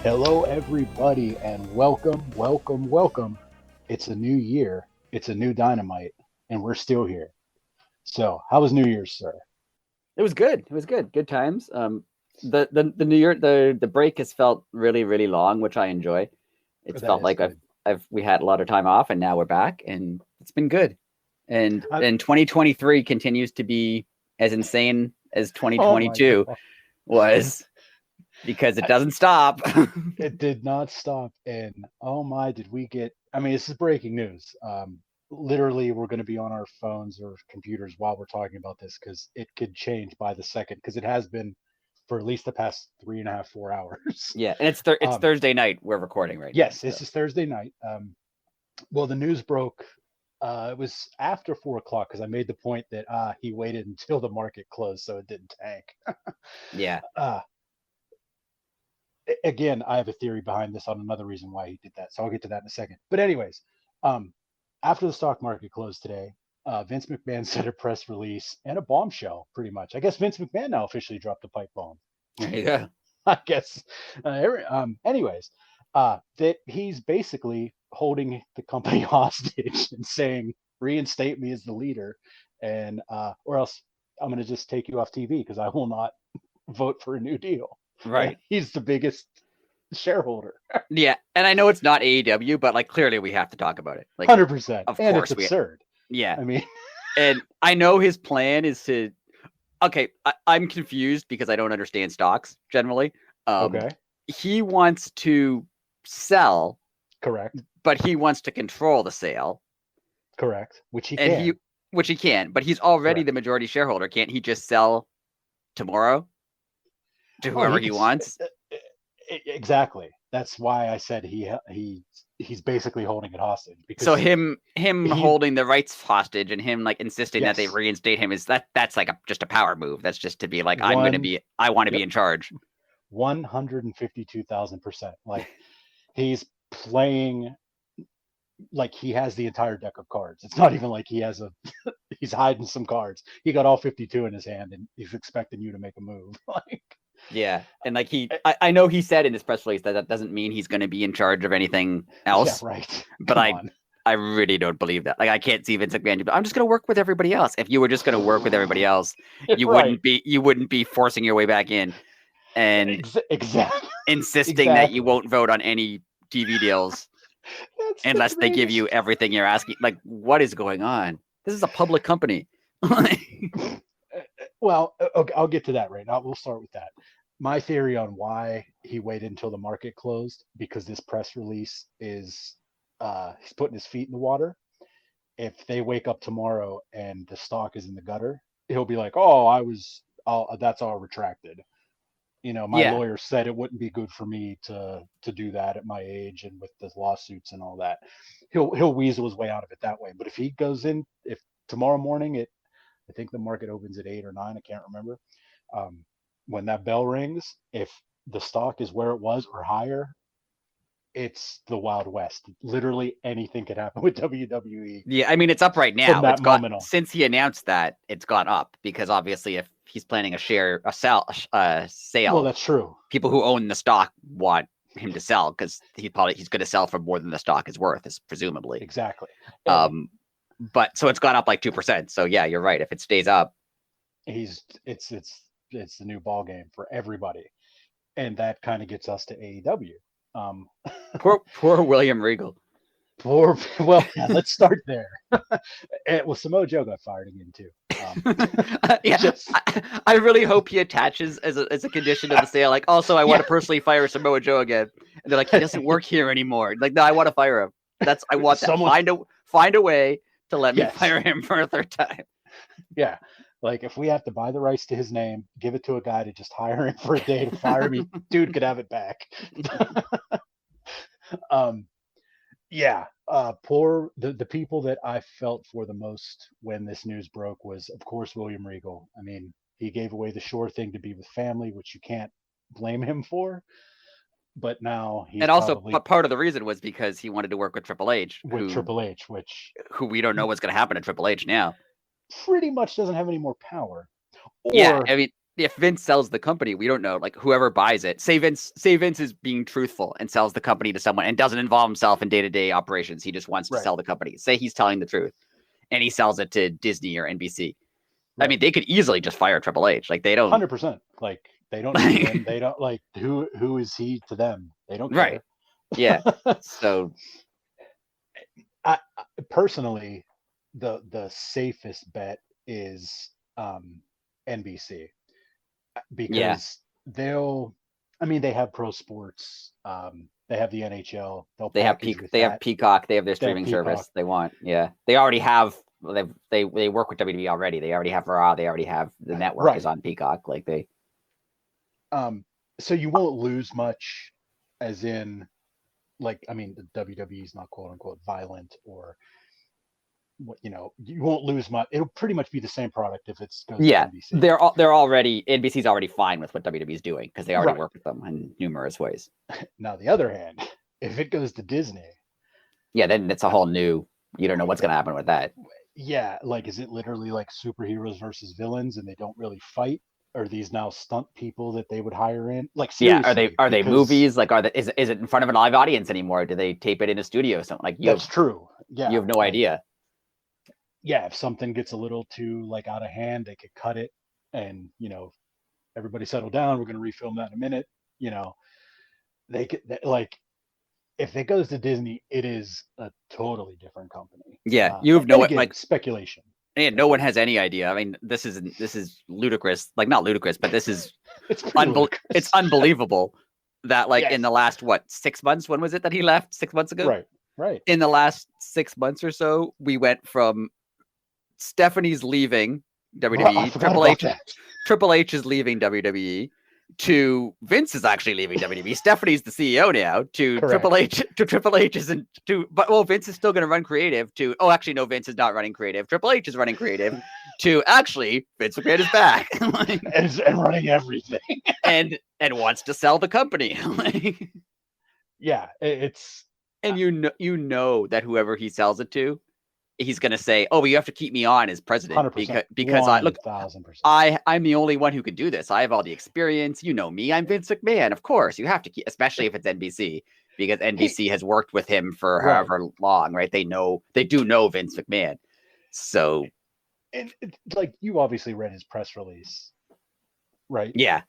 Hello, everybody, and welcome. It's a new year. It's a new Dynamite, and we're still here. So, how was New Year's, sir? It was good. It was good. Good times. The New Year the break has felt really long, which I enjoy. It's That felt is like good. we had a lot of time off, and now we're back, and it's been good. And I- 2023 continues to be as insane as Oh my 2022 God. was because it doesn't stop. It did not stop. And oh my, did we get, I mean, this is breaking news. Literally, we're going to be on our phones or computers while we're talking about this because it could change by the second because it has been for at least the past 3.5, 4 hours. Yeah, and it's Thursday night. We're recording right now. Yes, this is Thursday night. Well, the news broke. It was after 4 o'clock because I made the point that he waited until the market closed so it didn't tank. Yeah. uh, Again, I have a theory behind this on another reason why he did that, so I'll get to that in a second. But anyways, um, after the stock market closed today, Vince McMahon said a press release and a bombshell, pretty much. I guess Vince McMahon now officially dropped a pipe bomb. Yeah. I guess. Anyways, that he's basically holding the company hostage and saying, "Reinstate me as the leader, and or else I'm going to just take you off TV because I will not vote for a new deal." And Right. he's the biggest shareholder. Yeah, and I know it's not AEW, but like clearly we have to talk about it. Like 100%. of And course it's we absurd. yeah. I mean, And I know his plan is to. Okay, I'm confused because I don't understand stocks generally. okay, He wants to sell, correct, but he wants to control the sale, correct, which he and can. which he can, but he's already Correct. the majority shareholder. Can't he just sell tomorrow to Oh, whoever he wants? exactly. That's why I said he's basically holding it hostage So because him he holding the rights hostage and him like insisting that they yes, reinstate him is that's like just a power move. That's just to be like I one want to be yep, in charge. 152,000%. Like he's playing like he has the entire deck of cards. It's not even like he has a he's hiding some cards. He got all 52 in his hand and he's expecting you to make a move. Like Yeah, and like eh, I know he said in his press release that doesn't mean he's going to be in charge of anything yeah, else, right. but Come on. I really don't believe that. Like I can't see Vince McMahon. I'm just going to work with everybody else. If you were just going to work with everybody else, Right. you wouldn't be forcing your way back in and Exactly. insisting that you Exactly. won't vote on any TV deals That's the unless they give you greatest. everything you're asking. Like what is going on? This is a public company. Well, okay, I'll get to that right now. We'll start with that. My theory on why he waited until the market closed because this press release is he's putting his feet in the water. If they wake up tomorrow and the stock is in the gutter, he'll be like, "Oh, that's all retracted." My Yeah. lawyer said it wouldn't be good for me to do that at my age and with the lawsuits and all that. He'll weasel his way out of it that way. But if he goes in, if tomorrow morning I think the market opens at 8 or 9, I can't remember. Um, when that bell rings, if the stock is where it was or higher, it's the Wild West. Literally anything could happen with WWE Yeah, I mean it's up right from now. It's that got moment on. since he announced that it's gone up because obviously if he's planning a Well, sale, that's true. people who own the stock want him to sell because he's going to sell for more than the stock is worth, is presumably. Exactly. Um, but so it's gone up like 2%. So yeah, you're right. If it stays up, It's the new ball game for everybody, and that kind of gets us to AEW. Um, poor William Regal. well, yeah, let's start there. Well, Samoa Joe got fired again too. Yeah, Just I really hope he attaches as a condition of the sale. Like, also, I want yeah, to personally fire Samoa Joe again. And they're like, he doesn't work here anymore. Like, no, I want to fire him. I want that. someone. Find a way to let me Yes, fire him for a third time. yeah. Like if we have to buy the rights to his name, give it to a guy to just hire him for a day to fire me, dude could have it back. um, yeah. Poor the people that I felt for the most when this news broke was, of course, William Regal. I mean, He gave away the sure thing to be with family, which you can't blame him for. But now he's And also, probably part of the reason was because he wanted to work with Triple H, with Triple H, which who we don't know what's going to happen to Triple H now. pretty much doesn't have any more power. Yeah, I mean, if Vince sells the company, we don't know. Like, whoever buys it, say Vince is being truthful and sells the company to someone and doesn't involve himself in day-to-day operations. He just wants to sell the company. Say he's telling the truth, and he sells it to Disney or NBC. Right. I mean, they could easily just fire Triple H. Like, they don't 100%. Like, they don't need him. They don't like who is he to them? They don't care. Right. Yeah. So, I personally, the safest bet is NBC, because they have pro sports, they have the NHL, they have Peacock, they have their streaming service they want. Yeah, they already have. They work with WWE already. They already have Raw. They already have the network is on Peacock. Like they. So you won't lose much, as in, like, I mean, the WWE is not quote unquote violent, or what, you won't lose much. It'll pretty much be the same product if it's goes to NBC. They're already, NBC's already fine with what WWE is doing because they already work with them in numerous ways. Now, the other hand, if it goes to Disney, then it's a whole new. You don't know what's going to happen with that. Yeah, like, is it literally like superheroes versus villains, and they don't really fight? Are these now stunt people that they would hire in? Like, seriously, are they movies? Like, is it in front of an live audience anymore? Do they tape it in a studio or something? Like, that's true. Yeah, you have no idea. Yeah, if something gets a little too like out of hand, they could cut it, and everybody settle down. We're going to refilm that in a minute. They could, like, if it goes to Disney, it is a totally different company. Yeah, you have like speculation. And no one has any idea. I mean, this is ludicrous. Like, not ludicrous, but this is it's unbelievable that, like, in the last 6 months, when was it that he left? 6 months ago? Right. In the last 6 months or so, we went from Stephanie's leaving WWE, Triple H is leaving WWE, to Vince is actually leaving WWE. Stephanie's the CEO now. To Triple H isn't. Vince is still going to run creative. Actually, no, Vince is not running creative. Triple H is running creative. To actually, Vince McMahon is back and running everything, and wants to sell the company. Yeah, it's and you know that whoever he sells it to, he's going to say, "Oh, but you have to keep me on as president because I'm the only one who could do this. I have all the experience. You know me. I'm Vince McMahon. Of course, you have to keep, especially if it's NBC, because NBC has worked with him for however long, right? They do know Vince McMahon. So, and like, you obviously read his press release, right? Yeah,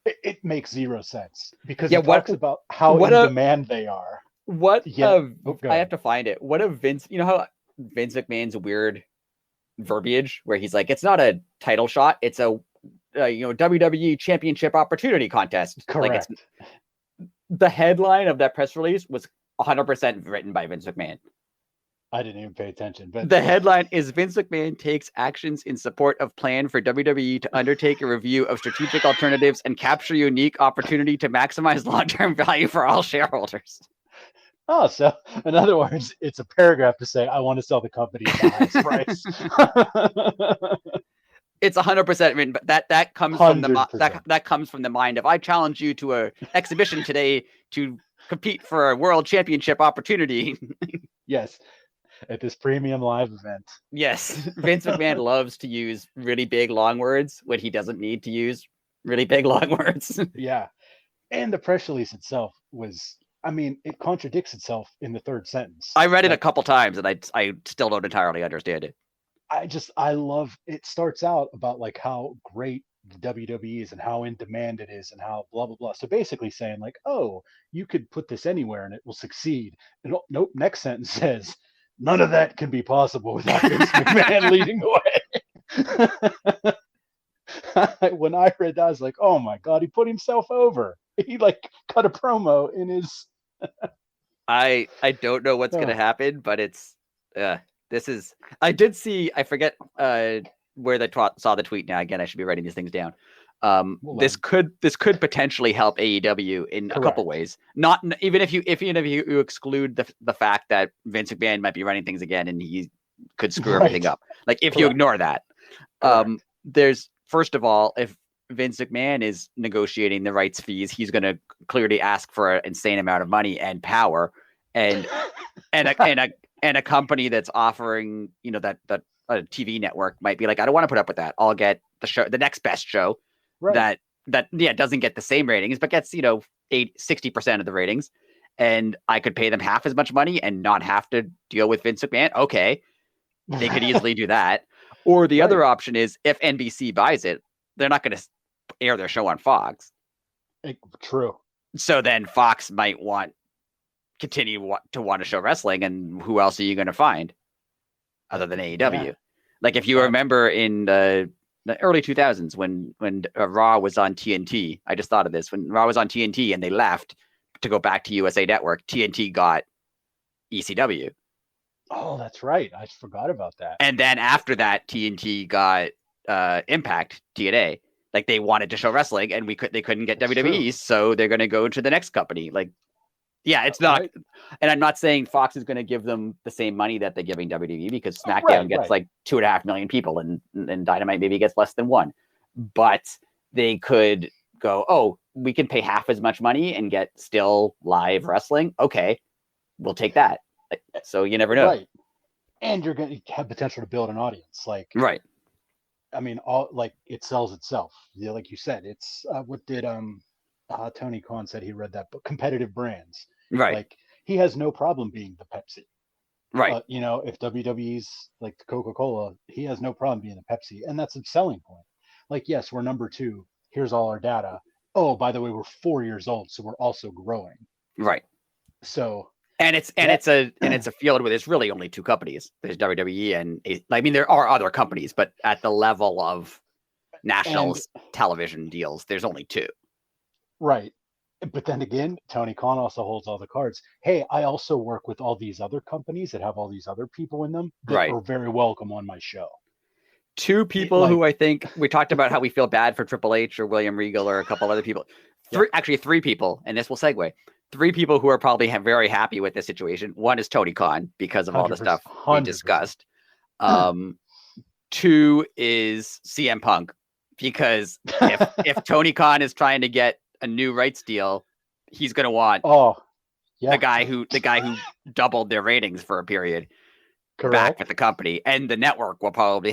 it makes zero sense, because it talks about how in demand they are. I have to find it. What of Vince? You know how Vince McMahon's weird verbiage where he's like, it's not a title shot, it's a WWE championship opportunity contest. Correct. Like, the headline of that press release was 100% written by Vince McMahon. I didn't even pay attention, but the headline is Vince McMahon takes actions in support of plan for WWE to undertake a review of strategic alternatives and capture unique opportunity to maximize long-term value for all shareholders. Oh, so in other words, it's a paragraph to say, I want to sell the company at the highest price. It's 100% written, but that comes from that comes from the mind of, I challenge you to a exhibition today to compete for a world championship opportunity. Yes, at this premium live event. Yes, Vince McMahon loves to use really big long words when he doesn't need to use really big long words. Yeah, and the press release itself was, I mean, it contradicts itself in the third sentence. I read it a couple times, and I still don't entirely understand it. I love, it starts out about like how great the WWE is and how in demand it is and how blah, blah, blah. So basically saying like, oh, you could put this anywhere and it will succeed. And nope, next sentence says, none of that can be possible without Vince McMahon leading the way. When I read that, I was like, oh my God, he put himself over. He like cut a promo in his... I don't know what's going to happen, but it's this is, I did see, I forget where they saw the tweet now. Again, I should be writing these things down. This could potentially help AEW in a couple ways. Not even if you exclude the fact that Vince McMahon might be running things again and he could screw everything up. Like, if you ignore that, there's first of all, if Vince McMahon is negotiating the rights fees, he's going to clearly ask for an insane amount of money and power, and a company that's offering, that a TV network might be like, I don't want to put up with that. I'll get the next best show Right. that doesn't get the same ratings, but gets 60% of the ratings, and I could pay them half as much money and not have to deal with Vince McMahon. Okay, they could easily do that. Or the other option is, if NBC buys it, they're not going to air their show on Fox. True. So then Fox might continue to want to show wrestling, and who else are you going to find other than AEW? Yeah. Like, if you remember in the early 2000s when Raw was on TNT, I just thought of this, when Raw was on TNT and they left to go back to USA Network, TNT got ECW. Oh, that's right. I forgot about that. And then after that, TNT got Impact, TNA. Like, they wanted to show wrestling, and they couldn't get that's WWE, true. So they're going to go to the next company. Like, yeah, it's not, and I'm not saying Fox is going to give them the same money that they're giving WWE, because SmackDown gets like 2.5 million people, and Dynamite maybe gets less than 1. But they could go, oh, we can pay half as much money and get still live wrestling. Okay, we'll take that. So you never know. Right. And you're going to have potential to build an audience. Like, right. I mean, it sells itself. Like you said, it's what did Tony Khan said, he read that book, Competitive Brands. Right. Like, he has no problem being the Pepsi. Right. If WWE's like the Coca-Cola, he has no problem being the Pepsi. And that's a selling point. Like, yes, we're number 2. Here's all our data. Oh, by the way, we're 4 years old, so we're also growing. Right. So. And it's a field where there's really only 2 companies. There's WWE and there are other companies, but at the level of national television deals, there's only 2. Right. But then again, Tony Khan also holds all the cards. Hey, I also work with all these other companies that have all these other people in them that are very welcome on my show. 2 people who I think, we talked about how we feel bad for Triple H or William Regal or a couple other people. 3 people, and this will segue. 3 people who are probably very happy with this situation. One is Tony Khan, because of all the stuff we discussed. 2 is CM Punk, because if Tony Khan is trying to get a new rights deal, he's going to want the guy who doubled their ratings for a period back at the company, and the network will probably,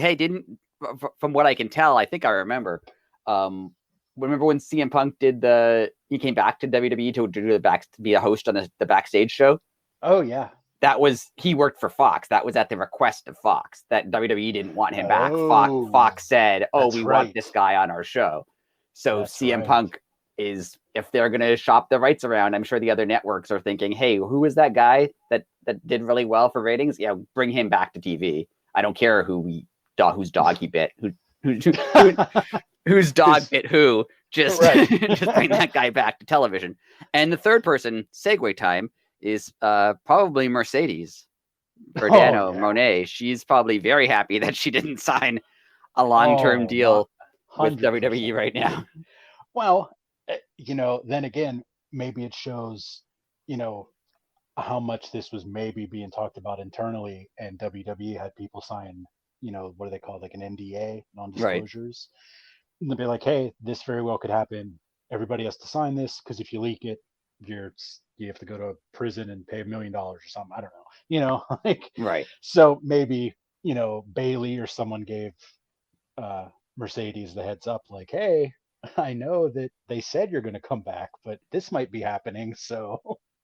from what I can tell, I think I remember when CM Punk he came back to WWE to be a host on the backstage show. Oh yeah. He worked for Fox. That was at the request of Fox, that WWE didn't want him back. Fox said, we want this guy on our show. So that's CM Punk is, if they're going to shop the rights around, I'm sure the other networks are thinking, hey, who is that guy that did really well for ratings? Yeah, bring him back to TV. I don't care whose dog he bit, whose dog bit who. Just bring that guy back to television. And the third person, segue time, is probably Mercedes Verdano Monet. She's probably very happy that she didn't sign a long-term deal with WWE right now. Well, then again, maybe it shows, how much this was maybe being talked about internally, and WWE had people sign, what do they call it, like an NDA, non-disclosures. Right. And they'll be like, hey, this very well could happen. Everybody has to sign this, because if you leak it, you have to go to prison and pay $1 million or something. I don't know, right. So maybe, Bailey or someone gave Mercedes the heads up, like, hey, I know that they said you're going to come back, but this might be happening. So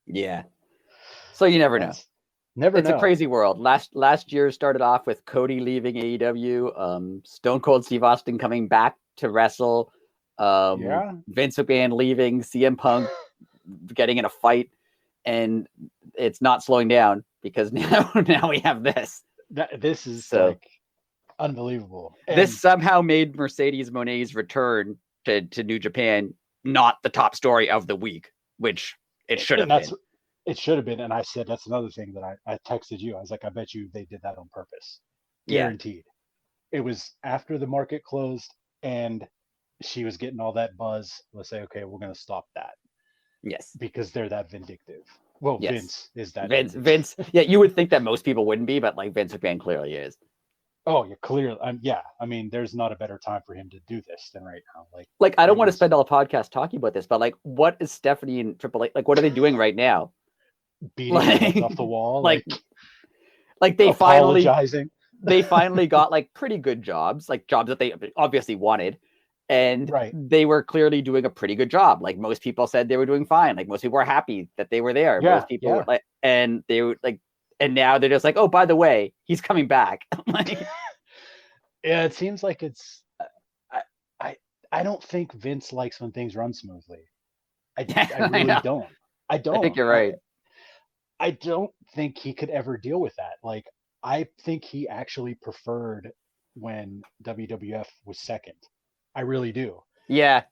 yeah. So you never know. It's a crazy world. Last year started off with Cody leaving AEW, Stone Cold Steve Austin coming back to wrestle, Vince McMahon leaving, CM Punk getting in a fight, and it's not slowing down, because now we have this. This is like unbelievable. And this somehow made Mercedes Monet's return to New Japan not the top story of the week, which it should have been. It should have been. And I said, that's another thing that I texted you. I was like, I bet you they did that on purpose. Guaranteed. Yeah. It was after the market closed and she was getting all that buzz. Let's say, okay, we're going to stop that. Yes. Because they're that vindictive. Well, yes. Vince is that. Vince. Yeah, you would think that most people wouldn't be, but like Vince McMahon clearly is. Oh, yeah, clearly. Yeah, I mean, there's not a better time for him to do this than right now. Like, I don't he want to was spend all the podcast talking about this, but like, what is Stephanie and Triple H, like, what are they doing right now? beating their heads off Like, the wall, like they apologizing. finally got like pretty good jobs, like jobs that they obviously wanted. And Right. they were clearly doing a pretty good job. Like most people said they were doing fine. Like most people were happy that they were there. Yeah, Most people were like, and they were like, and now they're just like, oh, by the way, he's coming back. Like, yeah, it seems like it's. I don't think Vince likes when things run smoothly. I really don't. I don't. I think you're right. I don't think he could ever deal with that. Like, I think he actually preferred when WWF was second. I really do. Yeah.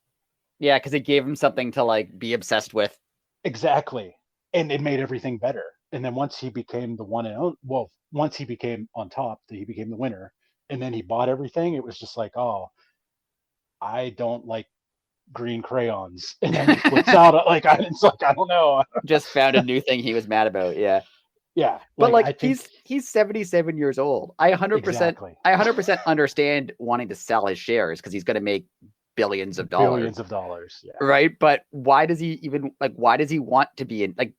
Yeah, because it gave him something to like be obsessed with. Exactly. And it made everything better. And then once he became the one and only, well, once he became on top, he became the winner, and then he bought everything, it was just like, oh, I don't like green crayons. And then he flips out it's like, I don't know. Just found a new thing he was mad about. Yeah. Yeah. But like I think, he's 77 years old. I 100% exactly. I 100% understand wanting to sell his shares because he's going to make billions of dollars. Billions of dollars. Yeah. Right? But why does he want to be in, like,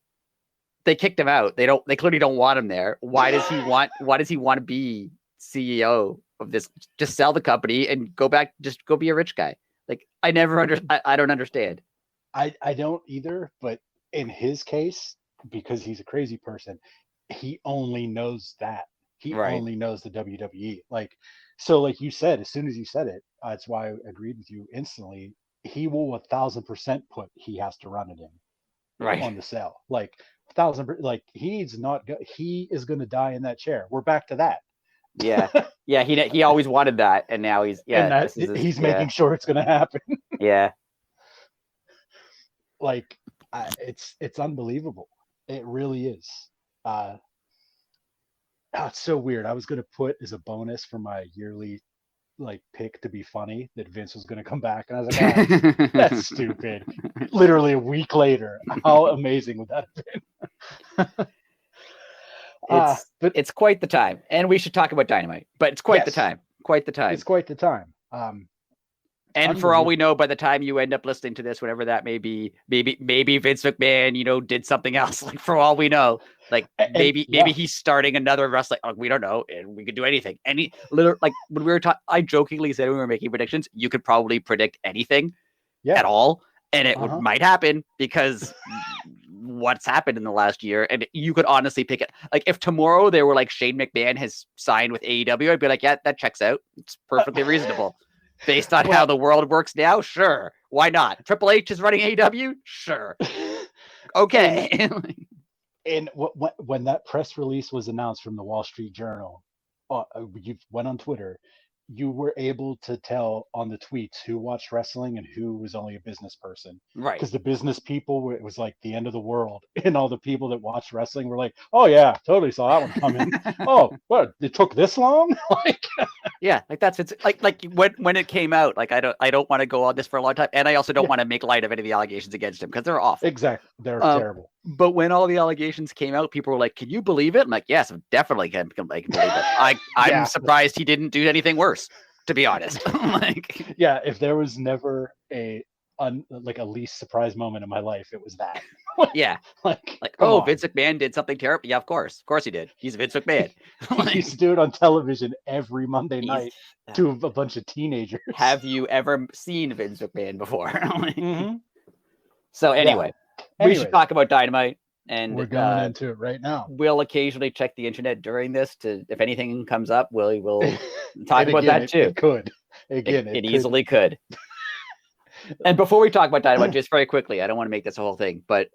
they kicked him out. They clearly don't want him there. Why does he want to be CEO of this? Just sell the company and go back, just go be a rich guy. Like, I don't understand. I don't either, but in his case, because he's a crazy person, he only knows that. He only knows the WWE. Like, so like you said, as soon as you said it, that's why I agreed with you instantly. He will 1,000% put he has to run it in on the sell. Like 1,000, like he is going to die in that chair. We're back to that. Yeah. Yeah. He always wanted that. And now he's making sure it's going to happen. Yeah. Like, it's unbelievable. It really is. It's so weird. I was going to put as a bonus for my yearly like pick to be funny that Vince was going to come back, and I was like, that's stupid. Literally a week later, how amazing would that have been? But it's quite the time, and we should talk about Dynamite. But it's quite the time. Quite the time. It's quite the time. And for all we know, by the time you end up listening to this, whatever that may be, maybe Vince McMahon, did something else. Like, for all we know, like maybe he's starting another wrestling. Like, we don't know, and we could do anything. Like when we were talking, I jokingly said when we were making predictions, you could probably predict anything at all, and it might happen because what's happened in the last year, and you could honestly pick it. Like, if tomorrow they were like Shane McMahon has signed with AEW, I'd be like, yeah, that checks out. It's perfectly reasonable. Based on how the world works now, sure. Why not? Triple H is running AEW? Sure. Okay. And when that press release was announced from the Wall Street Journal, you went on Twitter, you were able to tell on the tweets who watched wrestling and who was only a business person. Right. Because the business people, it was like the end of the world. And all the people that watched wrestling were like, oh, yeah, totally saw that one coming. Oh, what? It took this long? Yeah, like that's it's like when it came out, like I don't want to go on this for a long time, and I also don't want to make light of any of the allegations against him because they're awful. Exactly, they're terrible. But when all the allegations came out, people were like, "Can you believe it?" I'm like, "Yes, I definitely can believe it." I'm surprised he didn't do anything worse, to be honest. Like, yeah, if there was never a least surprise moment in my life, it was that. Yeah, like oh, Vince McMahon did something terrible. Yeah, of course he did. He's Vince McMahon. He used to do it on television every Monday night to a bunch of teenagers. Have you ever seen Vince McMahon before? So anyway, we should talk about Dynamite, and we're going into it right now. We'll occasionally check the internet during this to, if anything comes up, we'll talk about that too. It could. It easily could. And before we talk about Dynamite, just very quickly, I don't want to make this a whole thing, but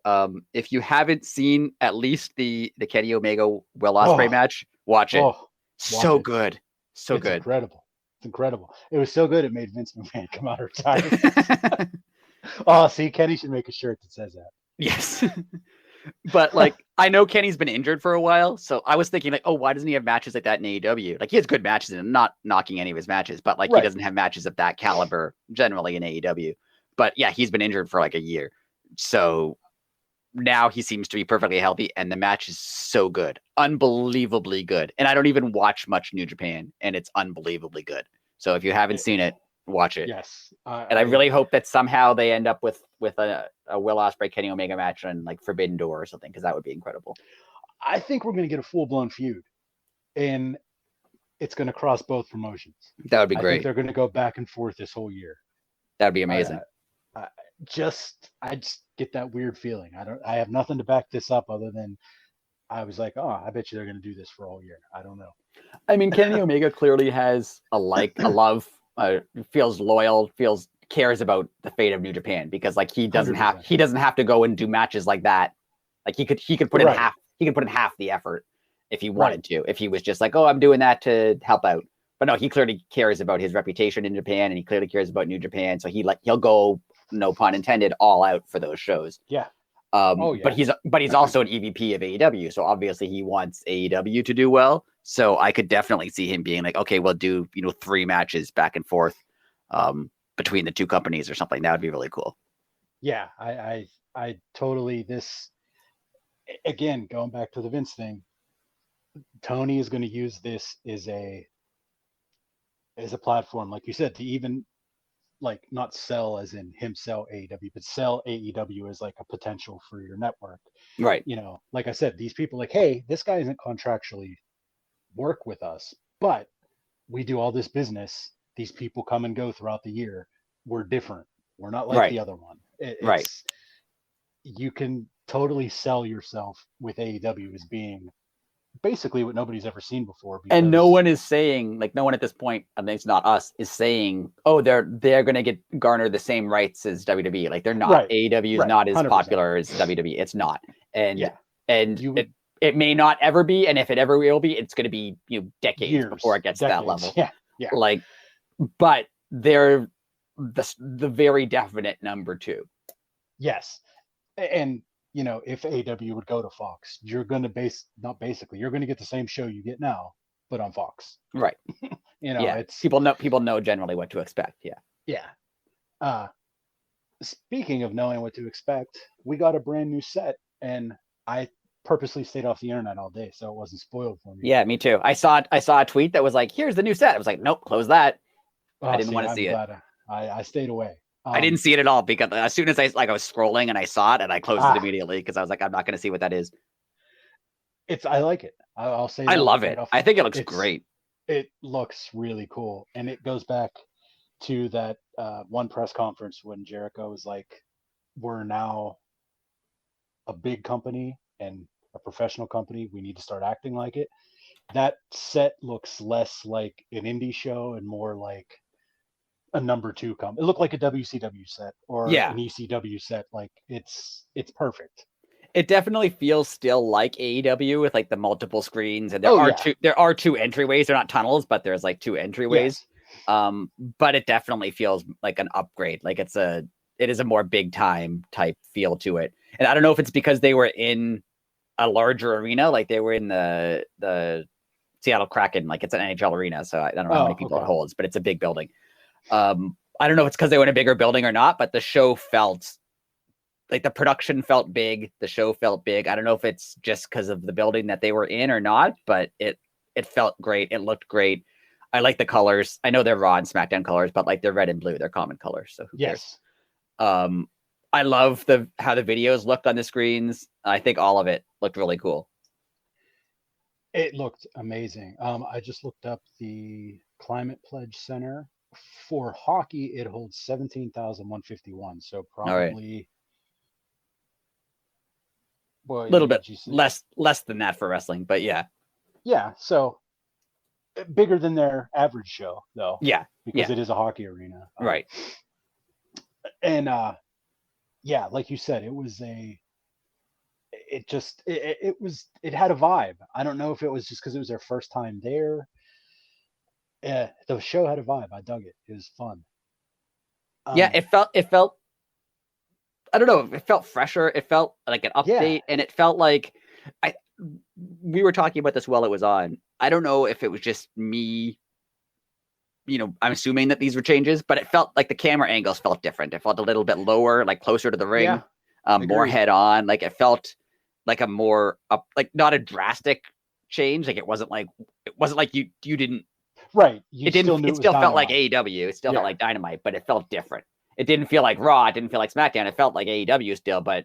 if you haven't seen at least the Kenny Omega Will Ospreay match, watch it. So good. So good. Incredible. It's incredible. It was so good it made Vince McMahon come out of retirement. Oh, see, Kenny should make a shirt that says that. Yes. But like, I know Kenny's been injured for a while, so I was thinking like, oh, why doesn't he have matches like that in AEW? Like, he has good matches, and I'm not knocking any of his matches, but like, he doesn't have matches of that caliber generally in AEW. But yeah, he's been injured for like a year, so now he seems to be perfectly healthy, and the match is so good, unbelievably good. And I don't even watch much New Japan, and it's unbelievably good. So if you haven't seen it, watch it. Yes, and I really hope that somehow they end up with a Will Ospreay Kenny Omega match on like Forbidden Door or something, because that would be incredible. I think we're going to get a full-blown feud, and it's going to cross both promotions. That would be I great. think they're going to go back and forth this whole year. That would be amazing. I just get that weird feeling. I have nothing to back this up other than I was like, oh, I bet you they're going to do this for a whole year. I don't know. I mean, Kenny Omega clearly has a love, feels loyal, cares about the fate of New Japan, because like he doesn't 100%. have to go and do matches like that. Like he could put in half the effort if he wanted to, if he was just like, oh, I'm doing that to help out. But no, he clearly cares about his reputation in Japan, and he clearly cares about New Japan. So he'll go, no pun intended, all out for those shows. Yeah. But he's also an EVP of AEW, so obviously he wants AEW to do well. So I could definitely see him being like, okay, we'll do 3 matches back and forth between the two companies or something. That would be really cool. Yeah, I totally, this again, going back to the Vince thing, Tony is going to use this as a platform, like you said, to even like not sell as in him sell AEW, but sell AEW as like a potential for your network. Right. Like I said, these people like, hey, this guy isn't contractually work with us, but we do all this business. These people come and go throughout the year. We're different. We're not like the other one. You can totally sell yourself with AEW as being basically what nobody's ever seen before. And no one is saying, like, no one at this point, I mean, it's not us, is saying, oh, they're going to garner the same rights as WWE. Like, they're not. Right. AEW is not as 100%. Popular as WWE. It's not. And it may not ever be. And if it ever will be, it's going to be decades before it gets to that level. Yeah. Like, but they're the very definite number 2. Yes. And if AEW would go to Fox, you're going to you're going to get the same show you get now, but on Fox. Right. It's people know generally what to expect. Yeah. Yeah. Speaking of knowing what to expect, we got a brand new set, and I purposely stayed off the internet all day so it wasn't spoiled for me. Yeah, me too. I saw a tweet that was like, here's the new set. I was like, nope, close that. I didn't want to see it. I stayed away. I didn't see it at all, because as soon as I was scrolling and I saw it, and I closed it immediately, because I was like, I'm not going to see what that is. I like it. I'll say I love it. I think it looks great. It looks really cool. And it goes back to that one press conference when Jericho was like, we're now a big company and a professional company. We need to start acting like it. That set looks less like an indie show and more like a number 2 company. It looked like a WCW set or an ECW set. Like it's perfect. It definitely feels still like AEW with like the multiple screens, and there are 2 entryways. They're not tunnels, but there's like 2 entryways. Yes. But it definitely feels like an upgrade. Like it is a more big time type feel to it. And I don't know if it's because they were in a larger arena, like they were in the Seattle Kraken, like it's an NHL arena. So I don't know how many people it holds, but it's a big building. I don't know if it's because they were in a bigger building or not, but the show felt like the production felt big. The show felt big. I don't know if it's just because of the building that they were in or not, but it felt great. It looked great. I like the colors. I know they're Raw and SmackDown colors, but like they're red and blue. They're common colors. So who cares? I love how the videos looked on the screens. I think all of it looked really cool. It looked amazing. I just looked up the Climate Pledge Center. For hockey, it holds 17,151. So probably a little bit less than that for wrestling, but yeah. Yeah, so bigger than their average show, though. Yeah, because it is a hockey arena. Right. And like you said, it had a vibe. I don't know if it was just because it was their first time there. The show had a vibe. I dug it. It was fun. It felt I don't know, it felt fresher. It felt like an update, and it felt like we were talking about this while it was on. I don't know if it was just me, I'm assuming that these were changes, but it felt like the camera angles felt different. It felt a little bit lower, like closer to the ring. more head on. Like it felt like a more like not a drastic change. Like it wasn't like you didn't. Right. It still felt like AEW. It still felt like Dynamite, but it felt different. It didn't feel like Raw. It didn't feel like SmackDown. It felt like AEW still, but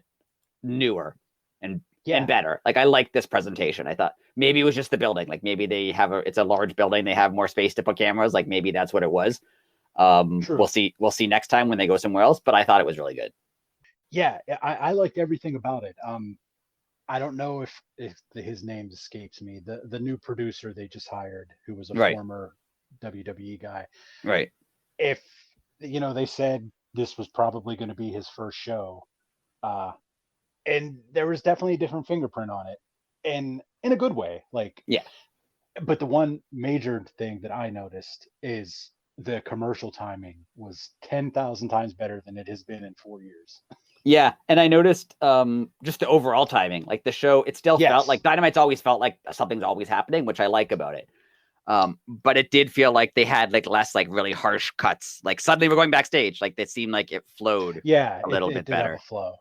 newer and better. Like I liked this presentation. I thought maybe it was just the building. Like maybe they have it's a large building. They have more space to put cameras. Like maybe that's what it was. We'll see next time when they go somewhere else. But I thought it was really good. Yeah, I liked everything about it. I don't know if his name escapes me. The new producer they just hired, who was a former WWE guy. Right. If they said this was probably going to be his first show, and there was definitely a different fingerprint on it, and in a good way. Like, yeah. But the one major thing that I noticed is the commercial timing was 10,000 times better than it has been in 4 years. Yeah, and I noticed just the overall timing. Like the show, it still felt like Dynamite's always felt like something's always happening, which I like about it. But it did feel like they had like less like really harsh cuts. Like suddenly we're going backstage. Like it seemed like it flowed a little bit better. Have a flow.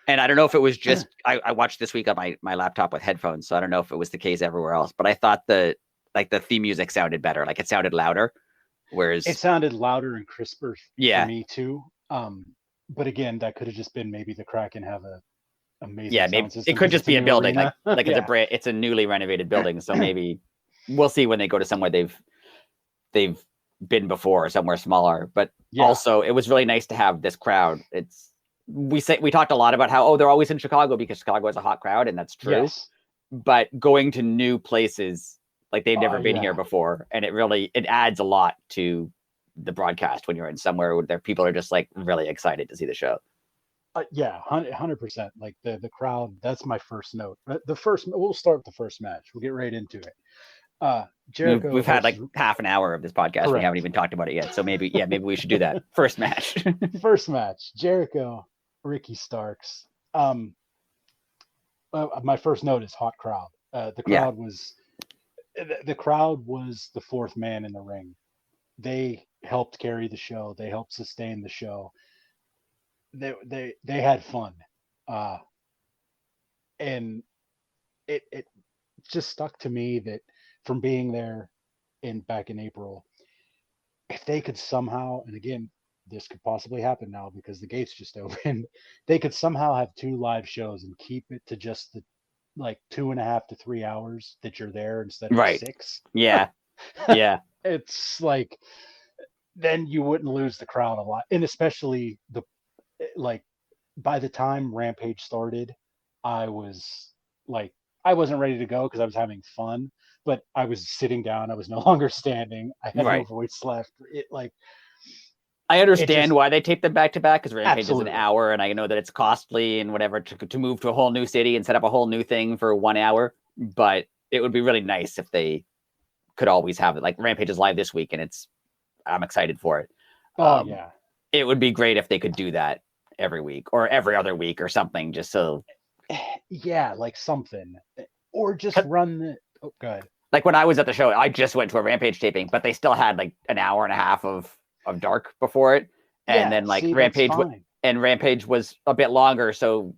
And I don't know if it was just I watched this week on my laptop with headphones, so I don't know if it was the case everywhere else. But I thought the theme music sounded better. Like it sounded louder. Whereas it sounded louder and crisper for me too. But again, that could have just been maybe the Kraken have a amazing sound system. It could just be a building like it's a newly renovated building. So maybe we'll see when they go to somewhere they've been before, somewhere smaller. But also it was really nice to have this crowd. We talked a lot about how they're always in Chicago because Chicago is a hot crowd, and that's true. Yes. But going to new places, like they've never been here before, and it adds a lot to the broadcast when you're in somewhere where people are just like really excited to see the show. 100%. Like the crowd, that's my first note. We'll start with the first match. We'll get right into it. Jericho. We've had like half an hour of this podcast. Correct. We haven't even talked about it yet. So maybe we should do that. First match. First match. Jericho, Ricky Starks. My first note is hot crowd. The crowd was the fourth man in the ring. They helped carry the show. They helped sustain the show. They had fun, and it just stuck to me that from being there back in April, if they could somehow, and again, this could possibly happen now because the gates just opened, they could somehow have 2 live shows and keep it to just the like 2.5 to 3 hours that you're there instead of 6. Yeah. It's like, then you wouldn't lose the crowd a lot. And especially by the time Rampage started, I was like, I wasn't ready to go because I was having fun, but I was sitting down. I was no longer standing. I had no voice left. I understand why they tape them back to back because Rampage is an hour, and I know that it's costly and whatever to move to a whole new city and set up a whole new thing for 1 hour. But it would be really nice if they could always have it. Like Rampage is live this week, and I'm excited for it. It would be great if they could do that every week or every other week or something, just so. Yeah, like something, or just run the. Oh, go ahead. Like when I was at the show, I just went to a Rampage taping, but they still had like an hour and a half of dark before it, and then like Rampage was a bit longer, so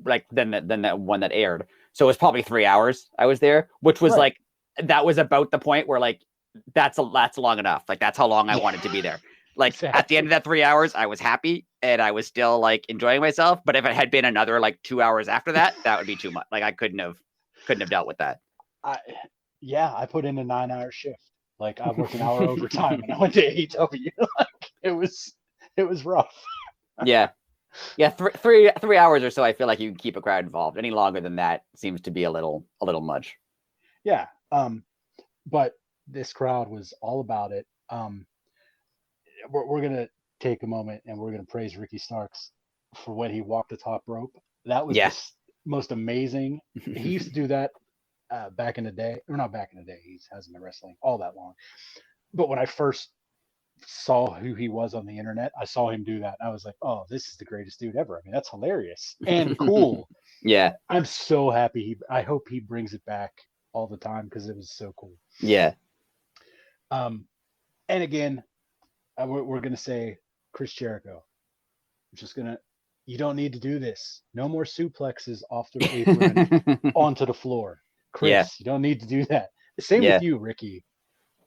like than that one that aired, so it was probably 3 hours I was there, which was like that was about the point where like that's long enough, like that's how long I wanted to be there. Like at the end of that 3 hours I was happy and I was still like enjoying myself, but if it had been another like 2 hours after that would be too much. Like I couldn't have dealt with that. I put in a 9-hour shift. Like I worked an hour overtime and I went to AEW. Like it was rough. Yeah. 3 hours or so. I feel like you can keep a crowd involved. Any longer than that seems to be a little much. Yeah. But this crowd was all about it. We're gonna take a moment and we're gonna praise Ricky Starks for when he walked the top rope. That was the most amazing. He used to do that. Back in the day, or not back in the day, he hasn't been wrestling all that long. But when I first saw who he was on the internet, I saw him do that. I was like, oh, this is the greatest dude ever. I mean, that's hilarious and cool. Yeah. I'm so happy. I hope he brings it back all the time because it was so cool. Yeah. And again, we're going to say Chris Jericho. I'm just going to You don't need to do this. No more suplexes off the apron onto the floor. Yeah. Chris, you don't need to do that. Same Yeah. with you, Ricky.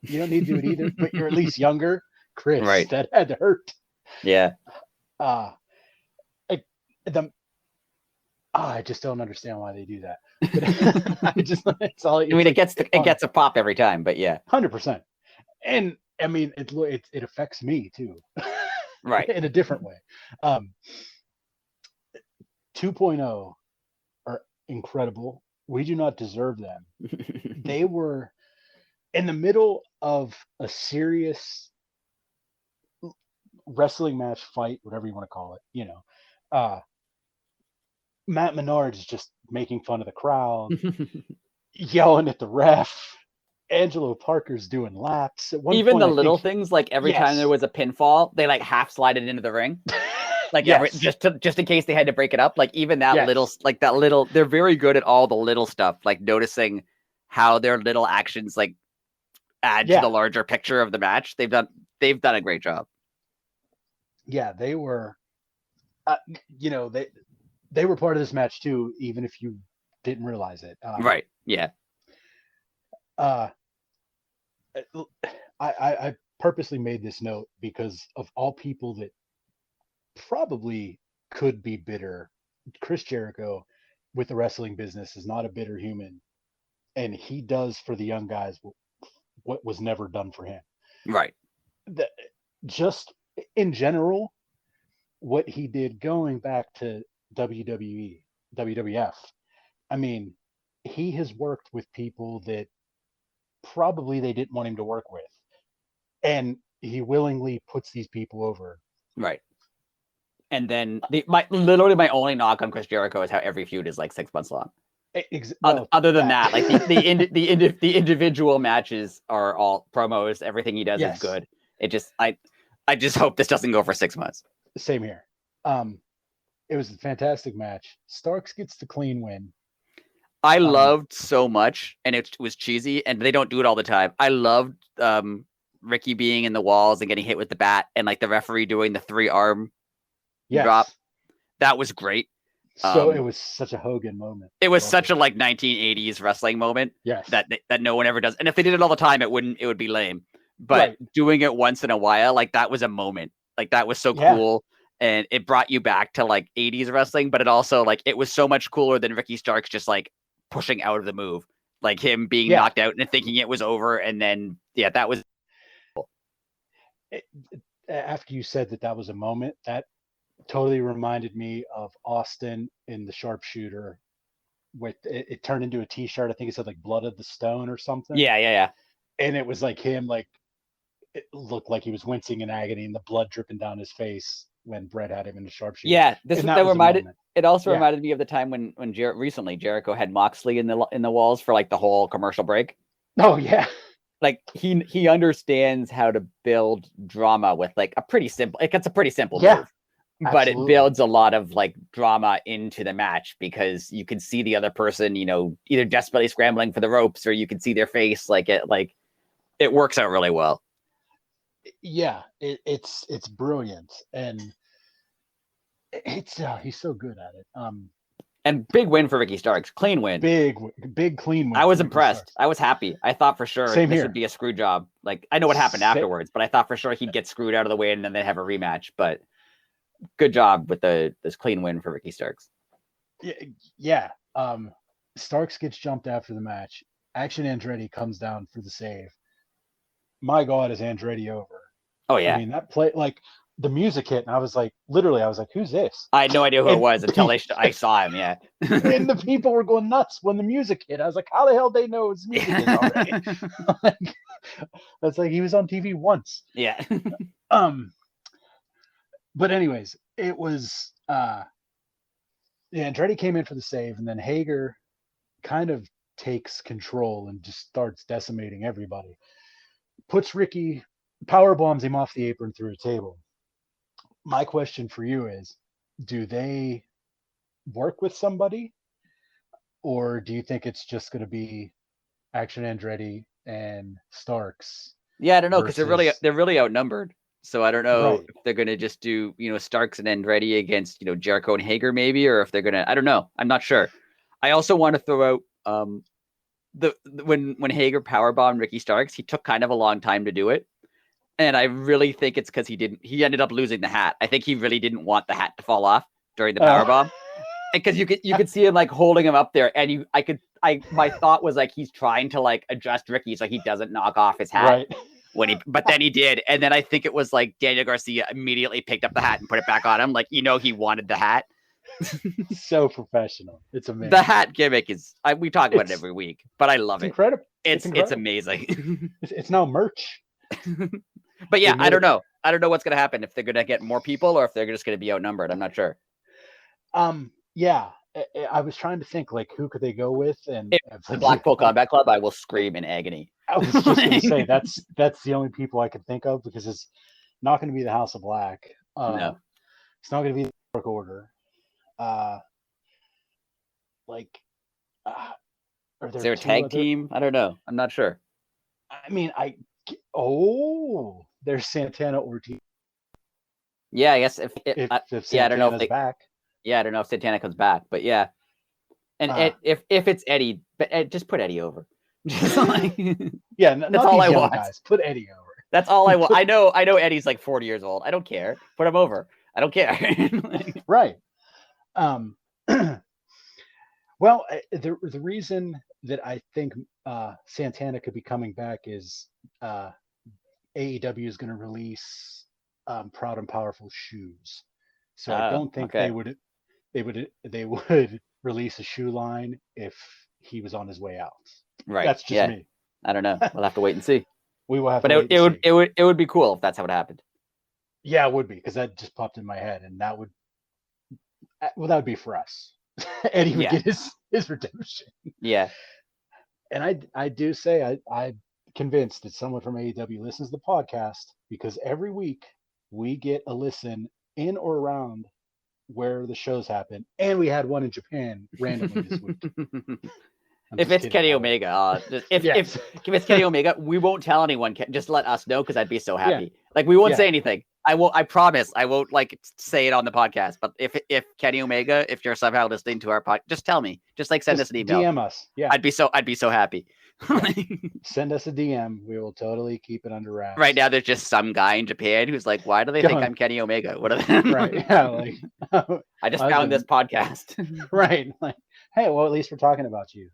You don't need to do it either, but you're at least younger. Chris, Right. that had to hurt. Yeah. Uh I, the I just don't understand why they do that. But I just it's all. It's I mean, like, it gets a pop every time, but yeah. 100%. And I mean, it affects me too, Right. in a different way. 2.0 are incredible. We do not deserve them. They were in the middle of a serious wrestling match, fight, whatever you want to call it. Matt Menard's just making fun of the crowd, yelling at the ref. Angelo Parker's doing laps. At one Even point, the I little think, things, like every time there yes. was a pinfall, they like half slide it into the ring. Like Yes. just in case they had to break it up. Like even that Yes. little, they're very good at all the little stuff, like noticing how their little actions like add to Yeah. the larger picture of the match. They've done a great job. Yeah, they were, they were part of this match too, even if you didn't realize it. Right. Yeah. Uh, I purposely made this note because of all people that probably could be bitter. Chris Jericho with the wrestling business is not a bitter human, and he does for the young guys what was never done for him. Right. Just in general, what he did going back to WWE, WWF. I mean, he has worked with people that probably they didn't want him to work with, and he willingly puts these people over. Right. And then my only knock on Chris Jericho is how every feud is like 6 months long. Other than that, like the individual matches are all promos. Everything he does is good. It just I just hope this doesn't go for 6 months. Same here. It was a fantastic match. Starks gets the clean win. I loved so much, and it was cheesy, and they don't do it all the time. I loved Ricky being in the walls and getting hit with the bat, and like the referee doing the 3-arm drop. That was great. So it was such a Hogan moment. It was such a like 1980s wrestling moment. Yes. That no one ever does. And if they did it all the time, it would be lame. But doing it once in a while, like that was a moment. Like that was so cool. And it brought you back to like 80s wrestling, but it also like it was so much cooler than Ricky Starks just like pushing out of the move. Like him being knocked out and thinking it was over, and then that was cool. After you said that was a moment, that totally reminded me of Austin in the Sharpshooter. With it turned into a T-shirt. I think it said like "Blood of the Stone" or something. Yeah. And it was like him, like it looked like he was wincing in agony, and the blood dripping down his face when Brett had him in the Sharpshooter. Yeah, it also reminded me of the time when recently Jericho had Moxley in the walls for like the whole commercial break. Oh yeah. Like he understands how to build drama with like a pretty simple move. But absolutely. It builds a lot of like drama into the match because you can see the other person, either desperately scrambling for the ropes, or you can see their face. It works out really well. Yeah, it's brilliant, and he's so good at it. And big win for Ricky Starks, clean win, big clean win. I was impressed. I was happy. I thought for sure this would be a screw job. Like I know what happened afterwards, but I thought for sure he'd get screwed out of the way and then they'd have a rematch. But good job with this clean win for Ricky Starks. Yeah. Starks gets jumped after the match. Action Andretti comes down for the save. My God, is Andretti over? Oh yeah. I mean that play, like the music hit, and I was like, who's this? I had no idea who it was until I saw him. Yeah. And the people were going nuts when the music hit. I was like, how the hell they know it's music hit already? That's like he was on TV once. Yeah. But anyways, it was Andretti came in for the save, and then Hager kind of takes control and just starts decimating everybody. Puts Ricky, power bombs him off the apron through a table. My question for you is, do they work with somebody, or do you think it's just going to be Action Andretti and Starks? Yeah, I don't know, because they're really outnumbered. So I don't know Right. if they're gonna just do, Starks and Andretti against, Jericho and Hager maybe, or if they're gonna, I don't know. I'm not sure. I also want to throw out when Hager powerbombed Ricky Starks, he took kind of a long time to do it. And I really think it's because he ended up losing the hat. I think he really didn't want the hat to fall off during the powerbomb. Because you could see him like holding him up there, and my thought was like he's trying to like adjust Ricky so he doesn't knock off his hat. Right. But then he did, and then I think it was like Daniel Garcia immediately picked up the hat and put it back on him, like he wanted the hat. So professional. It's amazing. The hat gimmick is we talk about it every week, but I love it. Incredible. It's amazing. It's now merch. But yeah, I don't know. I don't know what's gonna happen, if they're gonna get more people or if they're just gonna be outnumbered. I'm not sure. Yeah, I was trying to think like who could they go with, and the Blackpool Combat Club, I will scream in agony. I was just going to say that's the only people I can think of, because it's not going to be the House of Black. No, it's not going to be the Dark Order. Is there a tag team? I don't know. I'm not sure. I mean, there's Santana Ortiz. Yeah, I guess if I don't know if back. Yeah, I don't know if Santana comes back, but yeah. And if it's Eddie, but just put Eddie over. Just like, yeah, that's all I want. Guys. Put Eddie over. That's all I want. I know Eddie's like 40 years old. I don't care. Put him over. I don't care. Right. Well, the reason that I think Santana could be coming back is AEW is going to release Proud and Powerful shoes. So I don't think they would release a shoe line if he was on his way out. Right. That's just me. I don't know. We'll have to wait and see. We will have to wait and see. It would be cool if that's how it happened. Yeah, it would be, because that just popped in my head, and that would be for us. Eddie would get his redemption. Yeah. And I do say I'm convinced that someone from AEW listens to the podcast, because every week we get a listen in or around where the shows happen, and we had one in Japan randomly this week. If it's Kenny Omega, if it's Kenny Omega, we won't tell anyone. Just let us know, because I'd be so happy. Yeah. Like, we won't say anything. I won't. I promise. I won't like say it on the podcast. But if Kenny Omega, if you're somehow listening to our podcast, just tell me. Just like send us an email. DM us. Yeah. I'd be so happy. Send us a DM. We will totally keep it under wraps. Right now, there's just some guy in Japan who's like, "Why do they think I'm Kenny Omega? What are they?" Right. Yeah. Like, I just found this podcast. Right. Like, hey, well, at least we're talking about you.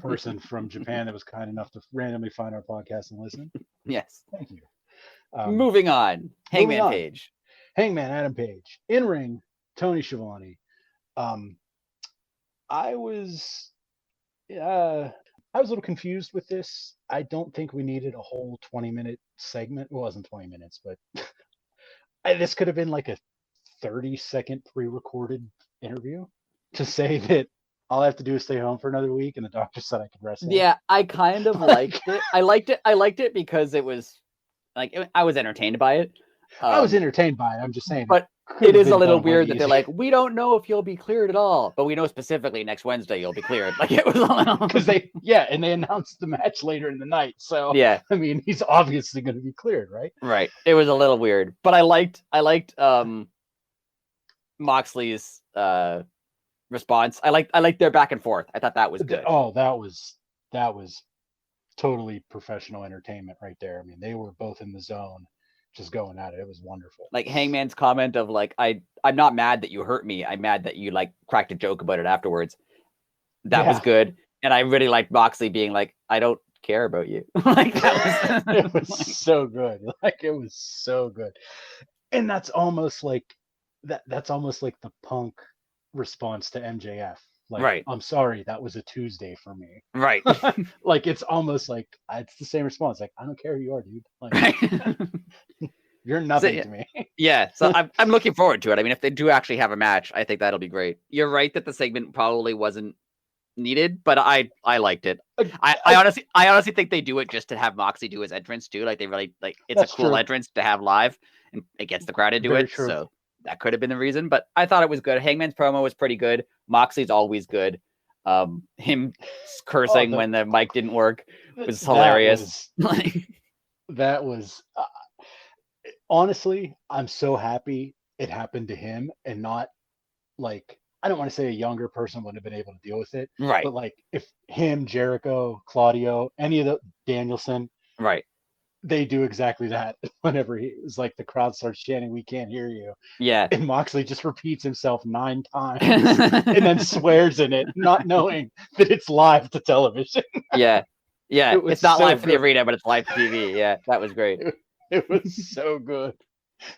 Person from Japan that was kind enough to randomly find our podcast and listen. Yes. Thank you. Moving on. Hangman Page. Hangman Adam Page. In ring, Tony Schiavone. I was a little confused with this. I don't think we needed a whole 20-minute segment. It wasn't 20 minutes, but this could have been like a 30-second pre-recorded interview to say that all I have to do is stay home for another week, and the doctor said I could rest. Yeah, I kind of liked it. I liked it because it was like, I was entertained by it. I was entertained by it. I'm just saying. But it is a little weird that they're like, we don't know if you'll be cleared at all, but we know specifically next Wednesday you'll be cleared. Like, it was a little, because they announced the match later in the night. So yeah, I mean, he's obviously going to be cleared, right? Right. It was a little weird, but I liked Moxley's response. I liked their back and forth. I thought that was good. Oh, that was totally professional entertainment right there. I mean, they were both in the zone, just going at it. It was wonderful. Like Hangman's comment of like, I'm not mad that you hurt me. I'm mad that you like cracked a joke about it afterwards. That was good. And I really liked Moxley being like, I don't care about you. Like, that was it was so good. Like, it was so good. And that's almost like that's almost like the Punk response to MJF. Like, right. I'm sorry, that was a Tuesday for me. Right. Like, it's almost like it's the same response. Like, I don't care who you are, dude. Like, right. You're nothing to me. Yeah. So I'm looking forward to it. I mean, if they do actually have a match, I think that'll be great. You're right that the segment probably wasn't needed, but I liked it. I honestly think they do it just to have Moxley do his entrance too. Like, they really like, it's a cool entrance to have live, and it gets the crowd to do it. True. So that could have been the reason, but I thought it was good. Hangman's promo was pretty good. Moxley's always good. Him cursing when the mic didn't work was hilarious. That was honestly, I'm so happy it happened to him and not like, I don't want to say a younger person wouldn't have been able to deal with it, Right. but like if him, Jericho, Claudio, any of the Danielson, Right. they do exactly that. Whenever he is like the crowd starts chanting, "We can't hear you," Yeah. and Moxley just repeats himself 9 times and then swears in it, not knowing that it's live to television. Yeah. Yeah. It was It's not so live for the good. arena, but it's live for TV. Yeah. That was great. It was so good.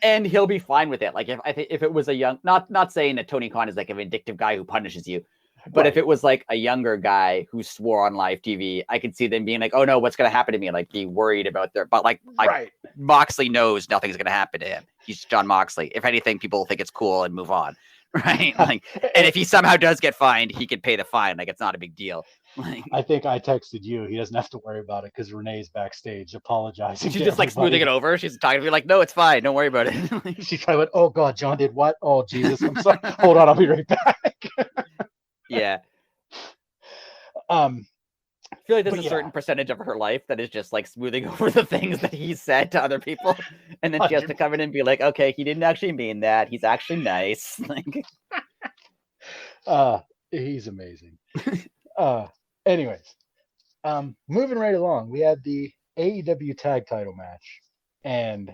And he'll be fine with it. Like if it was a young, not saying that Tony Khan is like a vindictive guy who punishes you, but if Right. it was like a younger guy who swore on live TV, I could see them being like, oh no, what's gonna happen to me? Like be worried about their, but like Right. Moxley knows nothing's gonna happen to him. He's John Moxley. If anything, people think it's cool and move on. Right. Like, and if he somehow does get fined, he can pay the fine. Like it's not a big deal. Like, I think I texted you. He doesn't have to worry about it because Renee's backstage apologizing. she's to just like smoothing it over. She's talking to me like, no, it's fine. Don't worry about it. She probably went, "Oh God, John did what? Oh Jesus, I'm sorry. Hold on, I'll be right back." Yeah. Um, I feel like there's a certain percentage of her life that is just like smoothing over the things that he said to other people. And then she has to come in and be like, okay, he didn't actually mean that. He's actually nice. Like, he's amazing. Anyways, moving right along, we had the AEW tag title match, and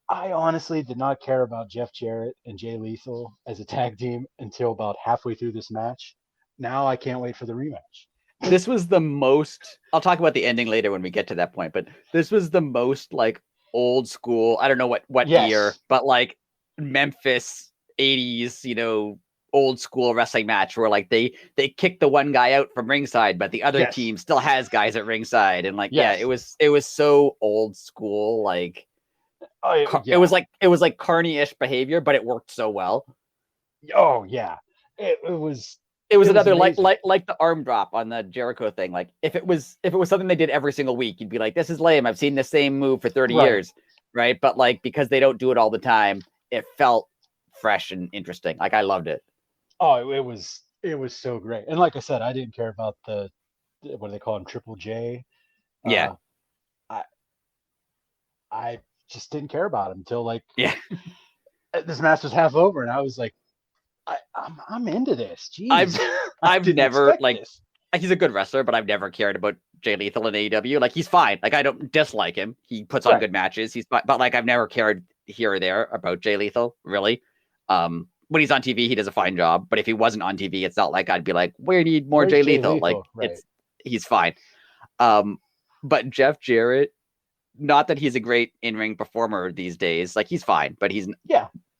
I honestly did not care about Jeff Jarrett and Jay Lethal as a tag team until about halfway through this match. Now I can't wait for the rematch. this was the most, I'll talk about the ending later when we get to that point, but this was the most like old school, I don't know what year, but like Memphis 80s, old school wrestling match where like they kick the one guy out from ringside, but the other team still has guys at ringside. And like, it was so old school. Like, it was like Carney-ish behavior, but it worked so well. Oh yeah. It was another like the arm drop on the Jericho thing. Like if it was something they did every single week, you'd be like, this is lame. I've seen the same move for 30 years. Right. But like, because they don't do it all the time, it felt fresh and interesting. Like I loved it. Oh, it was so great. And like I said, I didn't care about what do they call him, Triple J. Yeah. I just didn't care about him until like this match was half over, and I was like, I'm into this. Jeez. I've never like this. He's a good wrestler, but I've never cared about Jay Lethal in AEW. Like he's fine. Like I don't dislike him. He puts on good matches. He's but like I've never cared here or there about Jay Lethal, really. When he's on TV, he does a fine job. But if he wasn't on TV, it's not like I'd be like, we need more Jay Lethal. Like he's fine. But Jeff Jarrett, not that he's a great in-ring performer these days. Like he's fine, but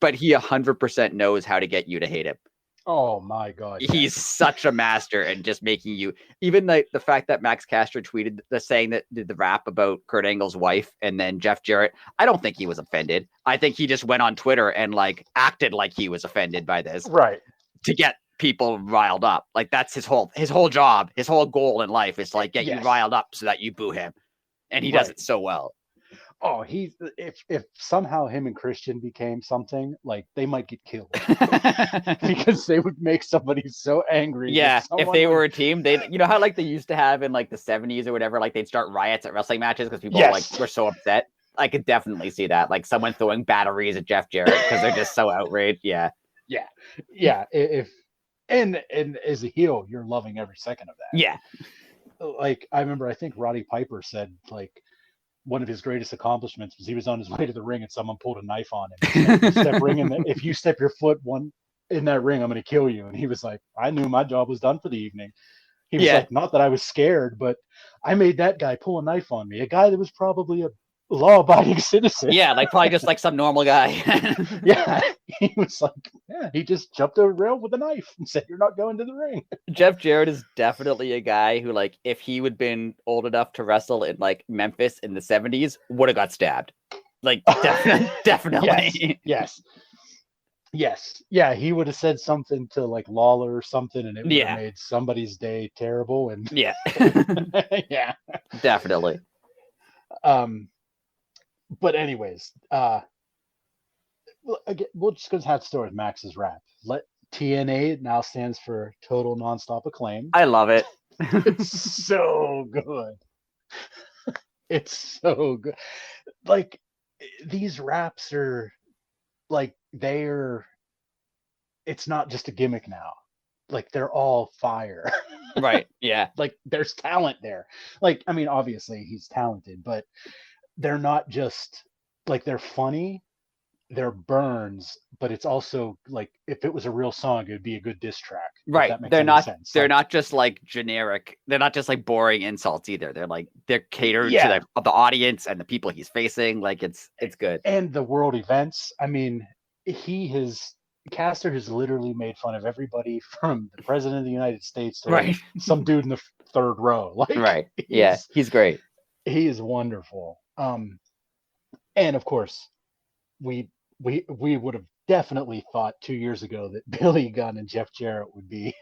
but he 100% knows how to get you to hate him. Oh my God. He's such a master and just making you, even the fact that Max Caster tweeted saying that did the rap about Kurt Angle's wife and then Jeff Jarrett, I don't think he was offended. I think he just went on Twitter and like acted like he was offended by this. Right. To get people riled up. Like that's his whole job, his whole goal in life is to like get you riled up so that you boo him. And he does it so well. Oh, if somehow him and Christian became something, like they might get killed because they would make somebody so angry. Yeah, if they were a team, they how like they used to have in like the 70s or whatever, like they'd start riots at wrestling matches because people like were so upset. I could definitely see that, like someone throwing batteries at Jeff Jarrett because they're just so outraged. Yeah. If and as a heel, you're loving every second of that. Yeah. Like I remember, I think Roddy Piper said like, one of his greatest accomplishments was he was on his way to the ring and someone pulled a knife on him. If you step your foot in that ring, I'm going to kill you. And he was like, I knew my job was done for the evening. He was like, not that I was scared, but I made that guy pull a knife on me. A guy that was probably a law-abiding citizen. Yeah, like probably just like some normal guy. He was like, he just jumped over a rail with a knife and said, you're not going to the ring. Jeff Jarrett is definitely a guy who, like, if he would been old enough to wrestle in like Memphis in the 70s, would have got stabbed. Like definitely. Yes. Yeah, he would have said something to like Lawler or something, and it would have made somebody's day terrible. And yeah, definitely. But anyways, again, we're just gonna have to start with Max's rap. TNA now stands for Total Nonstop Acclaim. I love it. It's so good. It's so good. Like these raps are like it's not just a gimmick now. Like they're all fire. Right. Yeah. Like there's talent there. Like, I mean, obviously he's talented, but they're not just like they're funny, they're burns, but it's also like if it was a real song, it would be a good diss track, if Right. that makes any sense. They're Like, not just like generic. They're not just like boring insults either. They're catered yeah. to the audience and the people he's facing. Like it's good. And the world events. I mean, Caster has literally made fun of everybody from the president of the United States to like Right. some dude in the third row. Like, Right. Yeah. He's great. He is wonderful. And of course, we would have definitely thought 2 years ago that Billy Gunn and Jeff Jarrett would be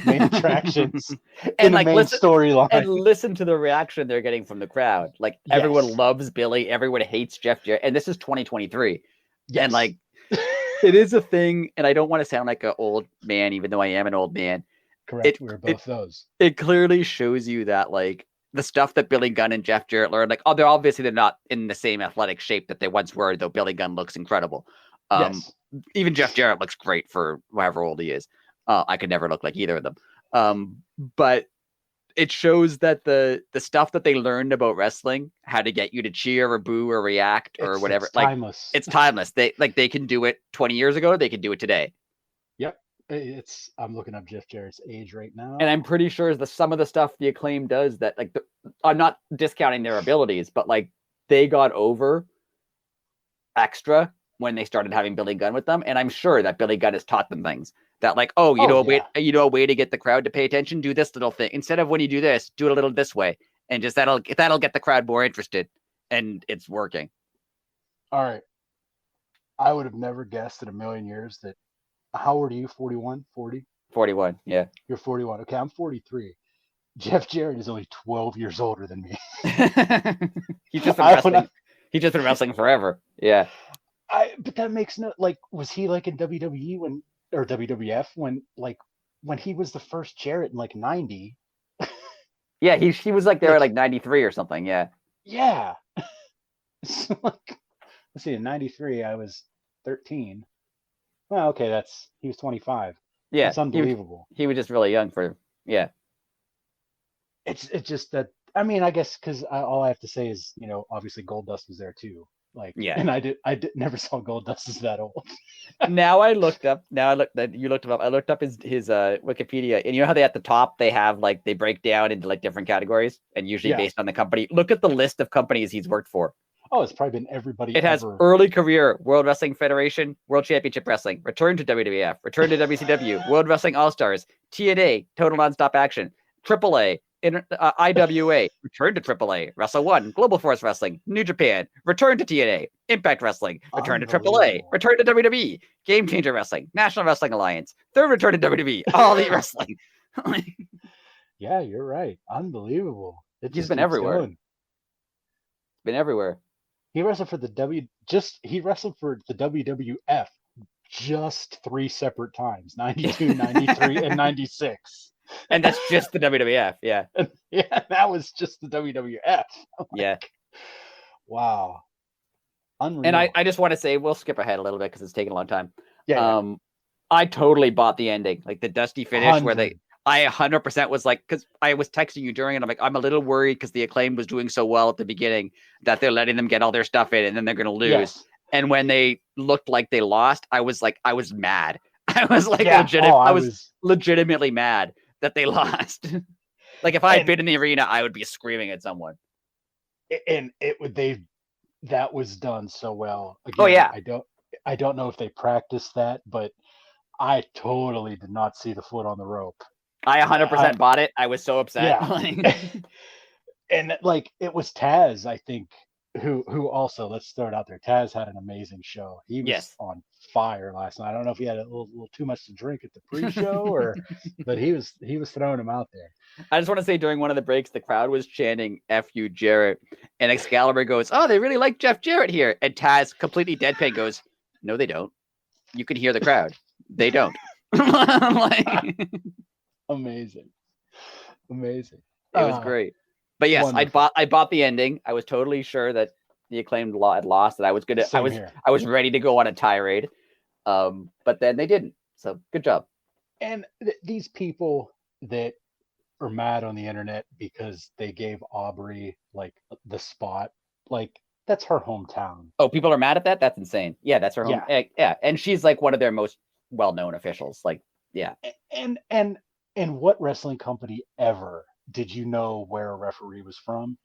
main attractions And in like the main storyline. and listen to the reaction they're getting from the crowd. Like everyone loves Billy, everyone hates Jeff Jarrett, and this is 2023. Yes. And like it is a thing, and I don't want to sound like an old man, even though I am an old man. Correct. We're both those. It clearly shows you that like the stuff that Billy Gunn and Jeff Jarrett learned, like, they're not in the same athletic shape that they once were, though Billy Gunn looks incredible. Yes. Even Jeff Jarrett looks great for however old he is. I could never look like either of them. But it shows that the stuff that they learned about wrestling, how to get you to cheer or boo or react or whatever, it's timeless. It's timeless. They can do it 20 years ago. They can do it today. Yep. I'm looking up Jeff Jarrett's age right now, and I'm pretty sure some of the stuff the Acclaim does that, like, I'm not discounting their abilities, but like they got over extra when they started having Billy Gunn with them, and I'm sure that Billy Gunn has taught them things that, like, a way to get the crowd to pay attention. Do this little thing instead of when you do this, do it a little this way, and just that'll get the crowd more interested, and it's working. All right, I would have never guessed in a million years that. How old are you? 41, 40? 41, yeah. You're 41. Okay, I'm 43. Jeff Jarrett is only 12 years older than me. He's just been wrestling. He's just been wrestling forever. Yeah. But that makes no, like, was he like in WWE or WWF when he was the first Jarrett in like 90? Yeah, he was like there at like 93 or something. Yeah. Yeah. So like, let's see, in 93 I was 13. Well, okay, he was 25. Yeah, it's unbelievable. He was just really young for, yeah. It's just that, I mean, I guess because all I have to say is, obviously Goldust was there too. Like, yeah, and I never saw Goldust as that old. You looked him up. I looked up his Wikipedia, and you know how they at the top they have like they break down into like different categories, and usually based on the company. Look at the list of companies he's worked for. Oh, it's probably been everybody. It has early career, World Wrestling Federation, World Championship Wrestling, return to WWF, return to WCW, World Wrestling All-Stars, TNA, Total Nonstop Action, AAA, IWA, return to AAA, Wrestle One, Global Force Wrestling, New Japan, return to TNA, Impact Wrestling, return to AAA, return to WWE, Game Changer Wrestling, National Wrestling Alliance, third return to WWE, All Elite Wrestling. Yeah, you're right. Unbelievable. He's been everywhere. Been everywhere. He wrestled for the WWF just 3 separate times, 92, 93, and 96. And that's just the WWF, yeah. Yeah, that was just the WWF. Yeah. Wow. Unreal. And I just want to say, we'll skip ahead a little bit because it's taking a long time. Yeah. I totally bought the ending, like the Dusty finish 100. where I 100% was like, because I was texting you during it. I'm like, I'm a little worried because the Acclaim was doing so well at the beginning that they're letting them get all their stuff in and then they're going to lose. Yes. And when they looked like they lost, I was mad. I was like, I was legitimately mad that they lost. Like if I had been in the arena, I would be screaming at someone. And that was done so well. Again, oh yeah. I don't know if they practiced that, but I totally did not see the foot on the rope. I 100% bought it. I was so upset. Yeah. And like it was Taz, I think, who also, let's throw it out there. Taz had an amazing show. He was on fire last night. I don't know if he had a little too much to drink at the pre-show but he was throwing him out there. I just want to say during one of the breaks, the crowd was chanting "F you, Jarrett," and Excalibur goes, "Oh, they really like Jeff Jarrett here," and Taz completely deadpan goes, "No, they don't. You can hear the crowd. They don't." Amazing. It was great. But yes, wonderful. I bought the ending. I was totally sure that the Acclaimed had lost, and I was ready to go on a tirade, but then they didn't. So good job. And these people that are mad on the internet because they gave Aubrey like the spot, like that's her hometown. Oh, people are mad at that? That's insane. Yeah, that's her home. Yeah, and she's like one of their most well-known officials. Like, yeah. And what wrestling company ever did you know where a referee was from?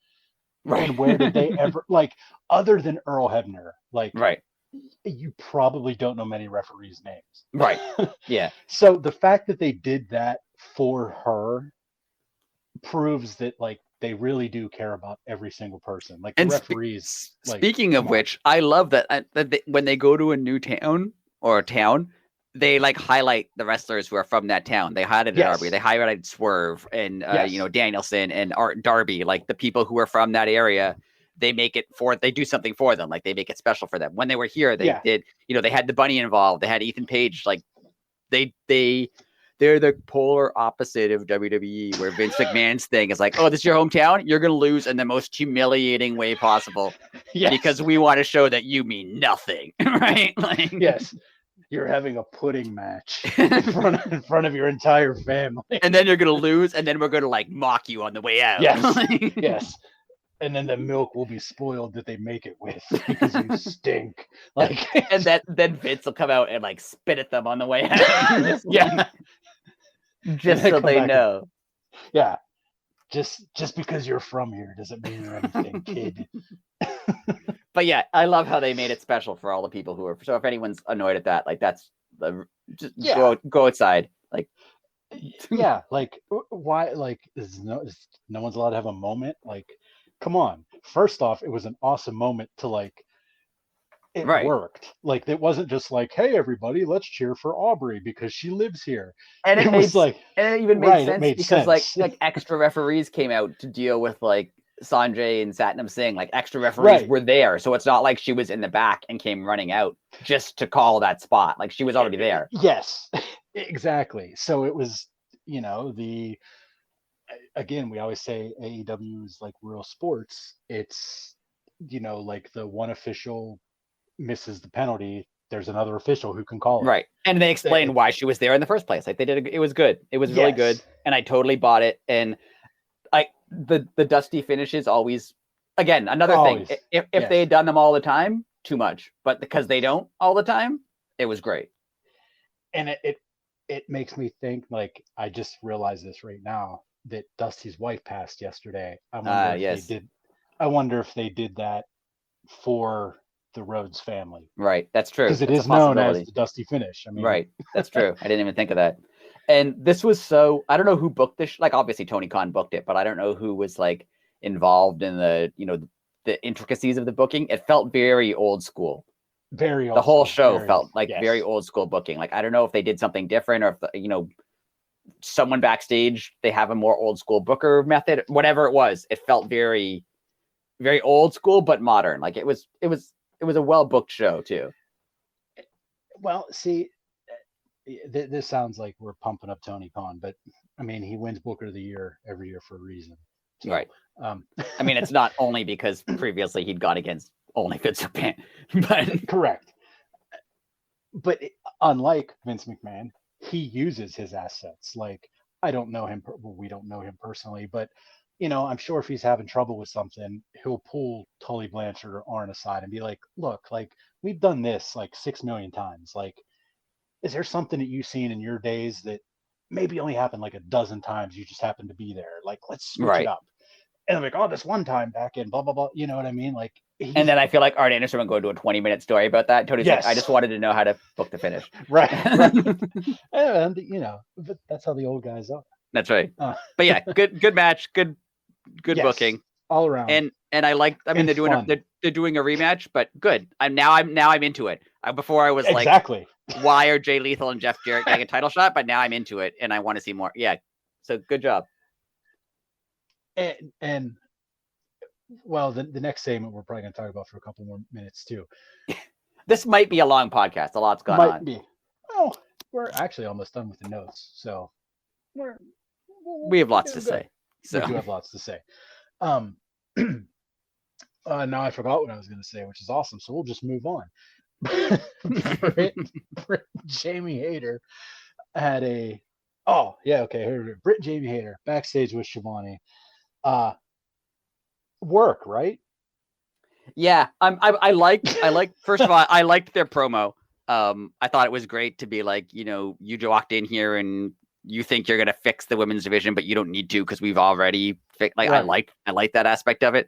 Right. And where did they ever, like, other than Earl Hebner, like, right. You probably don't know many referees' names. Right. Yeah. So the fact that they did that for her proves that, like, they really do care about every single person. Like, the referees. Speaking of which, I love that, when they go to a new town or a town, they like highlight the wrestlers who are from that town. They highlighted Darby, they highlighted Swerve and Danielson and Art Darby, like the people who are from that area. They make it they do something for them, like they make it special for them. When they were here, they did, they had the bunny involved, they had Ethan Page, like they're the polar opposite of WWE, where Vince McMahon's thing is like, oh, this is your hometown, you're gonna lose in the most humiliating way possible, because we want to show that you mean nothing, right? Like, yes, you're having a pudding match in front of your entire family, and then you're gonna lose, and then we're gonna like mock you on the way out. Yes, yes. And then the milk will be spoiled that they make it with because you stink. Like, and then Vince will come out and like spit at them on the way out. Just so they know. Just because you're from here doesn't mean you're anything, kid. But yeah, I love how they made it special for all the people who are. So if anyone's annoyed at that, like that's go outside. Like, like why? Like, no one's allowed to have a moment. Like, come on. First off, it was an awesome moment to like. It worked. Like, it wasn't just like, hey everybody, let's cheer for Aubrey because she lives here. And it was like, and it even made sense because sense. like extra referees came out to deal with like Sanjay and Satnam Singh. Like extra referees were there, so it's not like she was in the back and came running out just to call that spot. Like she was already there. Yes, exactly. So it was, again, we always say AEW is like real sports. It's, like the one official misses the penalty, there's another official who can call it. Right. And they explained why she was there in the first place. Like they did, it was good. It was really good. And I totally bought it. And the dusty finishes always, again, another thing, if they had done them all the time, too much, but because they don't all the time, it was great. And it makes me think, like, I just realized this right now, that Dusty's wife passed yesterday. I wonder if they did that for the Rhodes family. Right, that's true. Because it is known as the Dusty finish. I mean, right, that's true. I didn't even think of that. And this was I don't know who booked this. Like, obviously Tony Khan booked it, but I don't know who was like involved in the intricacies of the booking. It felt very old school. Very old. The whole show felt like very old school booking. Like, I don't know if they did something different or if someone backstage, they have a more old school booker method. Whatever it was, it felt very, very old school but modern. Like it was a well-booked show too. Well, see, this sounds like we're pumping up Tony Khan, but I mean, he wins Booker of the Year every year for a reason. So, right. I mean, it's not only because previously he'd gone against only Vince McMahon, but correct. But unlike Vince McMahon, he uses his assets. Like, I don't know him. We don't know him personally, but I'm sure if he's having trouble with something, he'll pull Tully Blanchard or Arn aside and be like, look, like, we've done this like 6 million times. Like, is there something that you've seen in your days that maybe only happened like a dozen times? You just happened to be there. Like, let's switch it up. And I'm like, oh, this one time back in blah, blah, blah. You know what I mean? Like, and then I feel like Arn Anderson would go into a 20-minute story about that. Tony's like, I just wanted to know how to book the finish. Right. And, but that's how the old guys are. That's right. But yeah, good match. Good booking all around. And I like, I mean, they're doing a rematch, but good. I'm into it. Before I was like, why are Jay Lethal and Jeff Jarrett getting a title shot? But now I'm into it and I want to see more. Yeah. So good job. And well, the next segment we're probably going to talk about for a couple more minutes too. This might be a long podcast. A lot's gone on. Might be. Well, we're actually almost done with the notes, so we have lots to say. So we do have lots to say. Now I forgot what I was going to say, which is awesome. So we'll just move on. Britt, Jamie Hayter had a. Oh yeah, okay. Here, Britt Jamie Hayter backstage with Shivani. Work, right? Yeah, I liked first of all, I liked their promo. I thought it was great to be like, you walked in here and you think you're gonna fix the women's division, but you don't need to because we've already fixed. Like, Right. I like that aspect of it.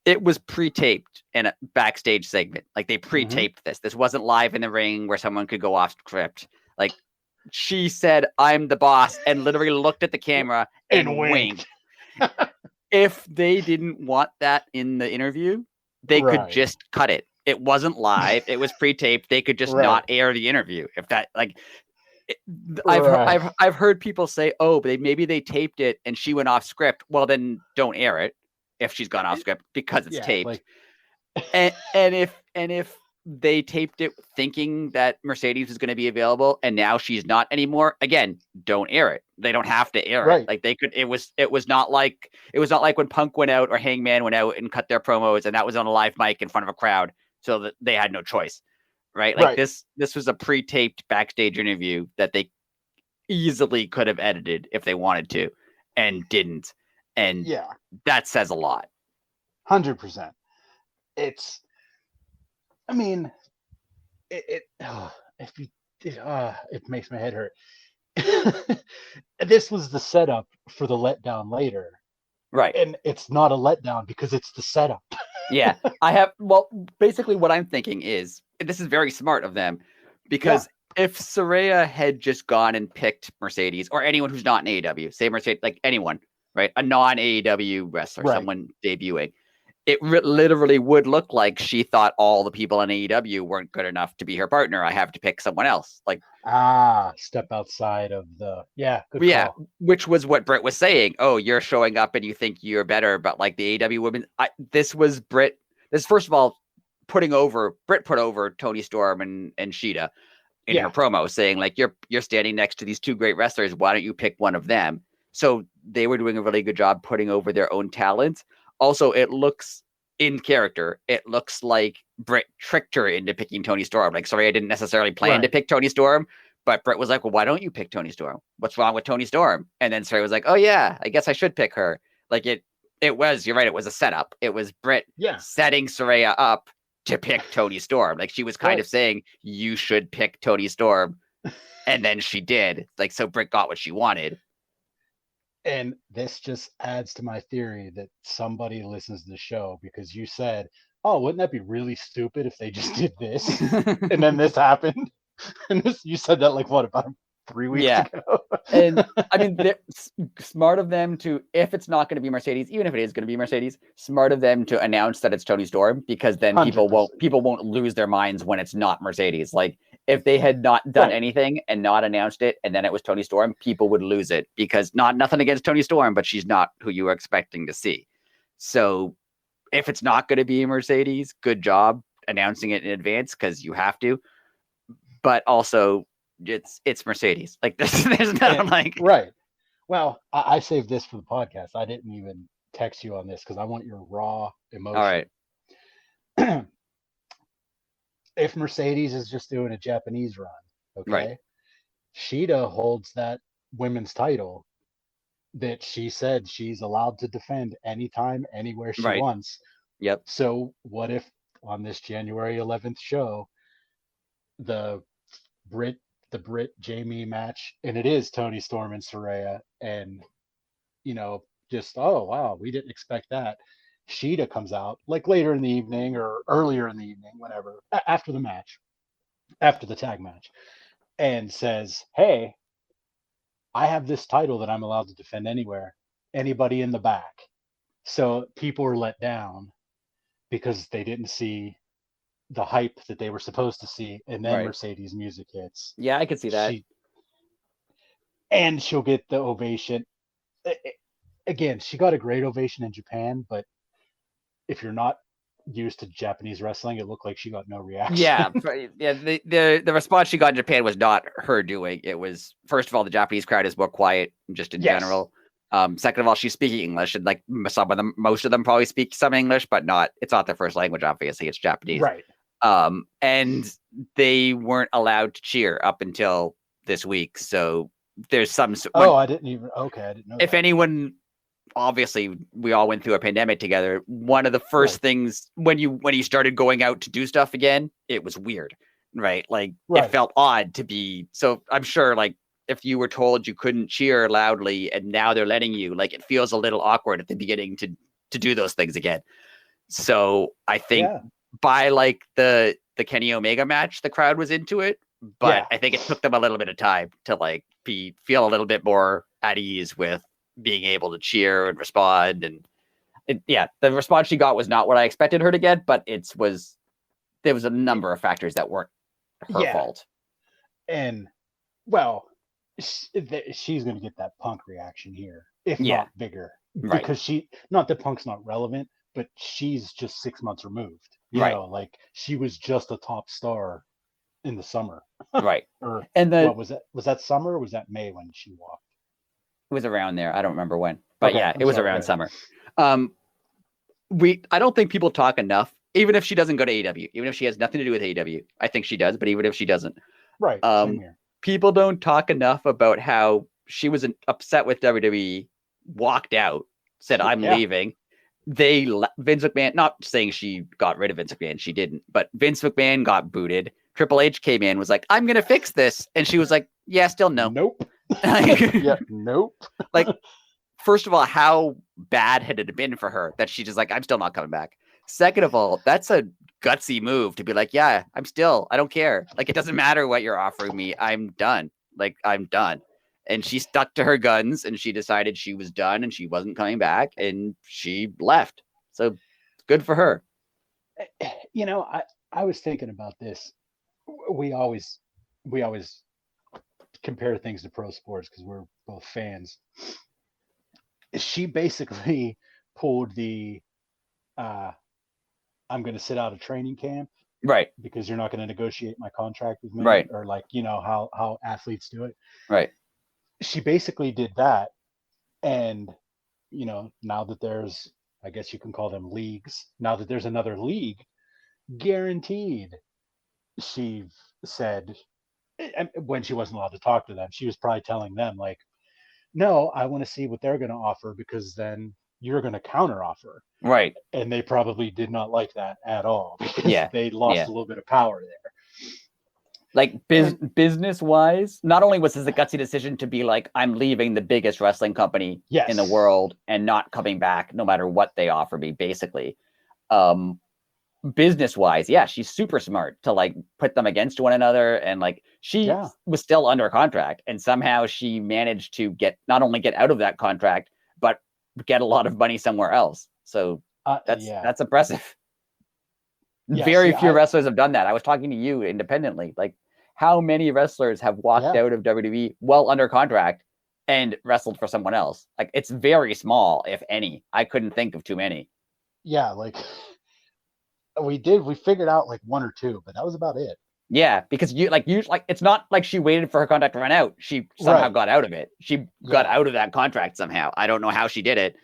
It was pre-taped in a backstage segment. Like they Mm-hmm. pre-taped this. This wasn't live in the ring where someone could go off script. Like she said, "I'm the boss," and literally looked at the camera And and winked. winked. If they didn't want that in the interview, they could Right. just cut it. It wasn't live. It was pre-taped. They could just Right. not air the interview. If that like it, Right. I've heard people say, "Oh, but maybe they taped it and she went off script." Well, then don't air it if she's gone off script because it's Yeah. taped. Like. And if they taped it thinking that Mercedes was going to be available and now she's not anymore, again, don't air it. They don't have to air it. Right. Like they could. It was not like when Punk went out or Hangman went out and cut their promos and that was on a live mic in front of a crowd, so that they had no choice. Right? Like Right. this was a pre-taped backstage interview that they easily could have edited if they wanted to and didn't. And Yeah. that says a lot. 100%. It's. I mean, if you, it makes my head hurt. This was the setup for the letdown later, Right. and it's not a letdown because it's the setup. Yeah. Basically what I'm thinking is this is very smart of them because if Saraya had just gone and picked Mercedes or anyone who's not in AEW, say Mercedes, like anyone, right? A non AEW wrestler, Right. someone debuting, it literally would look like she thought all the people in AEW weren't good enough to be her partner. I have to pick someone else. Like, Step outside of the. Yeah, good yeah, call. which was what Britt was saying. Oh, you're showing up and you think you're better, but like the AEW women, this was Britt. This first of all, Britt put over Tony Storm and Sheeta in her Yeah. promo, saying like you're standing next to these two great wrestlers. Why don't you pick one of them? So they were doing a really good job putting over their own talent. Also, it looks in character. It looks like Britt tricked her into picking Tony Storm. Like, sorry, I didn't necessarily plan to Right. pick Tony Storm, but Britt was like, well, why don't you pick Tony Storm? What's wrong with Tony Storm? And then Saraya was like, oh yeah, I guess I should pick her. Like it was, you're right, it was a setup. It was Britt Yeah. setting Saraya up to pick Tony Storm. Like she was kind of saying, you should pick Tony Storm. And then she did. Like, so Britt got what she wanted. And this just adds to my theory that somebody listens to the show because you said, oh, wouldn't that be really stupid if they just did this? And then this happened. And you said that like what, about 3 weeks ago? And I mean, smart of them to, if it's not going to be Mercedes, even if it is going to be Mercedes, smart of them to announce that it's Tony Storm, because then 100%. people won't lose their minds when it's not Mercedes. Like if they had not done anything and not announced it, and then it was Tony Storm, people would lose it because nothing against Tony Storm, but she's not who you were expecting to see. So if it's not going to be Mercedes, good job announcing it in advance because you have to. But also, it's Mercedes. Like there's not like right. Well, I saved this for the podcast. I didn't even text you on this because I want your raw emotion. All right. If Mercedes is just doing a Japanese run, okay, right. Sheeta holds that women's title that she said she's allowed to defend anytime, anywhere she wants. Yep. So what if on this January 11th show, the Britt Jamie match, and it is Tony Storm and Saraya, and just, oh wow, we didn't expect that. Sheeta comes out like later in the evening or earlier in the evening, whenever, after the match, after the tag match, and says, hey, I have this title that I'm allowed to defend anywhere, anybody in the back. So people were let down because they didn't see the hype that they were supposed to see, and then Mercedes music hits. Yeah, I could see that. And she'll get the ovation. Again, she got a great ovation in Japan, but if you're not used to Japanese wrestling, it looked like she got no reaction. Yeah. The response she got in Japan was not her doing. It was, first of all, the Japanese crowd is more quiet just in general. Second of all, she's speaking English, and like most of them probably speak some English, but it's not their first language. Obviously, it's Japanese. Right. And they weren't allowed to cheer up until this week. So there's some. I didn't know. If anyone, obviously, we all went through a pandemic together. One of the first things when you started going out to do stuff again, it was weird, right? Like it felt odd to be. So I'm sure, like, if you were told you couldn't cheer loudly and now they're letting you, like, it feels a little awkward at the beginning to do those things again. So I think by like the Kenny Omega match, the crowd was into it, but I think it took them a little bit of time to like feel a little bit more at ease with being able to cheer and respond. And the response she got was not what I expected her to get, but there was a number of factors that weren't her fault. And well, she's going to get that Punk reaction here, if not bigger, because not that Punk's not relevant, but she's just 6 months removed. You know, like she was just a top star in the summer. Right. And then what was that? Was that summer or was that May when she walked? It was around there. I don't remember when, but it was around summer. I don't think people talk enough, even if she doesn't go to AEW, even if she has nothing to do with AEW. I think she does, but even if she doesn't, same here. People don't talk enough about how she was upset with WWE, walked out, said, I'm leaving. Vince McMahon, not saying she got rid of Vince McMahon, she didn't, but Vince McMahon got booted. Triple H came in, was like, I'm going to fix this. And she was like, yeah, still no. Nope. Nope. Like, first of all, how bad had it been for her that she just like, I'm still not coming back? Second of all, that's a gutsy move to be like, yeah, I don't care. Like, it doesn't matter what you're offering me. I'm done. Like, I'm done. And she stuck to her guns and she decided she was done and she wasn't coming back and she left. So good for her. You know, I was thinking about this. We always compare things to pro sports because we're both fans. She basically pulled the I'm going to sit out of training camp, right? Because you're not going to negotiate my contract with me, right? Or like, you know how athletes do it, right? She basically did that, and you know, now that there's, I guess you can call them leagues. Now that there's another league, guaranteed, she said, when she wasn't allowed to talk to them, she was probably telling them like, no, I want to see what they're going to offer because then you're going to counter offer. Right. And they probably did not like that at all because they lost a little bit of power there. Like business wise, not only was this a gutsy decision to be like, I'm leaving the biggest wrestling company in the world and not coming back no matter what they offer me, basically. Business wise, she's super smart to like put them against one another. And like she was still under contract and somehow she managed to not only get out of that contract, but get a lot of money somewhere else. So that's impressive. Very few wrestlers have done that. I was talking to you independently. Like, how many wrestlers have walked out of WWE well under contract and wrestled for someone else? Like, it's very small, if any. I couldn't think of too many. Yeah, like we figured out like one or two, but that was about it. Yeah, because it's not like she waited for her contract to run out. She somehow got out of it. She got out of that contract somehow. I don't know how she did it,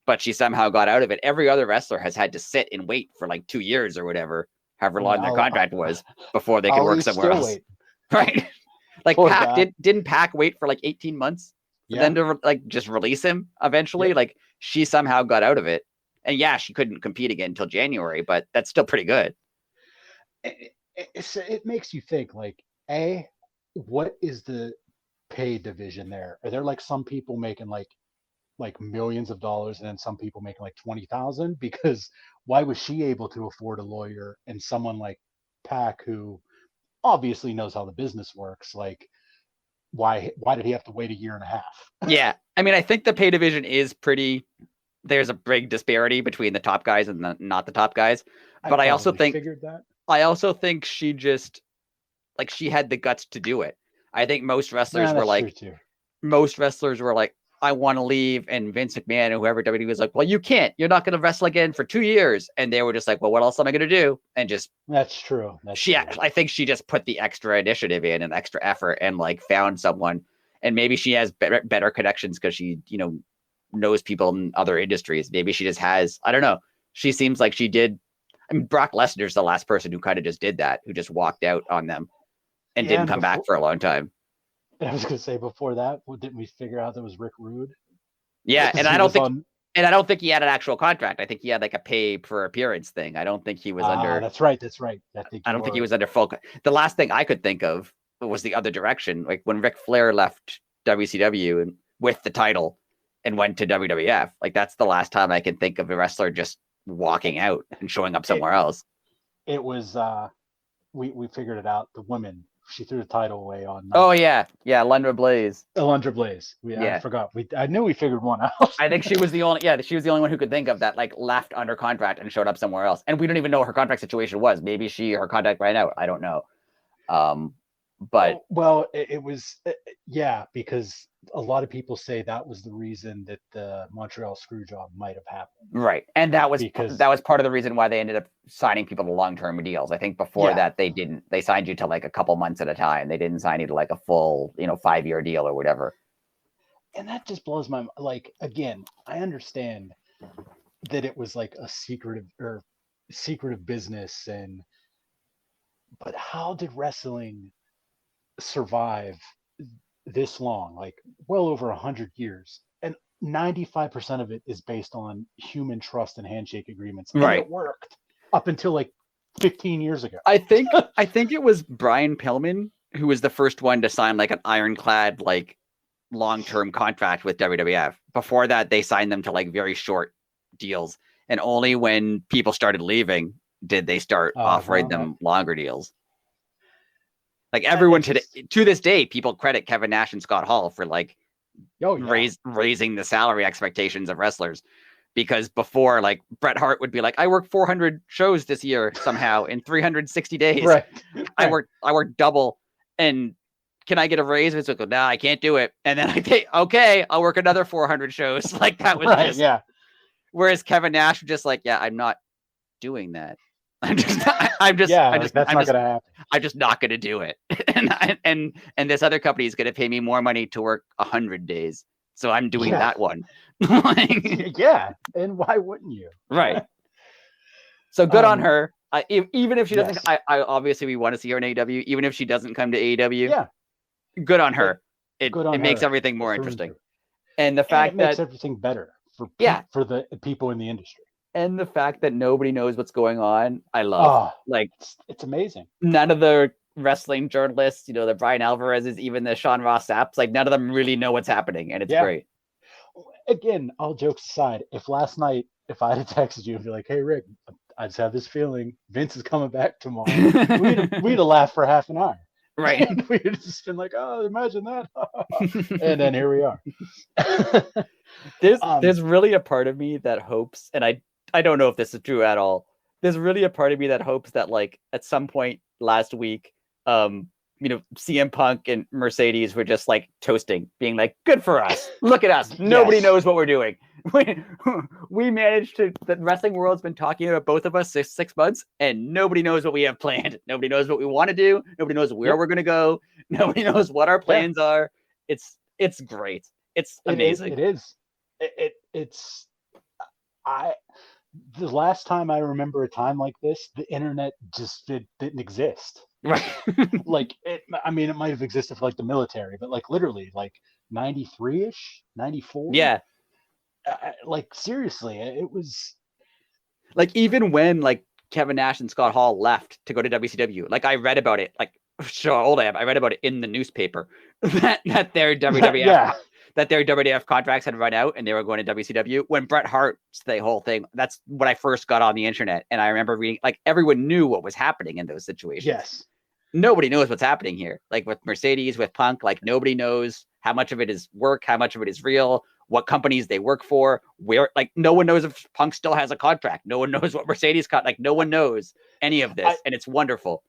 but she somehow got out of it. Every other wrestler has had to sit and wait for like 2 years or whatever, however long their contract was before they could work somewhere else. Wait. Right? Like Pac didn't Pac wait for like 18 months for them to like just release him eventually? Yep. Like she somehow got out of it. And she couldn't compete again until January, but that's still pretty good. It makes you think like, what is the pay division there? Are there like some people making like millions of dollars and then some people making like 20,000? Because why was she able to afford a lawyer and someone like Pac, who obviously knows how the business works, like why did he have to wait a year and a half? Yeah. I mean, I think the pay division is there's a big disparity between the top guys and the not the top guys. But I also think she just like she had the guts to do it. I think most wrestlers were like, I want to leave, and Vince McMahon and whoever WWE was like, well, you can't. You're not going to wrestle again for 2 years. And they were just like, well, what else am I going to do? And just that's true. I think she just put the extra initiative in and extra effort and like found someone. And maybe she has better connections because she, knows people in other industries. Maybe she just has, I don't know. She seems like she did. I mean, Brock Lesnar's the last person who kind of just did that, who just walked out on them and didn't come back for a long time. I was going to say before that, didn't we figure out that was Rick Rude? Yeah, and I don't think he had an actual contract. I think he had like a pay per appearance thing. I don't think he was under. That's right. I don't think he was under full. The last thing I could think of was the other direction, like when Ric Flair left WCW and with the title and went to WWF. Like that's the last time I can think of a wrestler just walking out and showing up somewhere else. It was we figured it out. The woman, she threw the title away on. Alundra Blaze. Alundra Blaze. I forgot. I knew we figured one out. I think she was the only. Yeah, she was the only one who could think of that. Like left under contract and showed up somewhere else. And we don't even know what her contract situation was. Maybe her contract ran out. I don't know. But it was because a lot of people say that was the reason that the Montreal Screwjob might have happened. Right, and that was part of the reason why they ended up signing people to long-term deals. I think before that they didn't. They signed you to like a couple months at a time. They didn't sign you to like a full 5-year deal or whatever. And that just blows my mind. Like again, I understand that it was like a secretive business, but how did wrestling survive this long, like well over 100 years, and 95% of it is based on human trust and handshake agreements, and it worked up until like 15 years ago. I think it was Brian Pillman who was the first one to sign like an ironclad like long-term contract with WWF. Before that they signed them to like very short deals, and only when people started leaving did they start offering them longer deals. Like everyone today, to this day, people credit Kevin Nash and Scott Hall for like raising the salary expectations of wrestlers, because before, like Bret Hart would be like, I worked 400 shows this year somehow in 360 days. Right. I worked double, and can I get a raise? It's like, no, I can't do it. And then I think, okay, I'll work another 400 shows. Like that was Whereas Kevin Nash was just like, yeah, I'm not doing that. That's not gonna happen. I'm just not gonna do it. and this other company is gonna pay me more money to work 100 days. So I'm doing that one. And why wouldn't you? Right. So good on her. Even if she doesn't, I obviously we want to see her in AEW. Even if she doesn't come to AEW, good on her. It makes everything more interesting. And the fact that makes everything better for the people in the industry. And the fact that nobody knows what's going on, I love. Like it's amazing. None of the wrestling journalists, the Brian Alvarez's, even the Sean Ross Sapps, like none of them really know what's happening, and it's great. Again, all jokes aside, if last night, if I had texted you and be like, "Hey Rick, I just have this feeling Vince is coming back tomorrow," we'd have laughed for half an hour. Right. And we'd have just been like, "Oh, imagine that," and then here we are. There's really a part of me that hopes, and I don't know if this is true at all. There's really a part of me that hopes that like at some point last week, CM Punk and Mercedes were just like toasting, being like, good for us. Look at us. Nobody knows what we're doing. We managed to, the wrestling world's been talking about both of us 6 months, and nobody knows what we have planned. Nobody knows what we want to do. Nobody knows where we're going to go. Nobody knows what our plans are. It's great. It's amazing. It is. The last time I remember a time like this, the internet just didn't exist. Right. It might have existed for like the military, but like literally like 93-ish, 94. Yeah. Seriously, it was like, even when like Kevin Nash and Scott Hall left to go to WCW, like I read about it, like so old I am. I read about it in the newspaper that their WWF that their WWF contracts had run out and they were going to WCW. When Bret Hart's the whole thing, that's when I first got on the internet. And I remember reading, like everyone knew what was happening in those situations. Yes. Nobody knows what's happening here. Like with Mercedes, with Punk, like nobody knows how much of it is work, how much of it is real, what companies they work for, where, like no one knows if Punk still has a contract. No one knows what Mercedes got. Like no one knows any of this. And it's wonderful.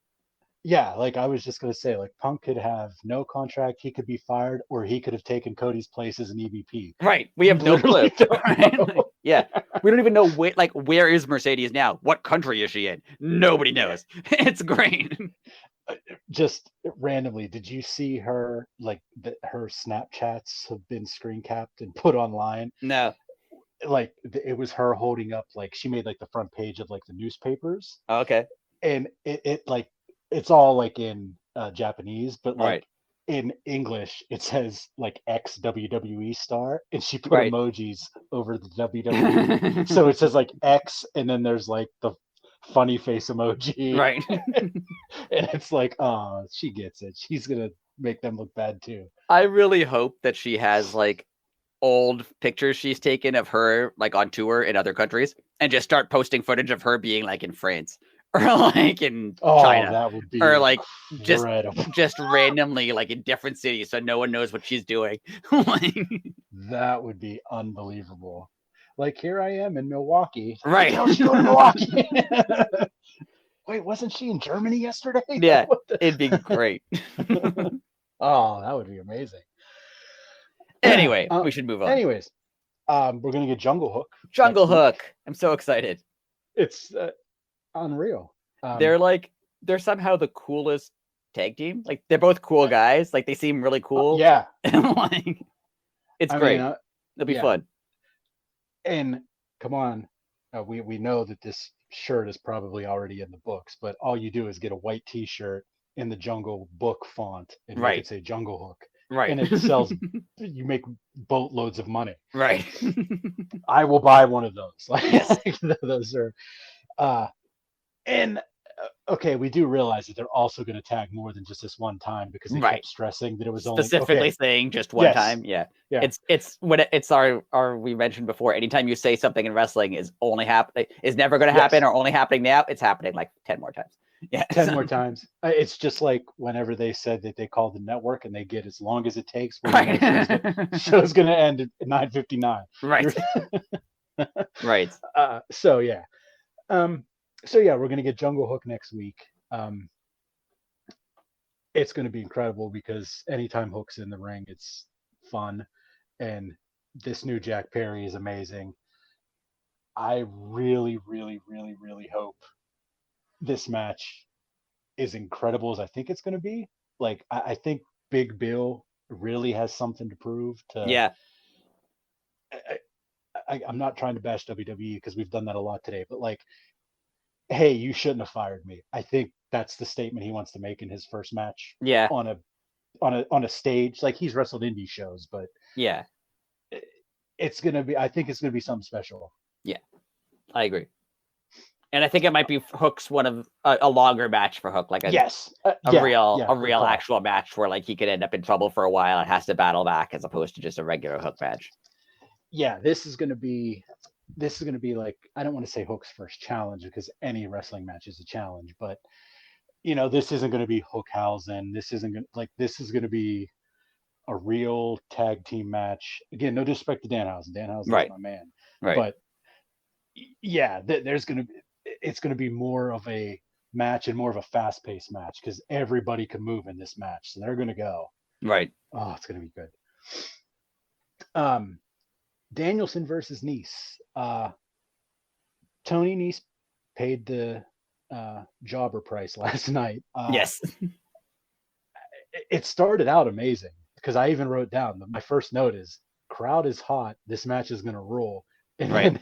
Yeah, like I was just going to say, like Punk could have no contract, he could be fired, or he could have taken Cody's place as an EVP. Right. We have no clue. Right? Like, we don't even know where is Mercedes now? What country is she in? Nobody knows. It's great. just randomly, did you see her like her Snapchats have been screen capped and put online? No. Like it was her holding up, like she made like the front page of like the newspapers, Okay. and it like it's all like in Japanese, but like Right. in English it says like ex WWE star, and she put Right. emojis over the WWE, so it says like X, and then there's like the funny face emoji, Right. and it's like, oh, she gets it. She's gonna make them look bad too. I really hope that she has like old pictures she's taken of her like on tour in other countries and just start posting footage of her being like in France or like in Oh, China that would be or like incredible. just randomly like in different cities so no one knows what she's doing. Like, That would be unbelievable. Like, here I am in Milwaukee. What right. the hell she doing in Milwaukee? Wait, wasn't she in Germany yesterday? Yeah, it'd be great. Oh, that would be amazing. Anyway, we should move on. Anyways, we're gonna get Jungle Hook. Jungle next week. Hook. I'm so excited. It's unreal. They're somehow the coolest tag team. Like they're both cool guys. Like they seem really cool. Yeah. Like it's great. It'll be fun. And come on, we know that this shirt is probably already in the books, but all you do is get a white T-shirt in the Jungle Book font and make it say Jungle Hook, right? And it sells. You make boatloads of money, right? I will buy one of those. Like, yes. Those are, and okay, we do realize that they're also going to tag more than just this one time because they kept stressing that it was specifically saying just one time. Yeah. It's when it's our we mentioned before. Anytime you say something in wrestling is only is never going to happen or only happening now, it's happening like 10 more times. Yeah, 10 more times. It's just like whenever they said that they called the network and they get as long as it takes. When the show's going to end at 9:59. Right. Right. So yeah. So yeah, we're going to get Jungle Hook next week. It's going to be incredible because anytime Hook's in the ring, it's fun. And this new Jack Perry is amazing. I really, really, really, really hope this match is incredible as I think it's going to be. Like, I think Big Bill really has something to prove to. Yeah. I'm not trying to bash WWE because we've done that a lot today, but like, hey, you shouldn't have fired me. I think that's the statement he wants to make in his first match. Yeah. On a stage. Like, he's wrestled indie shows, but yeah, it's gonna be. I think it's gonna be something special. Yeah, I agree. And I think it might be Hook's one of a longer match for Hook, like a real actual match where like he could end up in trouble for a while and has to battle back as opposed to just a regular Hook match. Yeah, this is gonna be like, I don't want to say Hook's first challenge because any wrestling match is a challenge, but this isn't going to be Hookhausen. This isn't going to this is going to be a real tag team match. Again, no disrespect to Danhausen. Danhausen is my man. Right. But yeah, it's going to be more of a match and more of a fast paced match because everybody can move in this match. So they're going to go. Right. Oh, it's going to be good. Danielson versus Nice. Tony Nice paid the jobber price last night. Yes. It started out amazing because I even wrote down that my first note is crowd is hot. This match is going to roll. And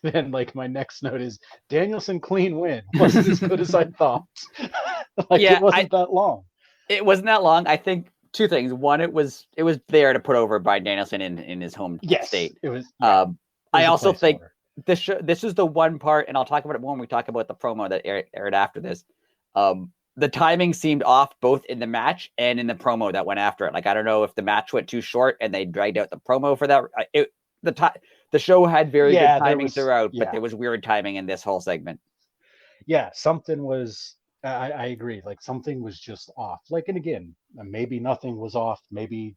then like my next note is Danielson clean win. Wasn't as good as I thought. It wasn't that long. It wasn't that long. I think two things. One, it was there to put over by Danielson in his home state. It was. I also think this is the one part, and I'll talk about it more when we talk about the promo that aired after this. The timing seemed off both in the match and in the promo that went after it. Like, I don't know if the match went too short and they dragged out the promo for that. The show had very good timing throughout, but there was weird timing in this whole segment. Yeah, something was. I agree. Like, something was just off. Like, and again, maybe nothing was off. Maybe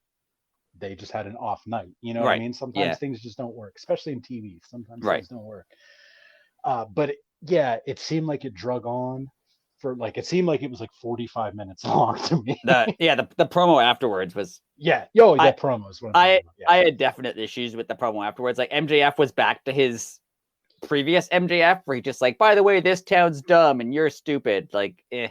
they just had an off night. You know what I mean? Sometimes things just don't work, especially in TV. Sometimes things don't work. But it seemed like it drug on for like, it seemed like it was like 45 minutes long to me. The promo afterwards was. Yeah. Yo, that promo is what I had definite issues with the promo afterwards. Like, MJF was back to his previous MJF where he just like, by the way, this town's dumb and you're stupid. Like, it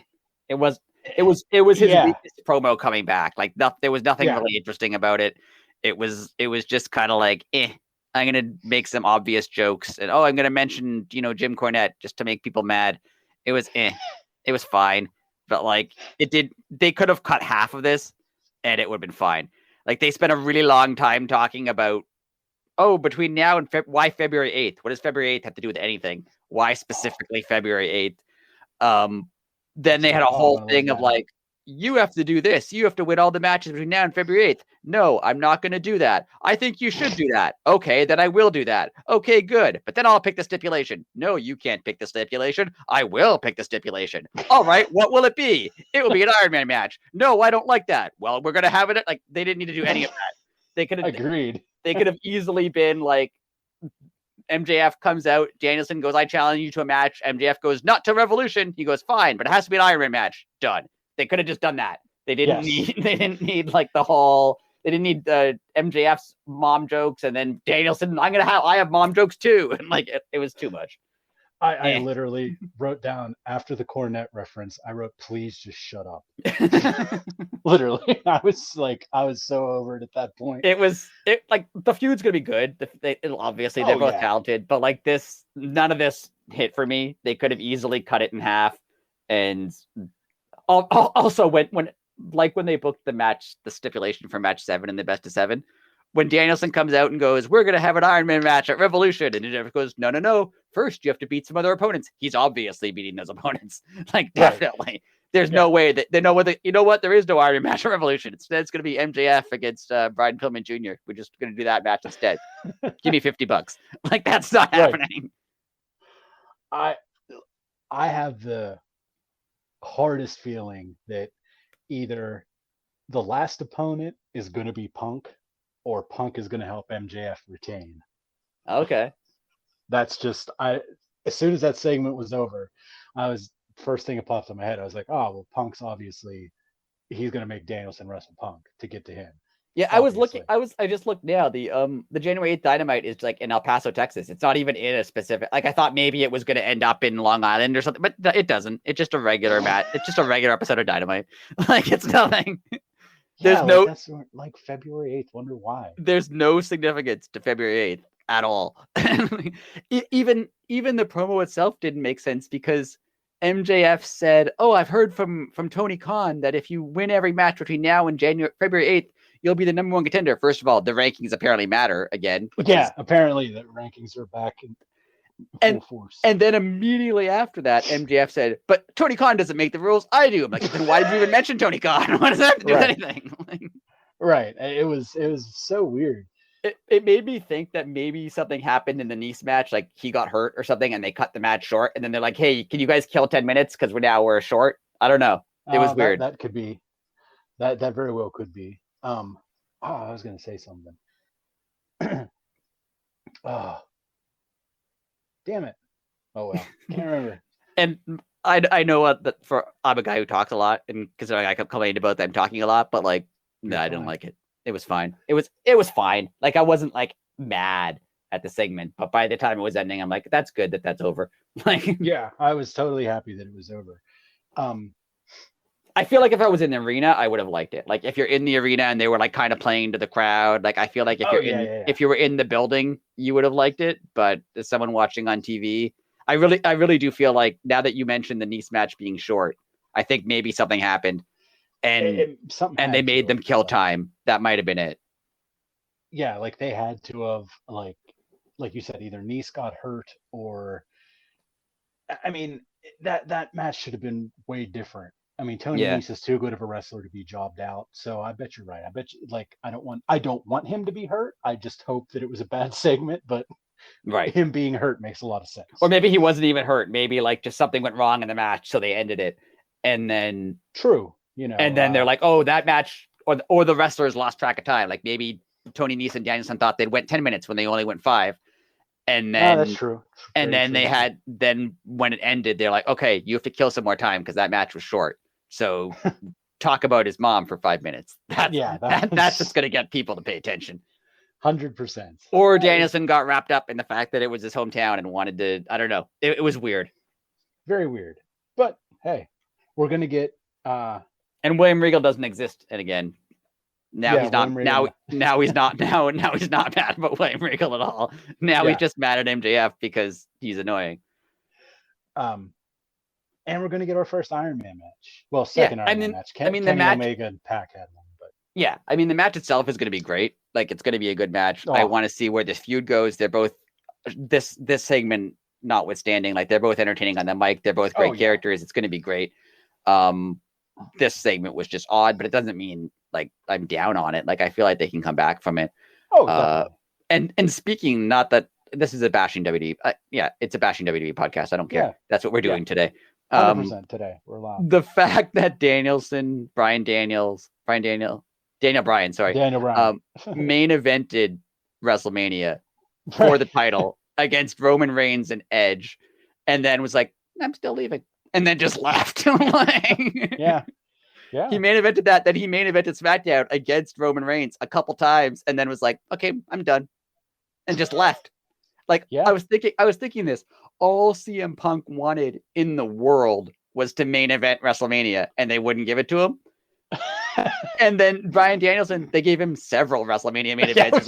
was It was his Yeah. weakest promo coming back. Like there was nothing Yeah. really interesting about it. It was just kind of like, I'm gonna make some obvious jokes, and I'm gonna mention Jim Cornette just to make people mad. It was it was fine, but like they could have cut half of this, and it would have been fine. Like they spent a really long time talking about between now and why February 8th? What does February 8th have to do with anything? Why specifically February 8th? Then they had a whole thing of like, you have to do this. You have to win all the matches between now and February 8th. No, I'm not going to do that. I think you should do that. Okay, then I will do that. Okay, good. But then I'll pick the stipulation. No, you can't pick the stipulation. I will pick the stipulation. All right, what will it be? It will be an Iron Man match. No, I don't like that. Well, we're going to have it. Like, they didn't need to do any of that. They could have agreed. They could have easily been like, MJF comes out, Danielson goes, I challenge you to a match. MJF goes, not to Revolution. He goes, fine, but it has to be an Iron Man match. Done. They could have just done that. They didn't need like the whole. They didn't need MJF's mom jokes and then Danielson. I have mom jokes too, and like it was too much. I literally wrote down after the Cornette reference. I wrote, "Please just shut up." Literally, I was so over it at that point. It like the feud's gonna be good. Obviously they're both talented, but like none of this hit for me. They could have easily cut it in half, and also when they booked the match, the stipulation for match 7 in the best of 7. When Danielson comes out and goes, we're going to have an Iron Man match at Revolution. And it goes, no. First, you have to beat some other opponents. He's obviously beating those opponents. Like, definitely. Right. There's no way that they know what there is no Iron Man match at Revolution. Instead, it's going to be MJF against Brian Pillman Jr. We're just going to do that match instead. Give me $50. Like, that's not happening. I have the hardest feeling that either the last opponent is going to be Punk, or Punk is going to help MJF retain. Okay. That's just as soon as that segment was over, first thing that popped in my head. I was like, oh well, Punk's obviously he's going to make Danielson wrestle Punk to get to him. Yeah, obviously. I just looked now. The January 8th Dynamite is like in El Paso, Texas. It's not even in a specific. Like I thought maybe it was going to end up in Long Island or something, but it doesn't. It's just a regular match. It's just a regular episode of Dynamite. Like it's nothing. There's that's like February 8th. Wonder why. There's no significance to February 8th at all. even the promo itself didn't make sense because MJF said, "Oh, I've heard from Tony Khan that if you win every match between now and February 8th, you'll be the number 1 contender." First of all, the rankings apparently matter again. Apparently the rankings are back in full force. And then immediately after that, MJF said, "But Tony Khan doesn't make the rules. I do." I'm like, then why did you even mention Tony Khan? What does that have to do with anything? Right. It was so weird. It made me think that maybe something happened in the Nice match, like he got hurt or something, and they cut the match short. And then they're like, "Hey, can you guys kill 10 minutes because we're short?" I don't know. It was weird. That could be. That very well could be. I was gonna say something. Damn it. Oh well, can't remember. And I know that I'm a guy who talks a lot, and because I kept complaining about them talking a lot, but like, no, I didn't like it. It was fine. It was fine. Like I wasn't like mad at the segment, but by the time it was ending, I'm like, that's good that's over. Like, yeah, I was totally happy that it was over. I feel like if I was in the arena, I would have liked it. Like if you're in the arena and they were like kind of playing to the crowd, like I feel like if you were in the building, you would have liked it. But as someone watching on TV, I really do feel like now that you mentioned the Nice match being short, I think maybe something happened. And they made them kill time. That might have been it. Yeah, like they had to have like you said, either Nice got hurt or, I mean, that match should have been way different. I mean, Tony Nice is too good of a wrestler to be jobbed out. So I bet you're right. I bet you, like I don't want him to be hurt. I just hope that it was a bad segment, but him being hurt makes a lot of sense. Or maybe he wasn't even hurt. Maybe like just something went wrong in the match, so they ended it. And then true. You know, and then they're like, oh, that match, or the wrestlers lost track of time. Like maybe Tony Nese and Danielson thought they went 10 minutes when they only went 5. And then that's true. And then then when it ended, they're like, okay, you have to kill some more time because that match was short. So talk about his mom for 5 minutes. That's just going to get people to pay attention. 100%. Or Danielson got wrapped up in the fact that it was his hometown and wanted to, I don't know. It was weird. Very weird. But hey, we're going to get And William Regal doesn't exist. And again, now Yeah, he's not. William Regal. Now he's not. Now he's not mad about William Regal at all. Now he's Yeah. just mad at MJF because he's annoying. And we're gonna get our first Iron Man match. Well, second Iron Man match. the Kenny match. Omega and Pac had one, but Yeah, I mean the match itself is going to be great. Like it's going to be a good match. Oh. I want to see where this feud goes. They're both this segment notwithstanding, like they're both entertaining on the mic. They're both great characters. It's going to be great. This segment was just odd, but it doesn't mean like I'm down on it. Like I feel like they can come back from it. Oh, and speaking, not that this is a bashing WWE. Yeah, it's a bashing WWE podcast. I don't care. Yeah. That's what we're doing today. 100% today. We're allowed. The fact that Daniel Bryan, main evented WrestleMania for the title against Roman Reigns and Edge, and then was like, I'm still leaving, and then just left. Yeah. He main evented that. Then he main evented SmackDown against Roman Reigns a couple times, and then was like, okay, I'm done, and just left. Like I was thinking this. All CM Punk wanted in the world was to main event WrestleMania, and they wouldn't give it to him. And then Bryan Danielson, they gave him several WrestleMania main events.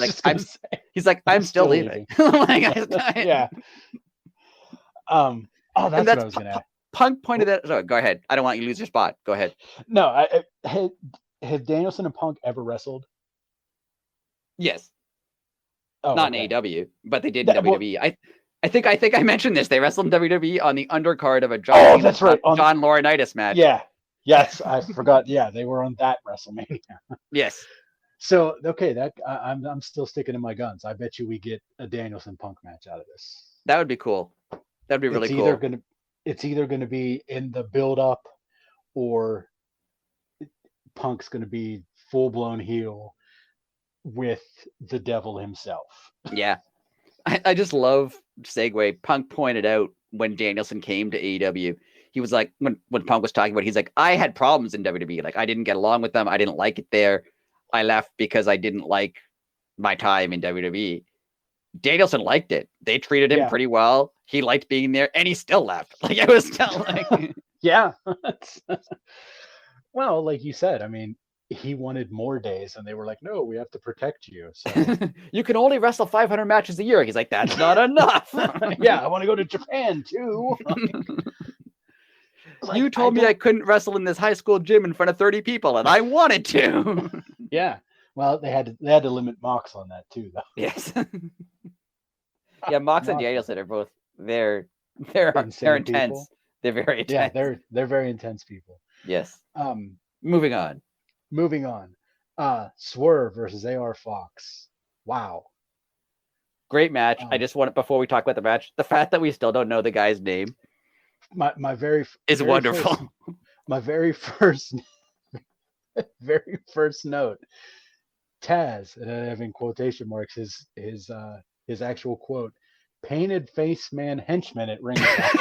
He's like, I'm still leaving. Yeah. Oh, that's what I was gonna ask. Punk pointed that. So go ahead. I don't want you to lose your spot. Go ahead. No, have Danielson and Punk ever wrestled? Yes. Oh, not in AEW, but they did in WWE. I think I mentioned this. They wrestled in WWE on the undercard of a John Laurinaitis match. Yeah. Yes, I forgot. Yeah, they were on that WrestleMania. Yes. So okay, I'm still sticking to my guns. I bet you we get a Danielson Punk match out of this. That would be cool. That'd be really cool. It's either gonna be in the build up, or Punk's gonna be full blown heel with the devil himself. Yeah. I just love segue. Punk pointed out when Danielson came to AEW, he was like, when Punk was talking about it, he's like, I had problems in WWE. Like I didn't get along with them. I didn't like it there. I left because I didn't like my time in WWE. Danielson liked it. They treated him pretty well. He liked being there, and he still left. Like it was still like, yeah. Well, like you said, I mean, he wanted more days, and they were like, no, we have to protect you. So you can only wrestle 500 matches a year. He's like, that's not enough. Yeah, I want to go to Japan too. You told me I couldn't wrestle in this high school gym in front of 30 people, and I wanted to. Yeah. Well, they had to limit Mox on that too, though. Yes. Yeah, Mox and Danielson are both they're intense. People. They're very intense. Yeah, they're very intense people. Yes. Moving on. Swerve versus AR Fox. Wow. Great match. I just want, before we talk about the match, the fact that we still don't know the guy's name. My very wonderful. My very first note. Taz, and I have in quotation marks his actual quote: "Painted face man henchman at ringside."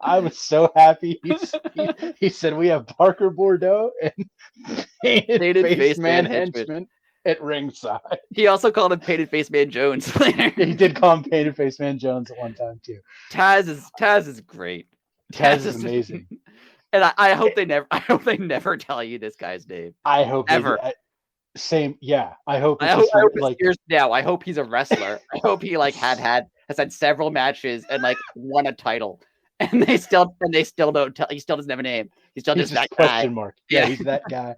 I was so happy. He said we have Parker Bordeaux and painted face man henchman at ringside. He also called him Painted Face Man Jones later. He did call him Painted Face Man Jones at one time too. Taz is great. Taz is amazing. And I hope they never tell you this guy's name. I hope ever. Same, yeah. I hope. I hope like years now. I hope he's a wrestler. I hope he like has had several matches and like won a title. And they still don't tell. He still doesn't have a name. He's still just that guy. Question mark. Yeah, he's that guy.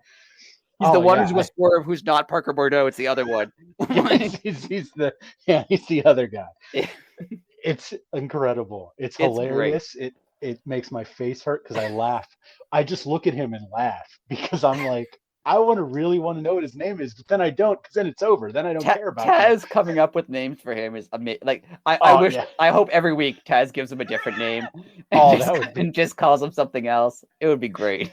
He's the one who's with Swerve, who's not Parker Bordeaux. It's the other one. he's the other guy. Yeah. It's incredible. It's hilarious. Great. It makes my face hurt because I laugh. I just look at him and laugh because I'm like, I really want to know what his name is, but then I don't, because then it's over. Then I don't care about Taz him. Coming up with names for him is amazing. Like I hope every week Taz gives him a different name and just calls him something else. It would be great.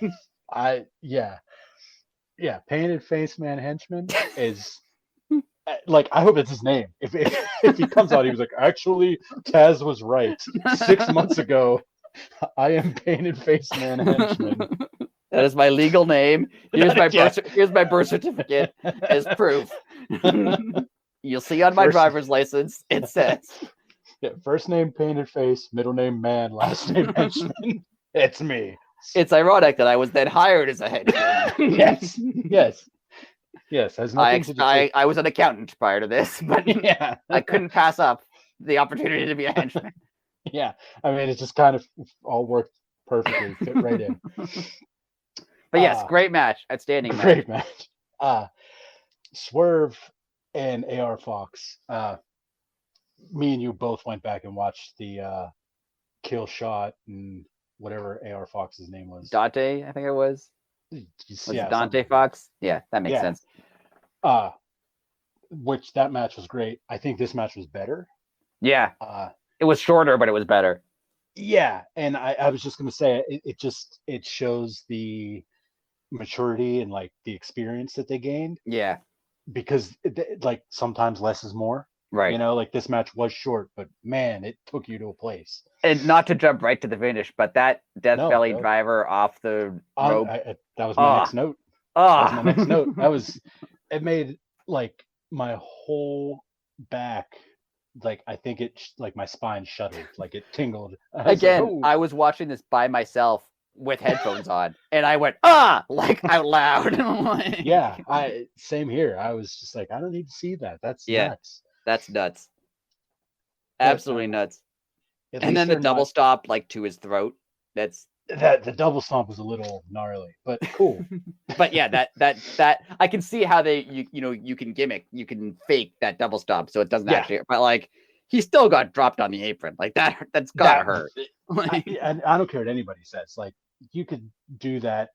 Painted face man henchman is like, I hope it's his name. If he comes out, he was like, actually, Taz was right. 6 months ago, I am painted face man henchman. That is my legal name. Here's my birth certificate as proof. You'll see on my driver's license, it says. Yeah, first name painted face, middle name man, last name henchman. It's me. It's ironic that I was then hired as a henchman. Yes. Has nothing to do. I was an accountant prior to this, but Yeah, I couldn't pass up the opportunity to be a henchman. yeah. I mean, it just kind of all worked perfectly, fit right in. But yes, great match, outstanding great match. Swerve and AR Fox. Me and you both went back and watched the kill shot and whatever AR Fox's name was. Dante, I think it was. Was it Dante like Fox? Yeah, that makes sense. Which that match was great. I think this match was better. Yeah. It was shorter, but it was better. Yeah, and I was just gonna say it shows the maturity and like the experience that they gained. Yeah. Because like sometimes less is more. Right. You know, like this match was short, but man, it took you to a place. And not to jump right to the finish, but that Death Belly driver off the rope. That was my next note. That was my next note. It made like my whole back, like I think it like my spine shuddered, like it tingled. I was watching this by myself with headphones on, and I went like out loud. Yeah, same here. I was just like, I don't need to see that. That's nuts. That's nuts. Absolutely nuts. And then the double stop like to his throat. The double stomp was a little gnarly, but cool. But yeah, that I can see how you can gimmick, you can fake that double stop so it doesn't actually, but like he still got dropped on the apron. Like that's gotta hurt. I don't care what anybody says. Like you could do that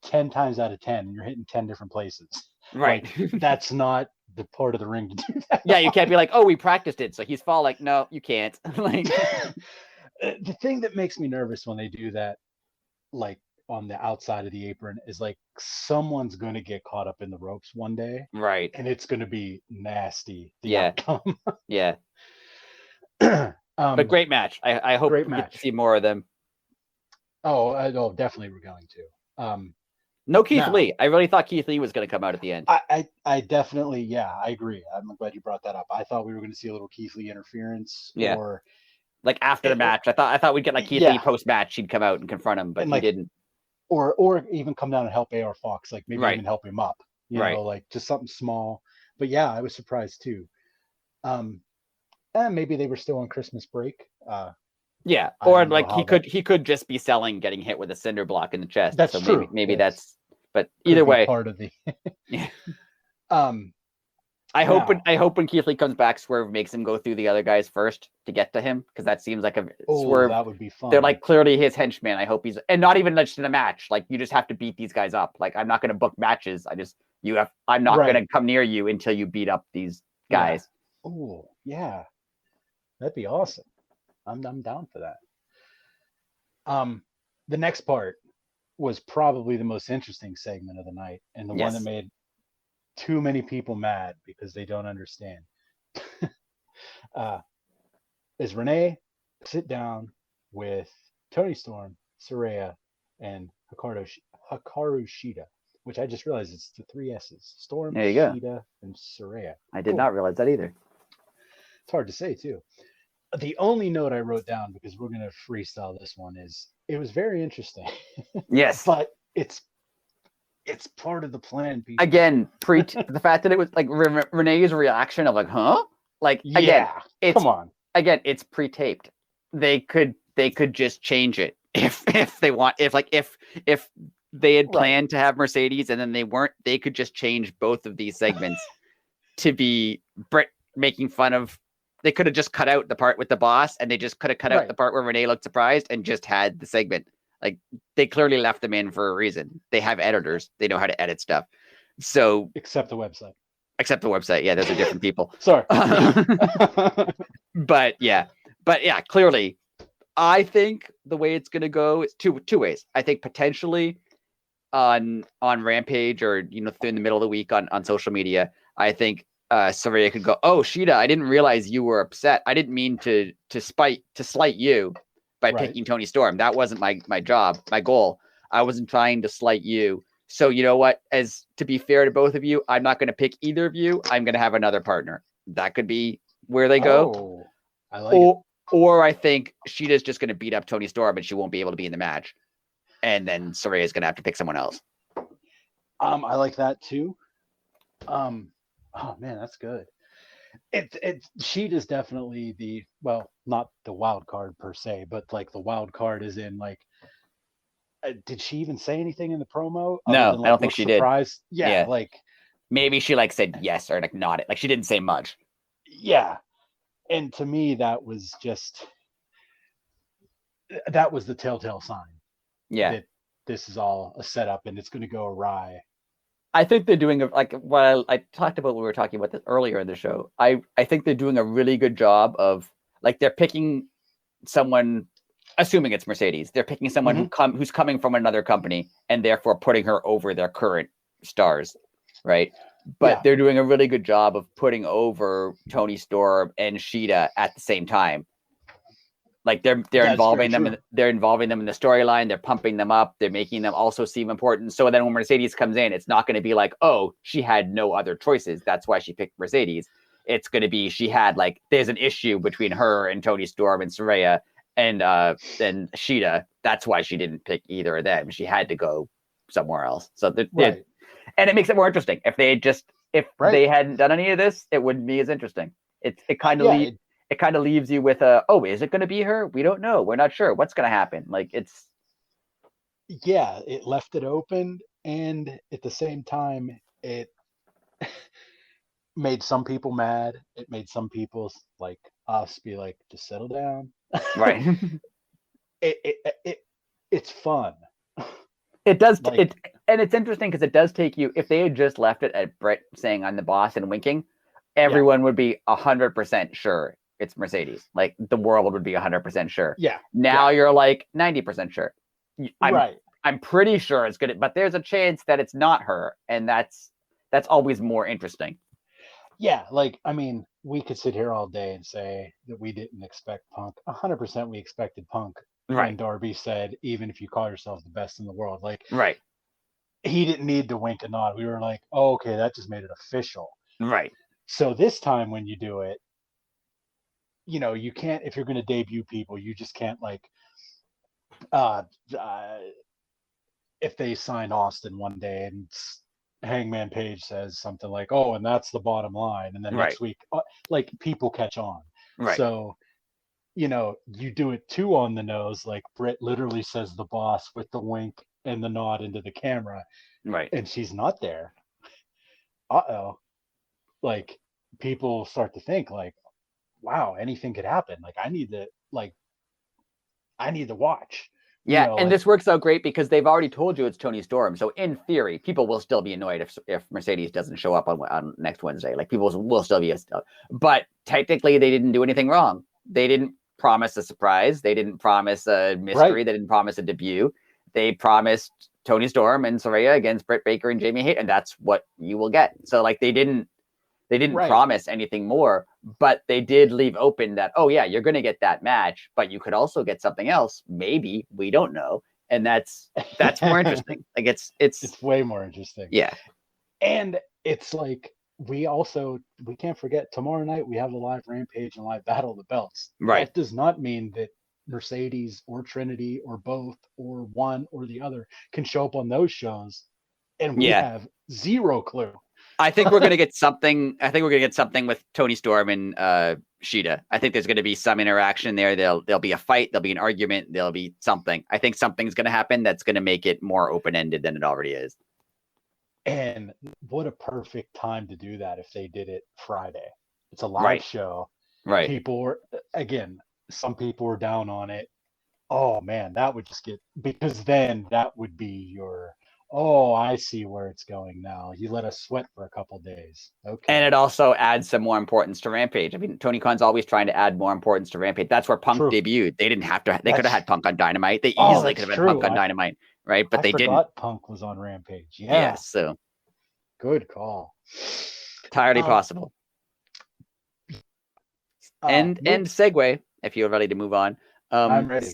10 times out of 10 and you're hitting 10 different places. Right. Like, that's not the part of the ring to do that. Yeah, you can't be like, oh, we practiced it, so he's fall. Like, no, you can't. Like the thing that makes me nervous when they do that, like on the outside of the apron, is like someone's going to get caught up in the ropes one day, right? And it's going to be nasty. Outcome. Yeah. But great match. I hope we get to see more of them. Oh, definitely we're going to. No Keith Lee. I really thought Keith Lee was going to come out at the end. I definitely, I agree. I'm glad you brought that up. I thought we were going to see a little Keith Lee interference. Yeah. Or like after the match. I thought we'd get like Keith Lee post match. He'd come out and confront him, but he didn't. Or even come down and help AR Fox. Like maybe even help him up. You know, like just something small. But yeah, I was surprised too. And maybe they were still on Christmas break. Yeah, or like he could just be selling getting hit with a cinder block in the chest. That's so true. Maybe that's. But either way, part of the. Yeah. I hope when Keith Lee comes back, Swerve makes him go through the other guys first to get to him, because that seems like a Swerve. That would be fun. They're like clearly his henchmen. I hope and not even just in a match. Like you just have to beat these guys up. Like I'm not going to book matches. I'm not going to come near you until you beat up these guys. Yeah. Oh yeah, that'd be awesome. I'm down for that. The next part was probably the most interesting segment of the night, and the one that made too many people mad because they don't understand. Is Renee sit down with Toni Storm, Saraya, and Hikaru Shida, which I just realized it's the 3 S's: Storm, Shida, and Saraya. I did not realize that either. It's hard to say too. The only note I wrote down, because we're going to freestyle this one, is it was very interesting. Yes. But it's part of the plan. People. Again, the fact that it was like Renee's reaction of like, huh? Like, again, come on. Again, it's pre-taped. They could just change it if they want. If they had planned to have Mercedes and then they weren't, they could just change both of these segments to be making fun of. They could have just cut out the part with the boss, and they just could have cut out the part where Renee looked surprised and just had the segment. Like they clearly left them in for a reason. They have editors. They know how to edit stuff. So except the website. Yeah, those are different people. Sorry. But yeah, clearly, I think the way it's going to go is two ways. I think potentially on Rampage or in the middle of the week on social media, I think Saraya could go, "Oh, Shida, I didn't realize you were upset. I didn't mean to slight you by picking Toni Storm. That wasn't my job, my goal. I wasn't trying to slight you. So you know what? As to be fair to both of you, I'm not going to pick either of you. I'm going to have another partner." That could be where they go. I like it. Or I think Sheeta's just going to beat up Toni Storm and she won't be able to be in the match. And then Saraya's going to have to pick someone else. I like that too. Oh man, that's good. Sheeta's definitely not the wild card per se, but like the wild card is in like, did she even say anything in the promo other No, than I like don't think look she did. surprised? Yeah, like maybe she like said yes or like nodded. Like she didn't say much. Yeah. And to me, that was the telltale sign that this is all a setup and it's going to go awry. I think they're doing like what I talked about when we were talking about this earlier in the show. I think they're doing a really good job of like they're picking someone, assuming it's Mercedes. They're picking someone who's coming from another company and therefore putting her over their current stars, right? But they're doing a really good job of putting over Toni Storm and Sheeta at the same time. Like they're involving them they're involving them in the storyline, they're pumping them up, they're making them also seem important. So then when Mercedes comes in, it's not going to be like, oh, she had no other choices, that's why she picked Mercedes. It's going to be she had like there's an issue between her and Toni Storm and Saraya and Sheeta. That's why she didn't pick either of them. She had to go somewhere else. So and it makes it more interesting. If they they hadn't done any of this, it wouldn't be as interesting. It kind of leaves you with is it going to be her? We don't know. We're not sure what's going to happen. Like it left it open, and at the same time, it made some people mad. It made some people like us be like, just settle down. Right. It's fun. It does. And it's interesting because it does take you. If they had just left it at Brett saying I'm the boss and winking, everyone would be 100% sure it's Mercedes. Like the world would be 100% sure. Yeah. Now you're like 90% sure. I'm pretty sure it's good, but there's a chance that it's not her, and that's always more interesting. Yeah, like I mean, we could sit here all day and say that we didn't expect Punk. 100% we expected Punk. When Darby said, even if you call yourself the best in the world, like he didn't need to wink and nod. We were like, oh, okay, that just made it official. Right. So this time when you do it, you can't, if you're going to debut people, you just can't like, if they signed Austin one day and Hangman Page says something like, oh, and that's the bottom line. And then next week, like people catch on. Right. So, you do it too on the nose. Like Britt literally says the boss with the wink and the nod into the camera. Right. And she's not there. Uh-oh. Like people start to think like, wow, anything could happen. Like I need to watch. Yeah, and this works out great because they've already told you it's Toni Storm. So in theory, people will still be annoyed if Mercedes doesn't show up on next Wednesday. Like people will still be, but technically they didn't do anything wrong. They didn't promise a surprise. They didn't promise a mystery. They didn't promise a debut. They promised Toni Storm and Saraya against Britt Baker and Jamie Hayter, and that's what you will get. So like they didn't promise anything more, but they did leave open that, oh yeah, you're going to get that match, but you could also get something else. Maybe, we don't know. And that's more interesting. Like it's way more interesting. Yeah. And it's like, we can't forget tomorrow night, we have a live Rampage and live Battle of the Belts. Right. That does not mean that Mercedes or Trinity or both or one or the other can show up on those shows. And we have zero clue. I think we're going to get something. I think we're going to get something with Toni Storm and Sheeta. I think there's going to be some interaction there. There'll be a fight. There'll be an argument. There'll be something. I think something's going to happen that's going to make it more open-ended than it already is. And what a perfect time to do that if they did it Friday. It's a live show. Right. Some people were down on it. Oh, man, that would just because then that would be your... Oh, I see where it's going now. You let us sweat for a couple days. Okay. And it also adds some more importance to Rampage. I mean, Tony Khan's always trying to add more importance to Rampage. That's where Punk debuted. They didn't have to. They could have had Punk on Dynamite. They easily could have had Punk on Dynamite, right? But they didn't. Punk was on Rampage. Yeah. So. Good call. Entirely possible. And segue, if you're ready to move on. I'm ready.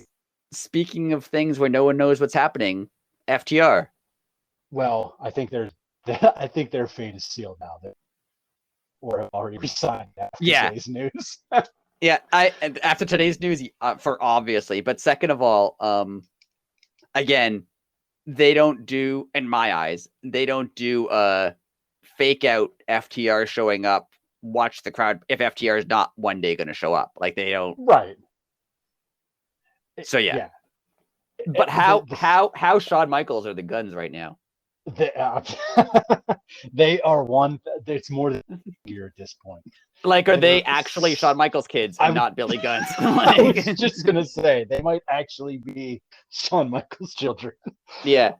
Speaking of things where no one knows what's happening, FTR. Well, I think their fate is sealed now. Or have already resigned after today's news. Yeah, and after today's news, for obviously, but second of all, again, they don't do, in my eyes, they don't do fake out FTR showing up. Watch the crowd if FTR is not one day going to show up. Like they don't. Right. So yeah. Yeah. But how Shawn Michaels are the Guns right now? They are one. It's more than a year at this point. Like, are they actually Shawn Michaels' kids and not Billy Gunn's? I was just gonna say they might actually be Shawn Michaels' children. Yeah.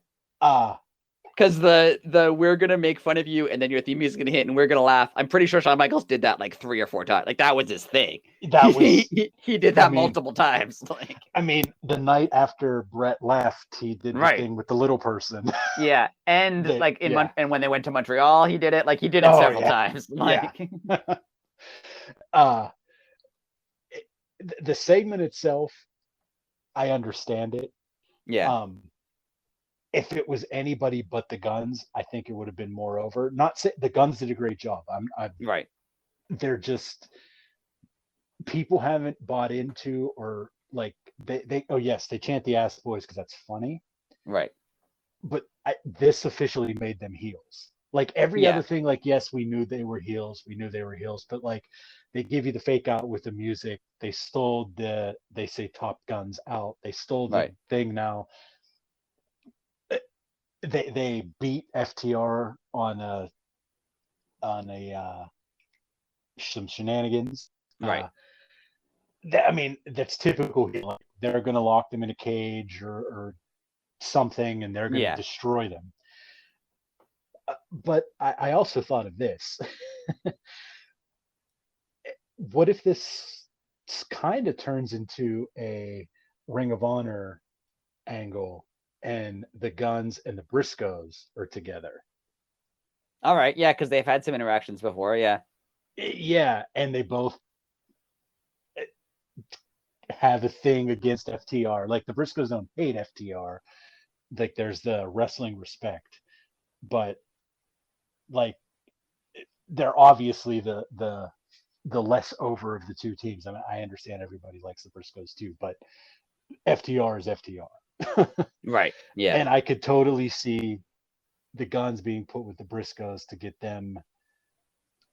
Because the we're gonna make fun of you and then your theme music is gonna hit and we're gonna laugh. I'm pretty sure Shawn Michaels did that like 3 or 4 times. Like that was his thing. That was he did that multiple times. Like I mean, the night after Brett left, he did the thing with the little person. Yeah, and and when they went to Montreal, he did it. Like he did it several times. Like the segment itself, I understand it. Yeah. If it was anybody but the Guns, I think it would have been more over. Not say the Guns did a great job. I'm right. They're just people haven't bought into or like they oh yes, they chant the ass boys because that's funny. Right. But this officially made them heels. Like every other thing, like yes, we knew they were heels, but like they give you the fake out with the music. They stole they say Top Guns out. They stole the thing now. They beat FTR on some shenanigans. Right. I mean, that's typical. Like, they're going to lock them in a cage or something, and they're going to destroy them. But I also thought of this. What if this kind of turns into a Ring of Honor angle and the Guns and the Briscoes are together? All right. Yeah, because they've had some interactions before. Yeah. Yeah, and they both have a thing against FTR. Like the Briscoes don't hate FTR. Like there's the wrestling respect, but like they're obviously the less over of the two teams. I mean, I understand everybody likes the Briscoes too, but FTR is FTR. Right. Yeah. And I could totally see the Guns being put with the Briscoes to get them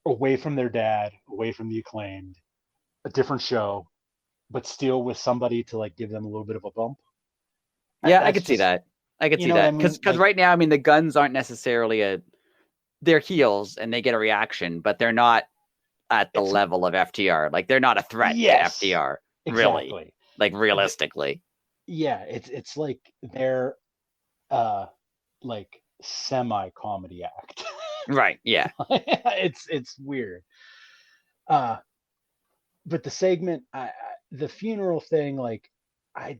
away from their dad, away from the Acclaimed, a different show, but still with somebody to like give them a little bit of a bump. Yeah, I could see that. I could see that because right now, I mean, the Guns aren't necessarily they're heels and they get a reaction, but they're not at the level of FTR. Like they're not a threat to FTR, really. Like realistically. Yeah, it's like they're like semi-comedy act. Right. Yeah. It's weird. But the segment, the funeral thing, like I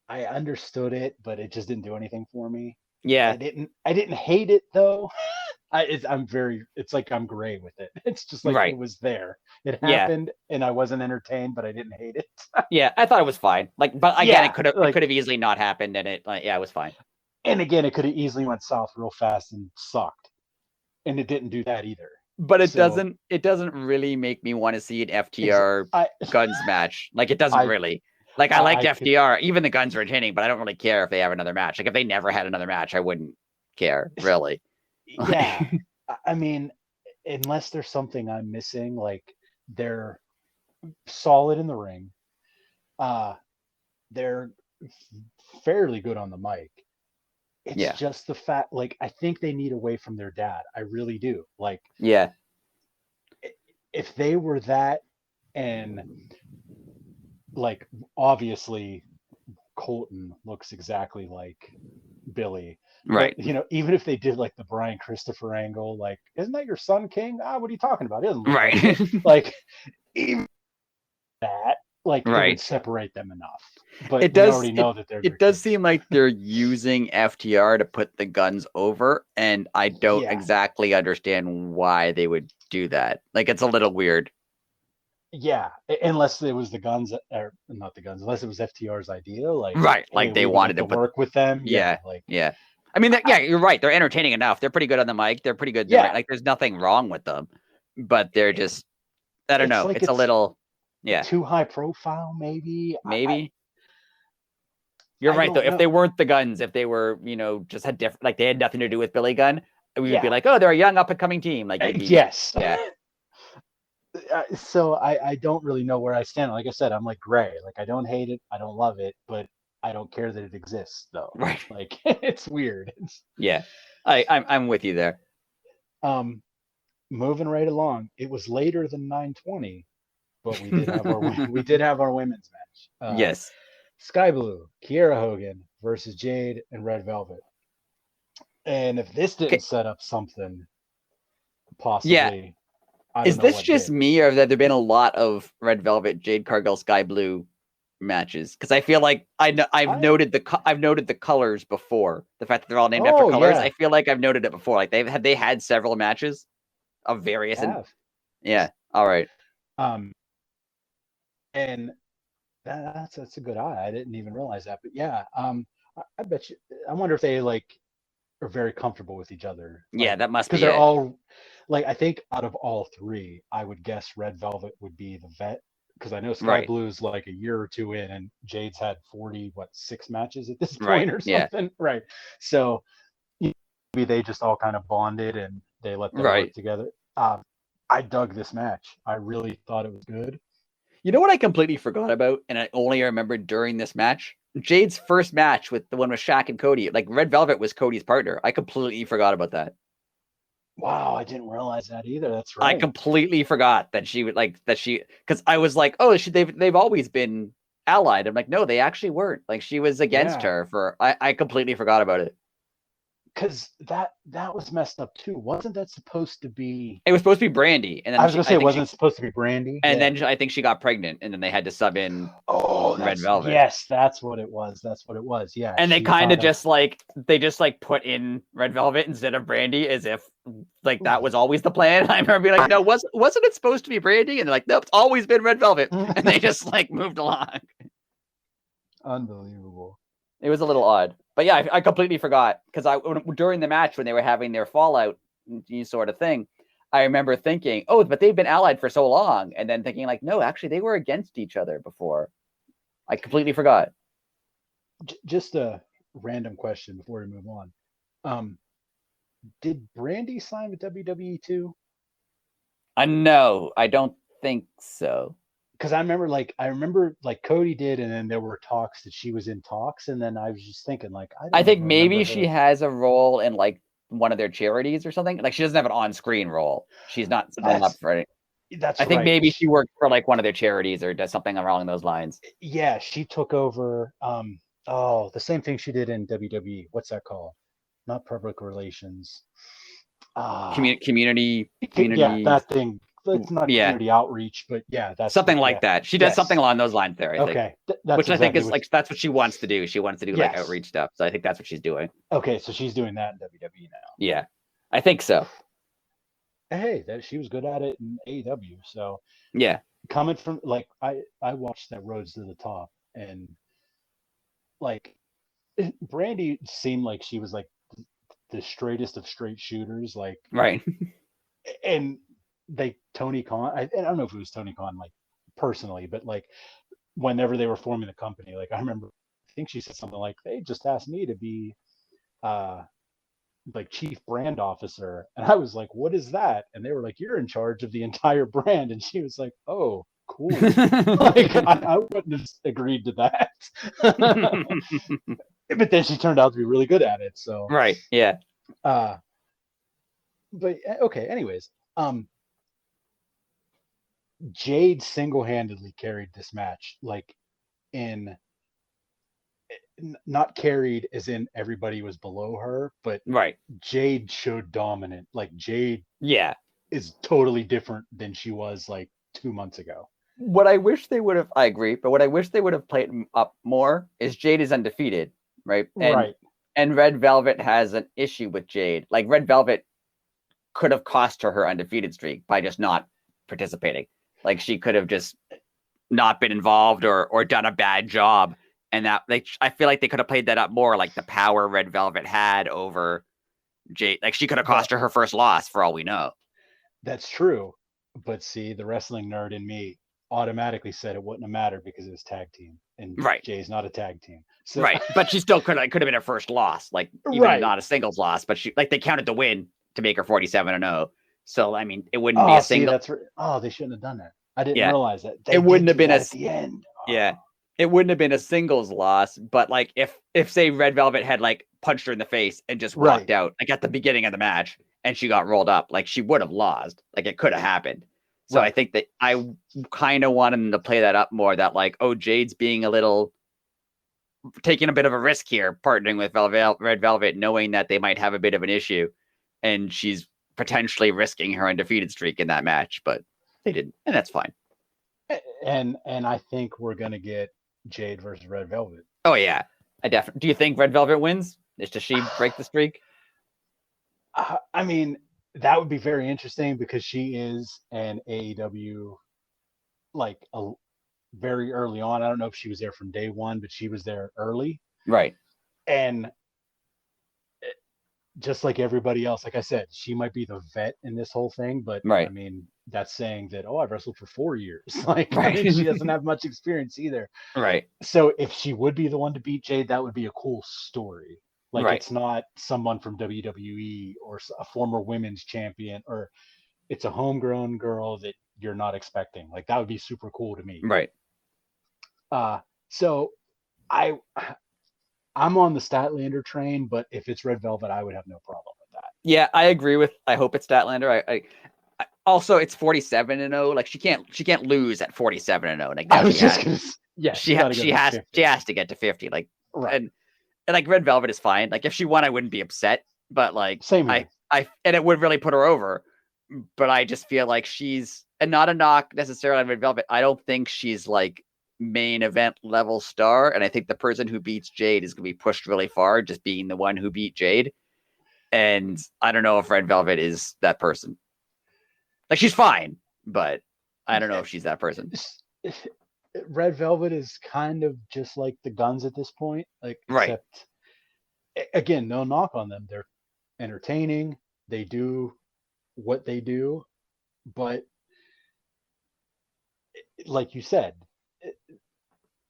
understood it, but it just didn't do anything for me. Yeah. I didn't hate it though. It's like I'm gray with it. It's just like it was there. It happened and I wasn't entertained, but I didn't hate it. Yeah, I thought it was fine. Like, but again, it could have easily not happened, and it was fine. And again, it could have easily went south real fast and sucked, and it didn't do that either. But it doesn't really make me want to see an FTR Guns match. Like it doesn't really. Like I liked FTR, even the Guns are entertaining, but I don't really care if they have another match. Like if they never had another match, I wouldn't care really. Yeah, I mean, unless there's something I'm missing, like they're solid in the ring. They're fairly good on the mic. It's just the fact, like, I think they need away from their dad. I really do. Like, yeah, if they were that, and like, obviously, Colton looks exactly like Billy. Right. But, you know, even if they did like the Brian Christopher angle, like, isn't that your son, King? What are you talking about? He doesn't look right. like even that, like, it would separate them enough. But it does, we already know that they're. It does seem like they're using FTR to put the Guns over, and I don't exactly understand why they would do that. Like, it's a little weird. Yeah, unless it was the Guns, or not the Guns, unless it was FTR's idea, like like they wanted to work with them. Yeah. I mean, you're right. They're entertaining enough. They're pretty good on the mic. They're pretty good. Like, there's nothing wrong with them, but they're just, I don't know. Like it's a little, Yeah. too high profile, maybe. You're I right though. don't If know. they weren't the Guns, if they were, just had different, like they had nothing to do with Billy Gunn, we would be Yeah. like, oh, they're a young up and coming team. Like you'd be, Yes. yeah, So I don't really know where I stand. Like I said, I'm like gray. Like I don't hate it, I don't love it, but I don't care that it exists though. right, Like it's weird. yeah. I'm with you there. Um, moving right along. It was later than 9:20, but we did have our we did have our women's match. Yes. Sky Blue, Kiera Hogan versus Jade and Red Velvet. And if this didn't Okay. set up something, Yeah. possibly, I don't Is know this what just did. me, or have there been a lot of Red Velvet, Jade Cargill, Sky Blue matches? Because I feel like I've noted the colors before. The fact that they're all named after Oh colors, yeah, I feel like I've noted it before. Like they had several matches of various and have. yeah. All right. Um, and that's a good eye. I didn't even realize that, but yeah. I bet you. I wonder if they like are very comfortable with each other, Yeah, like that must because be they're it. all like I think out of all three, I would guess Red Velvet would be the vet because I know Sky Right. Blue's like a year or two in, and Jade's had 6 matches at this Right. point or Yeah. something, right? So maybe they just all kind of bonded and they let them work Right. together. Um, I dug this match. I really thought it was good. You know what I completely forgot about, and I only remembered during this match? Jade's first match with the one with Shaq and Cody. Like Red Velvet was Cody's partner. I completely forgot about that. Wow, I didn't realize that either. That's I right. completely forgot that she would because I was like, oh, they've always been allied. I'm like, no, they actually weren't. Like she was against Yeah, her for. I completely forgot about it. because that was messed up too. Wasn't that supposed to be? It was supposed to be Brandy, and I then was gonna say it wasn't supposed to be Brandy. Yeah. I think she got pregnant, and then they had to sub in Oh, Red that's Velvet. yes, that's what it was. That's what it was. Yeah, And they she kind of thought of. just put in Red Velvet instead of Brandy as if like that was always the plan. I remember being like, no, wasn't it supposed to be Brandy? And they're like, nope, it's always been Red Velvet. And they just like moved along. Unbelievable. It was a little odd, but yeah, I completely forgot because during the match when they were having their fallout sort of thing, I remember thinking, oh, but they've been allied for so long, and then thinking like, no, actually they were against each other before. I completely forgot. Just a random question before we move on. Um, did Brandy sign with WWE too? No, I don't think so. Because I remember like Cody did, and then there were talks that she was in talks, and then I was just thinking like I I don't think ever remember maybe she her. has a role in like one of their charities or something. Like she doesn't have an on-screen role. She's not signed up That's for it. that's I think right. maybe she worked for like one of their charities or does something along those lines. Yeah, she took over. Oh, the same thing she did in WWE. What's that called? Not public relations. Ah, Community, yeah, community, that thing. It's not yeah, community outreach, but yeah, that's something what. like Yeah, that. She does something yes. along those lines there. I think, Okay, that's which I think exactly is what. like that's what she wants to do. She wants to do like Yes. outreach stuff. So I think that's what she's doing. Okay, so she's doing that in WWE Yeah, I think so. now. Hey, that she was good at it in AEW. So Yeah, coming from like I watched that Roads to the Top, and like Brandy seemed like she was like the straightest of straight shooters. Like right. and they Tony Khan. I don't know if it was Tony Khan like personally, but like whenever they were forming the company, like I remember, I think she said something like they just asked me to be uh like chief brand officer, and I was like, what is that? And they were like, you're in charge of the entire brand, and she was like, oh, cool. Like I wouldn't have agreed to that. But then she turned out to be really good at it. So Right. Yeah. uh but okay, anyways, Jade single-handedly carried this match, like in not carried as in everybody was below her, but Right. Jade showed dominant. Like Jade Yeah. is totally different than she was like 2 months ago. What I wish they would have, I agree, but what I wish they would have played up more is Jade is undefeated, right? Right. And Red Velvet has an issue with Jade. Like Red Velvet could have cost her undefeated streak by just not participating. Like she could have just not been involved or done a bad job. And that like I feel like they could have played that up more, like the power Red Velvet had over Jade. Like she could have cost her first loss for all we know. That's true. But see, the wrestling nerd in me automatically said it wouldn't have mattered because it was tag team, and Right. Jay's not a tag team. So Right. But she still could have been her first loss, like even right. not a singles loss, but they counted the win to make her 47-0. So I mean, it wouldn't be Oh, a see, single. they shouldn't have done that. I didn't Yeah. realize that. They It wouldn't did have do been that at the end. Yeah. It wouldn't have been a singles loss, but like if say Red Velvet had like punched her in the face and just walked out like at the beginning of the match and she got rolled up, like she would have lost. Like it could have happened. So I think that I kind of wanted them to play that up more, that like, oh, Jade's being taking a bit of a risk here, partnering with Red Velvet, knowing that they might have a bit of an issue, and she's potentially risking her undefeated streak in that match, but they didn't, and that's fine. And I think we're gonna get Jade versus Red Velvet. Oh yeah, I definitely. Do you think Red Velvet wins? Does she break the streak? I mean, that would be very interesting because she is an AEW like a very early on. I don't know if she was there from day one, but she was there early. Right. And just like everybody else, like I said, she might be the vet in this whole thing, but I mean, that's saying that, I've wrestled for 4 years. Like, I mean, she doesn't have much experience either. Right. So if she would be the one to beat Jade, that would be a cool story. Like, it's not someone from WWE or a former women's champion, or it's a homegrown girl that you're not expecting. Like, that would be super cool to me. Right. So I'm on the Statlander train, but if it's Red Velvet, I would have no problem with that. Yeah, I agree with. I hope it's Statlander. I also, it's 47-0. Like she can't lose at 47-0. Like I was just gonna, she has to get to 50. Like and like Red Velvet is fine. Like if she won, I wouldn't be upset. But like same here. I and it would really put her over. But I just feel like she's, and not a knock necessarily on Red Velvet, I don't think she's like main event level star, and I think the person who beats Jade is going to be pushed really far, just being the one who beat Jade. And I don't know if Red Velvet is that person. Like she's fine, but I don't know if she's that person. Red Velvet is kind of just like the Guns at this point, like except again, no knock on them. They're entertaining. They do what they do, but like you said,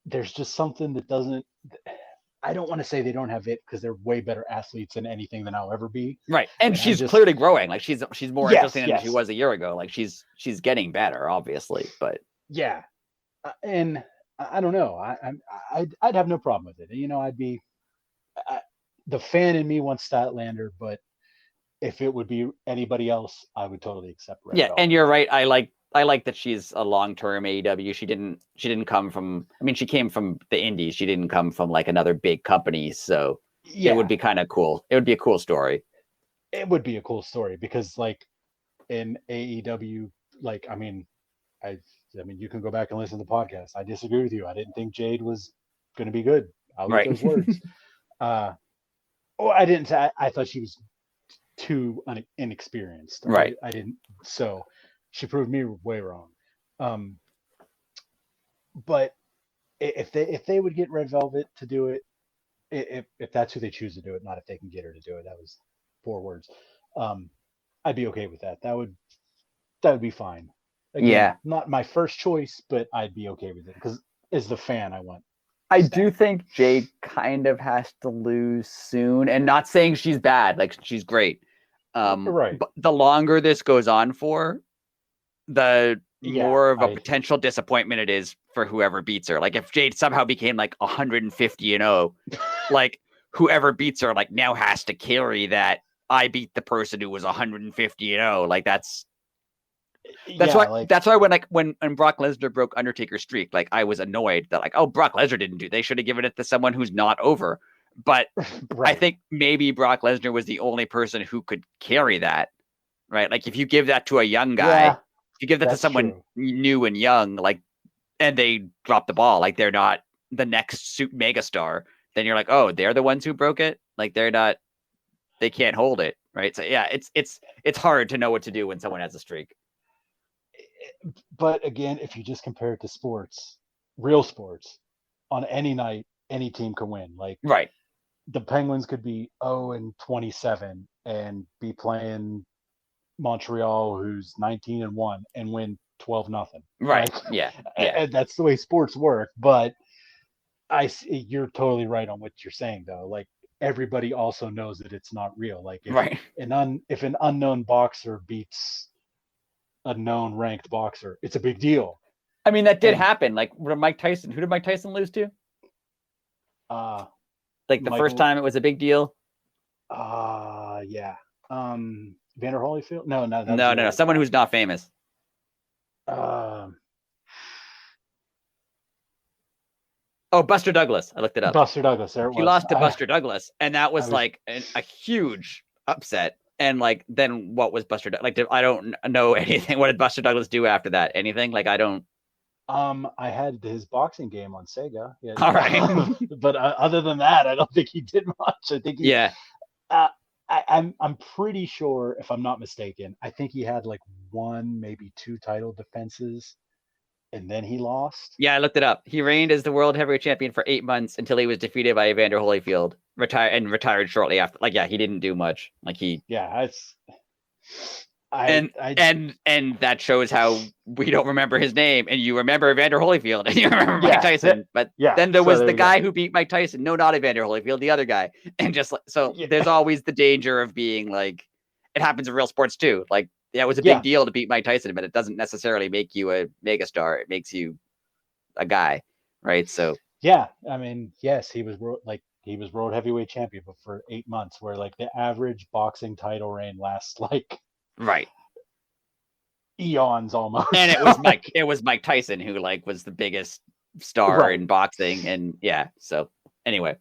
there's just something that doesn't. I don't want to say they don't have it because they're way better athletes than anything than I'll ever be. Right, and she's clearly growing. Like she's more interesting than she was a year ago. Like she's getting better, obviously. But yeah, and I don't know. I'd have no problem with it. You know, I'd be the fan in me wants Statlander, but if it would be anybody else, I would totally accept Red Velvet. And you're right. I like that she's a long-term AEW. She didn't come from, I mean, she came from the indies. She didn't come from like another big company. So it would be kind of cool. It would be a cool story. It would be a cool story because like in AEW, like, I mean, you can go back and listen to the podcast. I disagree with you. I didn't think Jade was going to be good. I'll use those words. I thought she was too inexperienced. Right. I didn't. So she proved me way wrong. But if they would get Red Velvet to do it, if that's who they choose to do it, not if they can get her to do it. That was 4 words. I'd be okay with that. That would be fine. Again, not my first choice, but I'd be okay with it because as the fan, I want. I do think Jade kind of has to lose soon, and not saying she's bad. Like she's great. But the longer this goes on for, the more of a potential disappointment it is for whoever beats her. Like if Jade somehow became like 150-0, like whoever beats her like now has to carry that. I beat the person who was 150-0. Like that's why when Brock Lesnar broke Undertaker's streak, like I was annoyed that like, oh, Brock Lesnar didn't do. They should have given it to someone who's not over. But I think maybe Brock Lesnar was the only person who could carry that, right? Like if you give that to a young guy, if you give that to someone new and young, like, and they drop the ball, like they're not the next megastar, then you're like, oh, they're the ones who broke it. Like they can't hold it, right? So yeah, it's hard to know what to do when someone has a streak. But again, if you just compare it to sports, real sports, on any night, any team can win. Like the Penguins could be 0-27 and be playing Montreal, who's 19-1, and win 12-0. Right. Like, Yeah. Yeah. and that's the way sports work. But you're totally right on what you're saying, though. Like, everybody also knows that it's not real. Like, Right. if an unknown boxer beats a known ranked boxer, it's a big deal. I mean, that did And happen. Like Mike Tyson. Who did Mike Tyson lose to? Like the first Michael, time it was a big deal. yeah, Vander Holyfield. No, that was No, the no, no. other Someone guy. who's not famous. Oh, Buster Douglas. I looked it up. Buster Douglas. There it He was. lost to Buster Douglas, and that I was was like a huge upset. And like, then what was Buster? Like, I don't know anything. What did Buster Douglas do after that? Anything? Like, I don't. I had his boxing game on Sega. Yeah. All right. But other than that, I don't think he did much. I think he. Yeah. Uh, I'm pretty sure, if I'm not mistaken, I think he had like one, maybe two title defenses, and then he lost. Yeah, I looked it up. He reigned as the world heavyweight champion for 8 months until he was defeated by Evander Holyfield. Retired shortly after. Like, yeah, he didn't do much. Like he. Yeah, it's. And that shows how we don't remember his name, and you remember Evander Holyfield, and you remember Mike Tyson. But then there was the guy who beat Mike Tyson. No, not Evander Holyfield, the other guy. And just like so, there's always the danger of being like, it happens in real sports too. Like, yeah, it was a big deal to beat Mike Tyson, but it doesn't necessarily make you a megastar. It makes you a guy, right? So yeah, I mean, yes, he was world heavyweight champion, but for 8 months, where like the average boxing title reign lasts like right. eons almost. And it was Mike Tyson who like was the biggest star in boxing, and yeah. So anyway,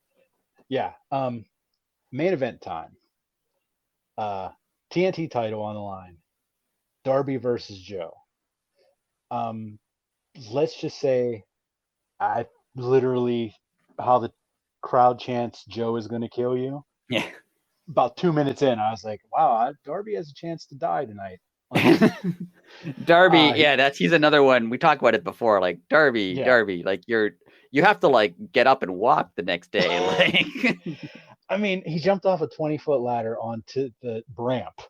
yeah. Main event time. TNT title on the line. Darby versus Joe. Let's just say, I literally how the crowd chants Joe is going to kill you. Yeah. About 2 minutes in, I was like, wow, Darby has a chance to die tonight. Darby, he's another one. We talked about it before. Like Darby, like you have to like get up and walk the next day. Like, I mean, he jumped off a 20-foot ladder onto the ramp,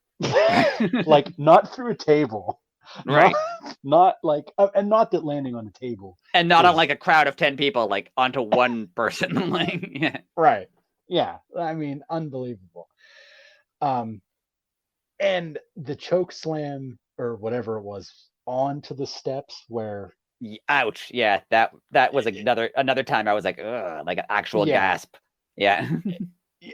like not through a table, right? Not like, and not that landing on a table, and not on like a crowd of 10 people, like onto one person. Like, yeah, right, yeah. I mean, unbelievable. And the choke slam or whatever it was onto the steps where. Ouch! Yeah, that was another time I was like, ugh, like an actual gasp. Yeah.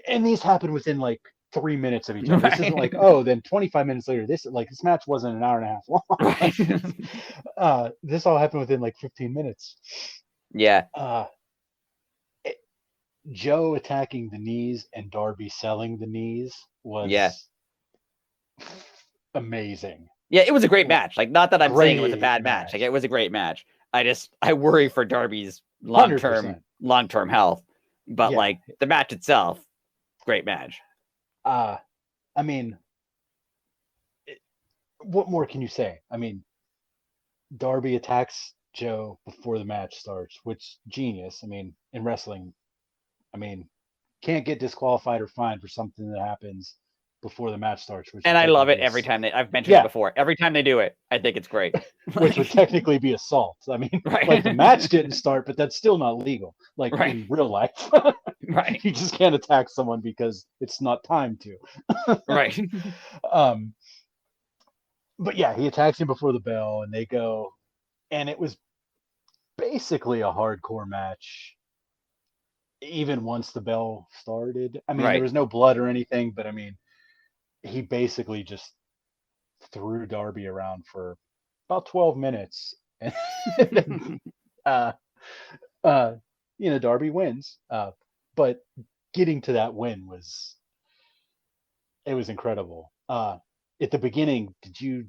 And these happened within like 3 minutes of each other. This isn't like, oh, then 25 minutes later. This match wasn't an hour and a half long. Right. This all happened within like 15 minutes. Yeah. Joe attacking the knees and Darby selling the knees was amazing. Yeah, it was a great match. Like, not that I'm saying it was a bad match. Like, it was a great match. I worry for Darby's long-term health. But like the match itself, great match. I mean, what more can you say? I mean, Darby attacks Joe before the match starts, which genius. I mean, in wrestling, can't get disqualified or fined for something that happens before the match starts. And I love it every time I've mentioned it before. Every time they do it, I think it's great. Which would technically be assault. I mean, like the match didn't start, but that's still not legal. Like in real life. Right. You just can't attack someone because it's not time to. Right. But yeah, he attacks him before the bell and they go, and it was basically a hardcore match. Even once the bell started. I mean, there was no blood or anything, but I mean, he basically just threw Darby around for about 12 minutes. And Darby wins. But getting to that win was incredible. At the beginning, did you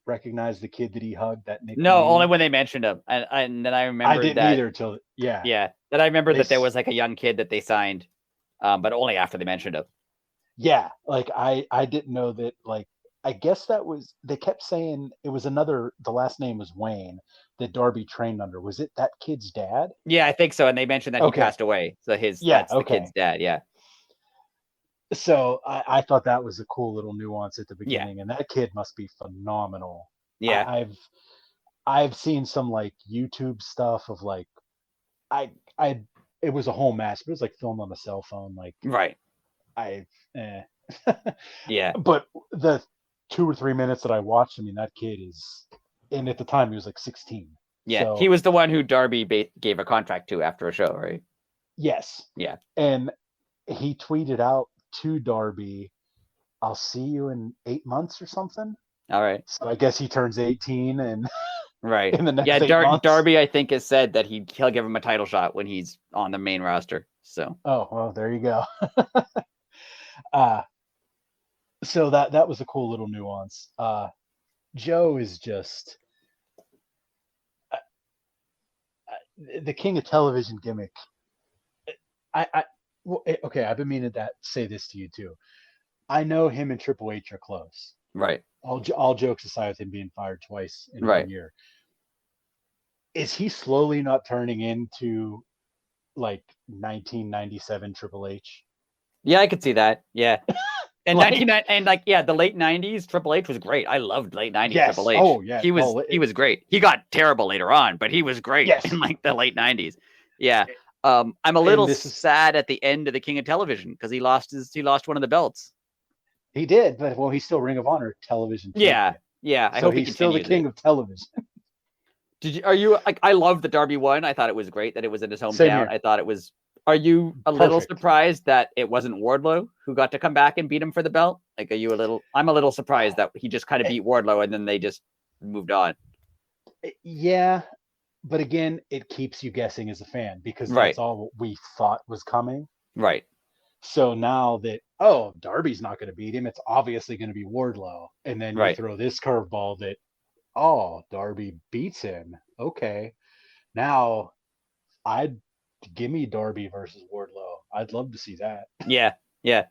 recognize the kid that he hugged? That Nick? No, only when they mentioned him. And then I remember I didn't either till that I remember that there was like a young kid that they signed, but only after they mentioned him. Yeah, like I didn't know that. Like, I guess that was, they kept saying it was the last name was Wayne that Darby trained under. Was it that kid's dad? Yeah, I think so. And they mentioned that he passed away. So that's the kid's dad. Yeah. So I thought that was a cool little nuance at the beginning, and that kid must be phenomenal. Yeah. I've seen some like YouTube stuff of like I it was a home match, but it was like filmed on a cell phone. Like Right. I eh. Yeah. But the 2 or 3 minutes that I watched, I mean, that kid is, and at the time he was like 16. Yeah. So He was the one who Darby gave a contract to after a show, right? yes, Yeah. and he tweeted out to Darby, "I'll see you in 8 months or something." All right. So I guess he turns 18 and Right. in the Yeah. next 8 months. Darby, I think, has said that he'll give him a title shot when he's on the main roster. So. Oh well, there you go. So that was a cool little nuance. Joe is just the king of television gimmick. Okay, I've been meaning to say this to you too. I know him and Triple H are close. Right. All jokes aside, with him being fired twice in Right. 1 year, is he slowly not turning into like 1997 Triple H? Yeah, I could see that. Yeah. And Like- 99 and like the late 90s Triple H was great. I loved late 90s Yes. Triple H. Oh, yeah. He was great. He got terrible later on, but he was great Yes. in like the late 90s. Yeah. I'm a little sad at the end of the King of Television because he lost one of the belts. He did, but well, he's still Ring of Honor television champion. Yeah. Yeah. I So hope he's still the king of television. Are you like, I love the Darby one. I thought it was great that it was in his Same hometown. here. I thought it was. Are you a little Perfect. surprised that it wasn't Wardlow who got to come back and beat him for the belt? Like, are you a little? I'm a little surprised that he just kind of beat Wardlow and then they just moved on. Yeah, but again, it keeps you guessing as a fan because Right. that's all we thought was coming. Right. So now that Darby's not going to beat him, it's obviously going to be Wardlow, and then you Right. throw this curveball that Darby beats him. Okay, now I'd give me Darby versus Wardlow. I'd love to see that. Yeah. Yeah.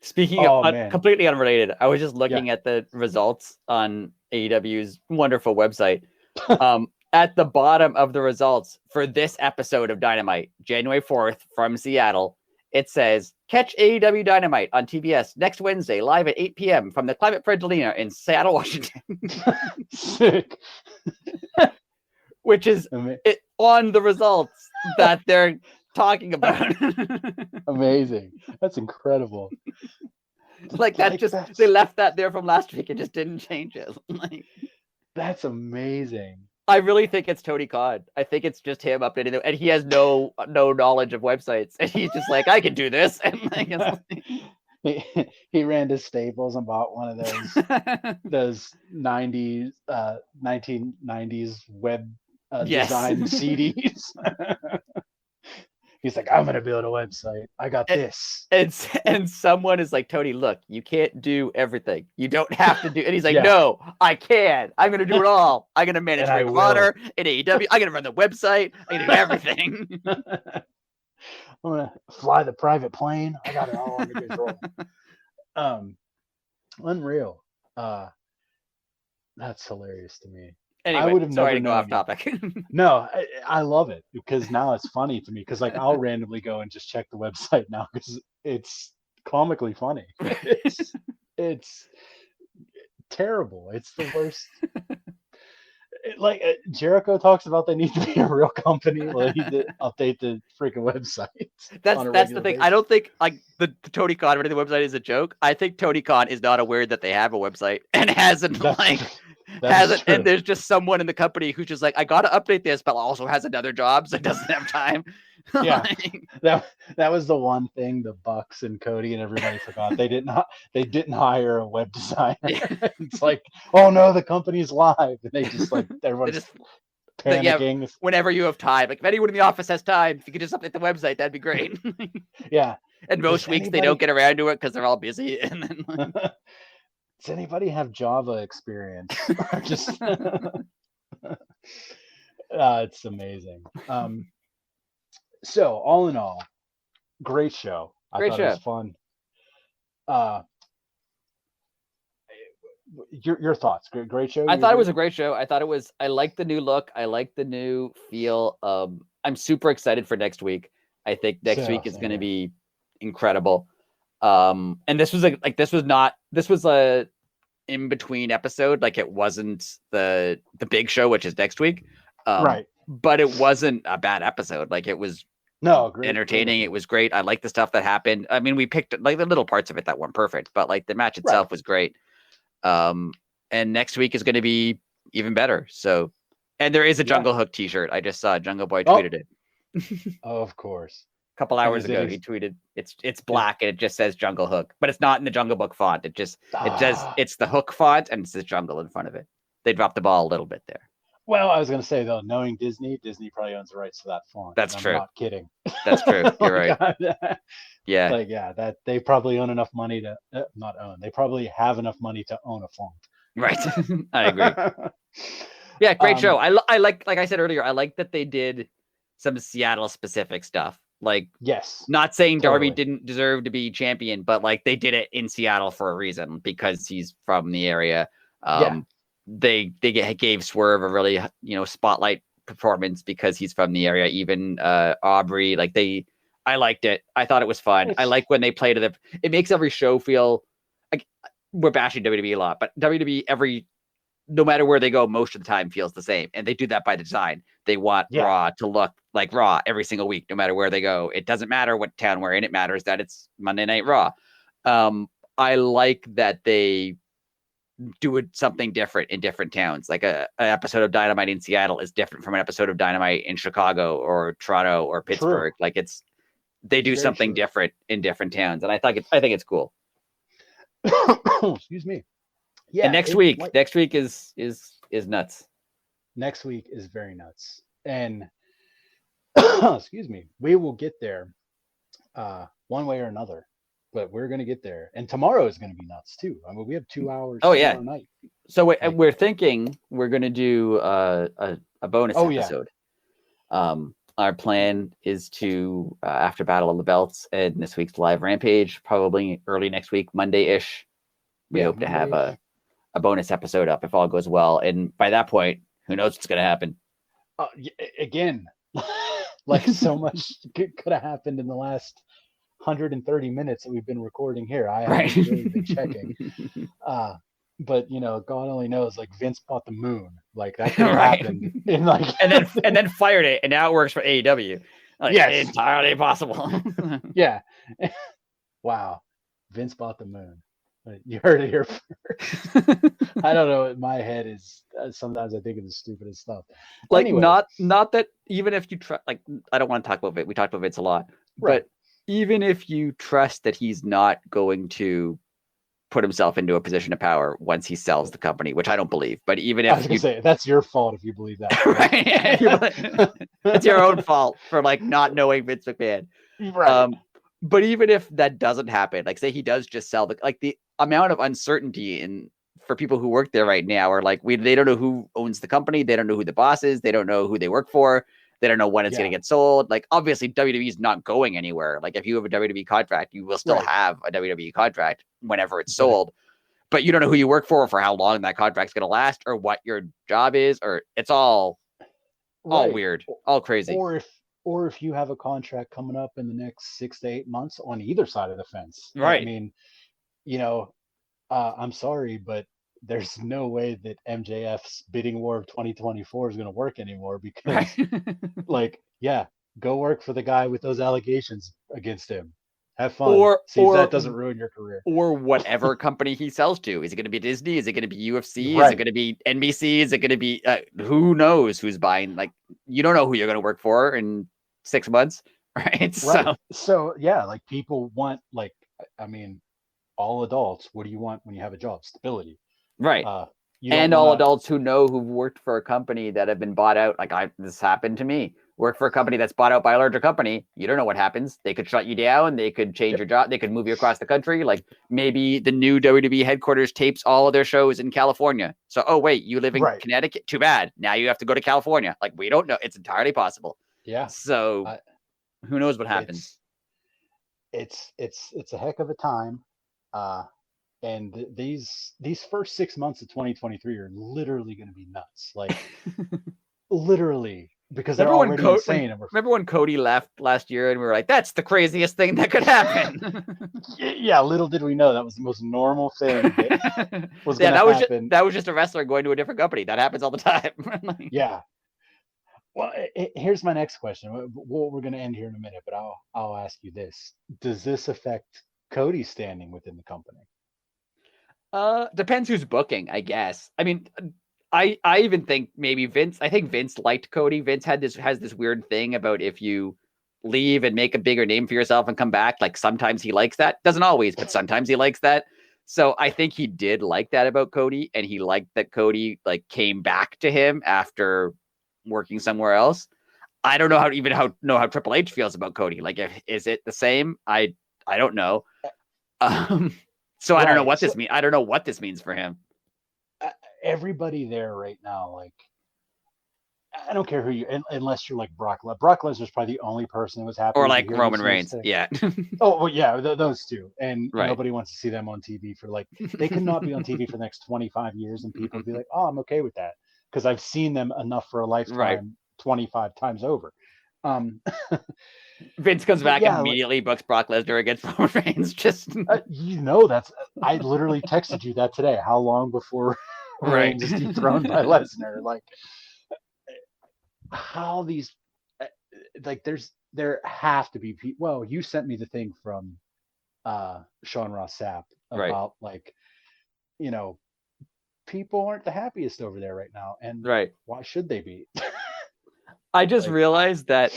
Speaking of man. completely unrelated, I was just looking at the results on AEW's wonderful website. At the bottom of the results for this episode of Dynamite, January 4th from Seattle, it says, catch AEW Dynamite on TBS next Wednesday, live at 8 p.m. from the Climate Pledge Arena in Seattle, Washington. Sick. Which is on the results that they're talking about. Amazing. That's incredible. Like that they left that there from last week and just didn't change it. Like, that's amazing. I really think it's Tony Khan. I think it's just him updating them, and he has no knowledge of websites, and he's just like, I can do this. And like, he ran to Staples and bought one of those 90s 1990s web design CDs. He's like, I'm gonna build a website. I got this. And someone is like, Tony, look, you can't do everything. You don't have to do. And he's like, no, I can. I'm gonna do it all. I'm gonna manage Ring of Honor in AEW. I'm gonna run the website. I'm gonna do everything. I'm gonna fly the private plane. I got it all under control. Unreal. That's hilarious to me. Anyway, I would have sorry never to go off topic. No, I love it because now it's funny to me because like I'll randomly go and just check the website now because it's comically funny. It's terrible. It's the worst. Jericho talks about they need to be a real company. Well, they need to update the freaking website. That's the thing. I don't think like the Tony Khan running the website is a joke. I think Tony Khan is not aware that they have a website and hasn't and there's just someone in the company who's just like, I gotta update this, but also has another job, so doesn't have time. Yeah, that was the one thing the Bucks and Cody and everybody forgot. They didn't hire a web designer. It's like, oh no, the company's live, and they just like everyone's panicking. Yeah, whenever you have time, like if anyone in the office has time, if you could just update the website, that'd be great. Yeah, and most weeks they don't get around to it because they're all busy. And then does anybody have Java experience? Just it's amazing. So all in all, great show. I thought it was fun. Your thoughts? Great show. I thought it was a great show. I like the new look. I like the new feel. I'm super excited for next week. I think next week is going to be incredible. And this was a in between episode. Like it wasn't the big show, which is next week. Right. But it wasn't a bad episode. Like it was Great, entertaining. great it was great. I like the stuff that happened. I mean, we picked like the little parts of it that weren't perfect, but like the match itself was great. And next week is going to be even better. So, and there is a Jungle Hook T-shirt. I just saw Jungle Boy tweeted it. Of course. A couple hours ago, he tweeted it's black and it just says Jungle Hook, but it's not in the Jungle Book font. It says it's the Hook font and it says Jungle in front of it. They dropped the ball a little bit there. Well, I was going to say though, knowing Disney probably owns the rights to that font. That's true. I'm not kidding. That's true. You're right. Yeah. Like that they probably own enough money to not own. They probably have enough money to own a font. Right. I agree. Yeah, great show. I like I said earlier, I like that they did some Seattle specific stuff. Like, yes, not saying Darby didn't deserve to be champion, but like they did it in Seattle for a reason because he's from the area. They gave Swerve a really spotlight performance because he's from the area. Even Aubrey, like I liked it. I thought it was fun. I like when they play to it makes every show feel like we're bashing WWE a lot, but WWE no matter where they go, most of the time feels the same. And they do that by design. They want Raw to look like Raw every single week, no matter where they go. It doesn't matter what town we're in. It matters that it's Monday Night Raw. I like that they do something different in different towns. Like an episode of Dynamite in Seattle is different from an episode of Dynamite in Chicago or Toronto or Pittsburgh. True. Like they do something different in different towns. And I think it's cool. Excuse me. Yeah. And next week is nuts. Next week is very nuts. And excuse me, we will get there one way or another, but we're going to get there. And tomorrow is going to be nuts too. I mean, we have 2 hours tomorrow night. So we're thinking we're going to do a bonus episode. Our plan is to, after Battle of the Belts and this week's live Rampage, probably early next week, Monday-ish, we hope to have a bonus episode up if all goes well. And by that point, who knows what's going to happen? Again, like so much could have happened in the last 130 minutes that we've been recording here. I haven't really been checking. But God only knows. Like Vince bought the moon. Like that could have happened. And then fired it, and now it works for AEW. Like, yes, entirely possible. Yeah. Wow. Vince bought the moon. You heard it here first. I don't know. My head is sometimes I think of the stupidest stuff. Like anyway. not that even if you try, like I don't want to talk about it. We talked about Vince a lot, but even if you trust that he's not going to put himself into a position of power once he sells the company, which I don't believe. But even if I was gonna say that's your fault if you believe that. Right? It's your own fault for like not knowing Vince McMahon. Right. But even if that doesn't happen, like say he does just sell the amount of uncertainty for people who work there right now are like they don't know who owns the company, they don't know who the boss is, they don't know who they work for, they don't know when it's going to get sold. Like obviously WWE is not going anywhere. Like if you have a WWE contract, you will still have a WWE contract whenever it's sold, but you don't know who you work for how long that contract's going to last, or what your job is, or it's all weird, all crazy. Or if you have a contract coming up in the next 6 to 8 months on either side of the fence. Right. I mean, I'm sorry, but there's no way that MJF's bidding war of 2024 is going to work anymore because go work for the guy with those allegations against him. Have fun. See if that doesn't ruin your career. Or whatever company he sells to. Is it going to be Disney? Is it going to be UFC? Is it going to be NBC? Is it going to be who knows who's buying? Like you don't know who you're going to work for in 6 months, right? So yeah, like people want all adults. What do you want when you have a job? Stability, right? And all adults who know who've worked for a company that have been bought out. This happened to me. Work for a company that's bought out by a larger company. You don't know what happens. They could shut you down. They could change your job. They could move you across the country. Like maybe the new WWE headquarters tapes all of their shows in California. So, oh wait, you live in Connecticut? Too bad. Now you have to go to California. Like we don't know. It's entirely possible. Yeah. So who knows what happens? It's a heck of a time. And these first 6 months of 2023 are literally going to be nuts. Like literally because they're already insane. Remember when Cody left last year and we were like, that's the craziest thing that could happen. Yeah, little did we know that was the most normal thing that was going to happen. That was just a wrestler going to a different company. That happens all the time. Yeah. Well, here's my next question. We're going to end here in a minute, but I'll ask you this: does this affect Cody's standing within the company? Depends who's booking, I guess. I mean, I even think maybe Vince. I think Vince liked Cody. Vince has this weird thing about if you leave and make a bigger name for yourself and come back. Like sometimes he likes that. Doesn't always, but sometimes he likes that. So I think he did like that about Cody, and he liked that Cody like came back to him after working somewhere else. I don't know how Triple H feels about Cody. Like, is it the same? I don't know. So I don't know what this means. I don't know what this means for him. Everybody there right now, like, I don't care who you, unless you're like Brock. Brock Lesnar's probably the only person who was happy. Or like Roman Reigns. Yeah. Oh, well, yeah, those two. And nobody wants to see them on TV for like, they could not be on TV for the next 25 years and people would be like, oh, I'm okay with that. Because I've seen them enough for a lifetime 25 times over. Vince comes back and immediately books Brock Lesnar against Roman Reigns. Just I literally texted you that today. How long before Reigns is dethroned by Lesnar? Like, how these, like, there have to be people. Well, you sent me the thing from Sean Ross Sapp about like, people aren't the happiest over there right now, and why should they be? I just realized that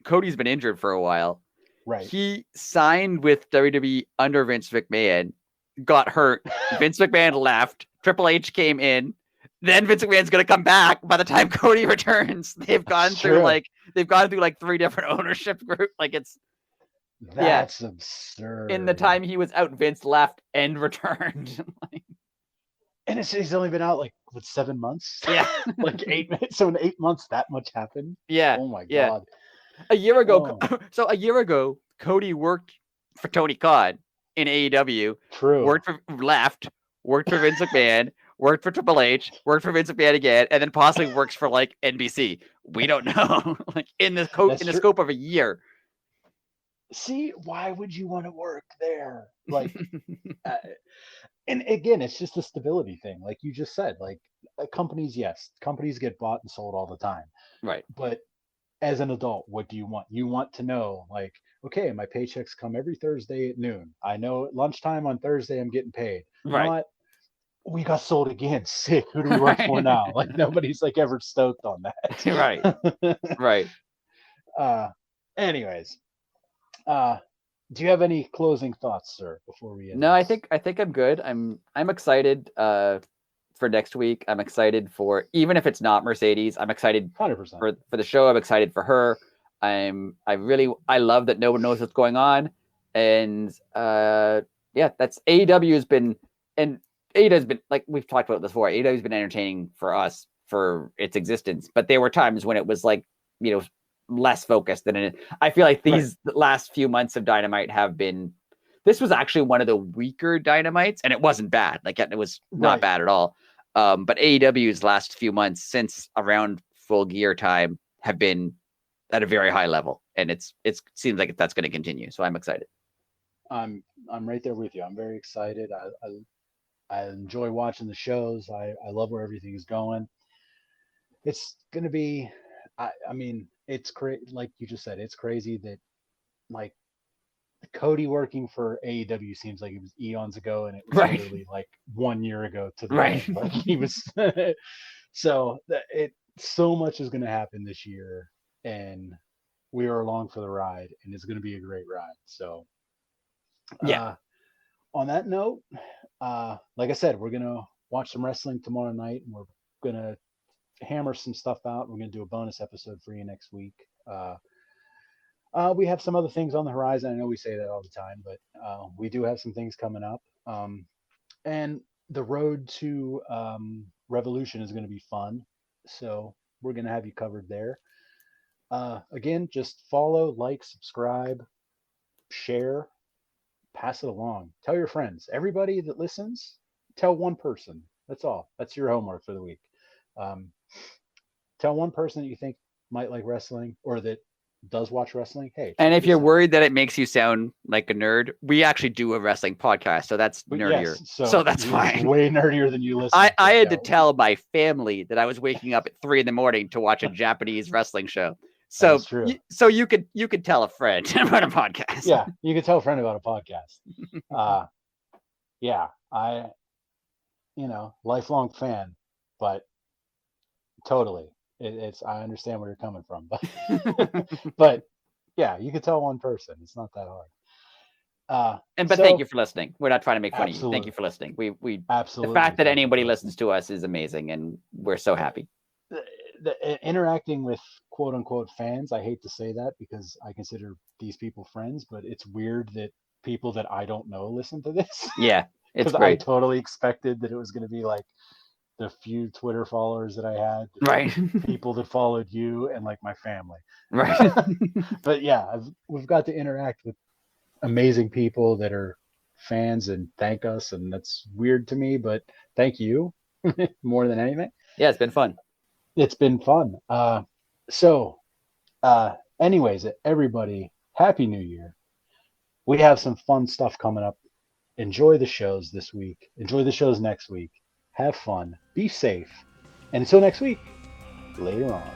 Cody's been injured for a while. Right. He signed with WWE under Vince McMahon, got hurt. Vince McMahon left. Triple H came in. Then Vince McMahon's going to come back. By the time Cody returns, they've gone through like 3 different ownership groups. Like that's absurd. In the time he was out, Vince left and returned. And he's only been out like 7 months. Yeah. Like 8 minutes. So in 8 months, that much happened. Yeah. Oh my God. A year ago. Oh. So a year ago, Cody worked for Tony Khan in AEW. True. Worked for Vince McMahon. Worked for Triple H. Worked for Vince McMahon again, and then possibly works for like NBC. We don't know. Like in the scope of a year. See, why would you want to work there? Like. And again, it's just a stability thing. Like you just said, like companies get bought and sold all the time. Right. But as an adult, what do you want? You want to know, like, okay, my paychecks come every Thursday at noon. I know at lunchtime on Thursday I'm getting paid. Right. Not, we got sold again. Sick. Who do we work for now? Like nobody's like ever stoked on that. Right. Right. Anyways. Do you have any closing thoughts, sir, before we end? No, I think I'm good. I'm excited for next week. I'm excited for, even if it's not Mercedes, I'm excited 100% for the show. I'm excited for her. I love that no one knows what's going on. And that's AEW has been, and AEW has been, like we've talked about this before, AEW has been entertaining for us for its existence, but there were times when it was like, less focused than it. I feel like these last few months of Dynamite have been, this was actually one of the weaker Dynamites, and it wasn't bad. Like it was not bad at all. But AEW's last few months since around Full Gear time have been at a very high level, and it seems like that's going to continue. So I'm excited. I'm right there with you. I'm very excited. I enjoy watching the shows. I love where everything is going. It's going to be, I mean, it's crazy. Like you just said, it's crazy that like Cody working for AEW seems like it was eons ago, and it was literally like 1 year ago to the day. Like he was. So so much is going to happen this year, and we are along for the ride, and it's going to be a great ride. So on that note, like I said, we're going to watch some wrestling tomorrow night, and we're going to hammer some stuff out. We're going to do a bonus episode for you next week. We have some other things on the horizon. I know we say that all the time, but we do have some things coming up. And the road to Revolution is going to be fun. So we're going to have you covered there. Again, just follow, like, subscribe, share, pass it along. Tell your friends. Everybody that listens, tell one person. That's all. That's your homework for the week. Tell one person that you think might like wrestling or that does watch wrestling, hey. And if you're out. worried that it makes you sound like a nerd, we actually do a wrestling podcast, so that's nerdier. Yes, so that's fine. Way nerdier than you listen. I had to tell my family that I was waking up at 3 a.m. to watch a Japanese wrestling show. So so you could tell a friend about a podcast. Yeah, you could tell a friend about a podcast. Yeah, I, lifelong fan, but totally, it's I understand where you're coming from, but yeah, you could tell one person. It's not that hard. But thank you for listening. We're not trying to make fun of you. Thank you for listening. We absolutely, the fact that anybody listens to us is amazing, and we're so happy. The interacting with quote unquote fans, I hate to say that because I consider these people friends, but it's weird that people that I don't know listen to this. Yeah, it's great. I totally expected that it was going to be like the few Twitter followers that I had, right? People that followed you and like my family, right? But yeah, we've got to interact with amazing people that are fans and thank us, and that's weird to me, but thank you more than anything. Yeah, it's been fun. It's been fun. Anyways, everybody, Happy New Year. We have some fun stuff coming up. Enjoy the shows this week. Enjoy the shows next week. Have fun. Be safe. And until next week, later on.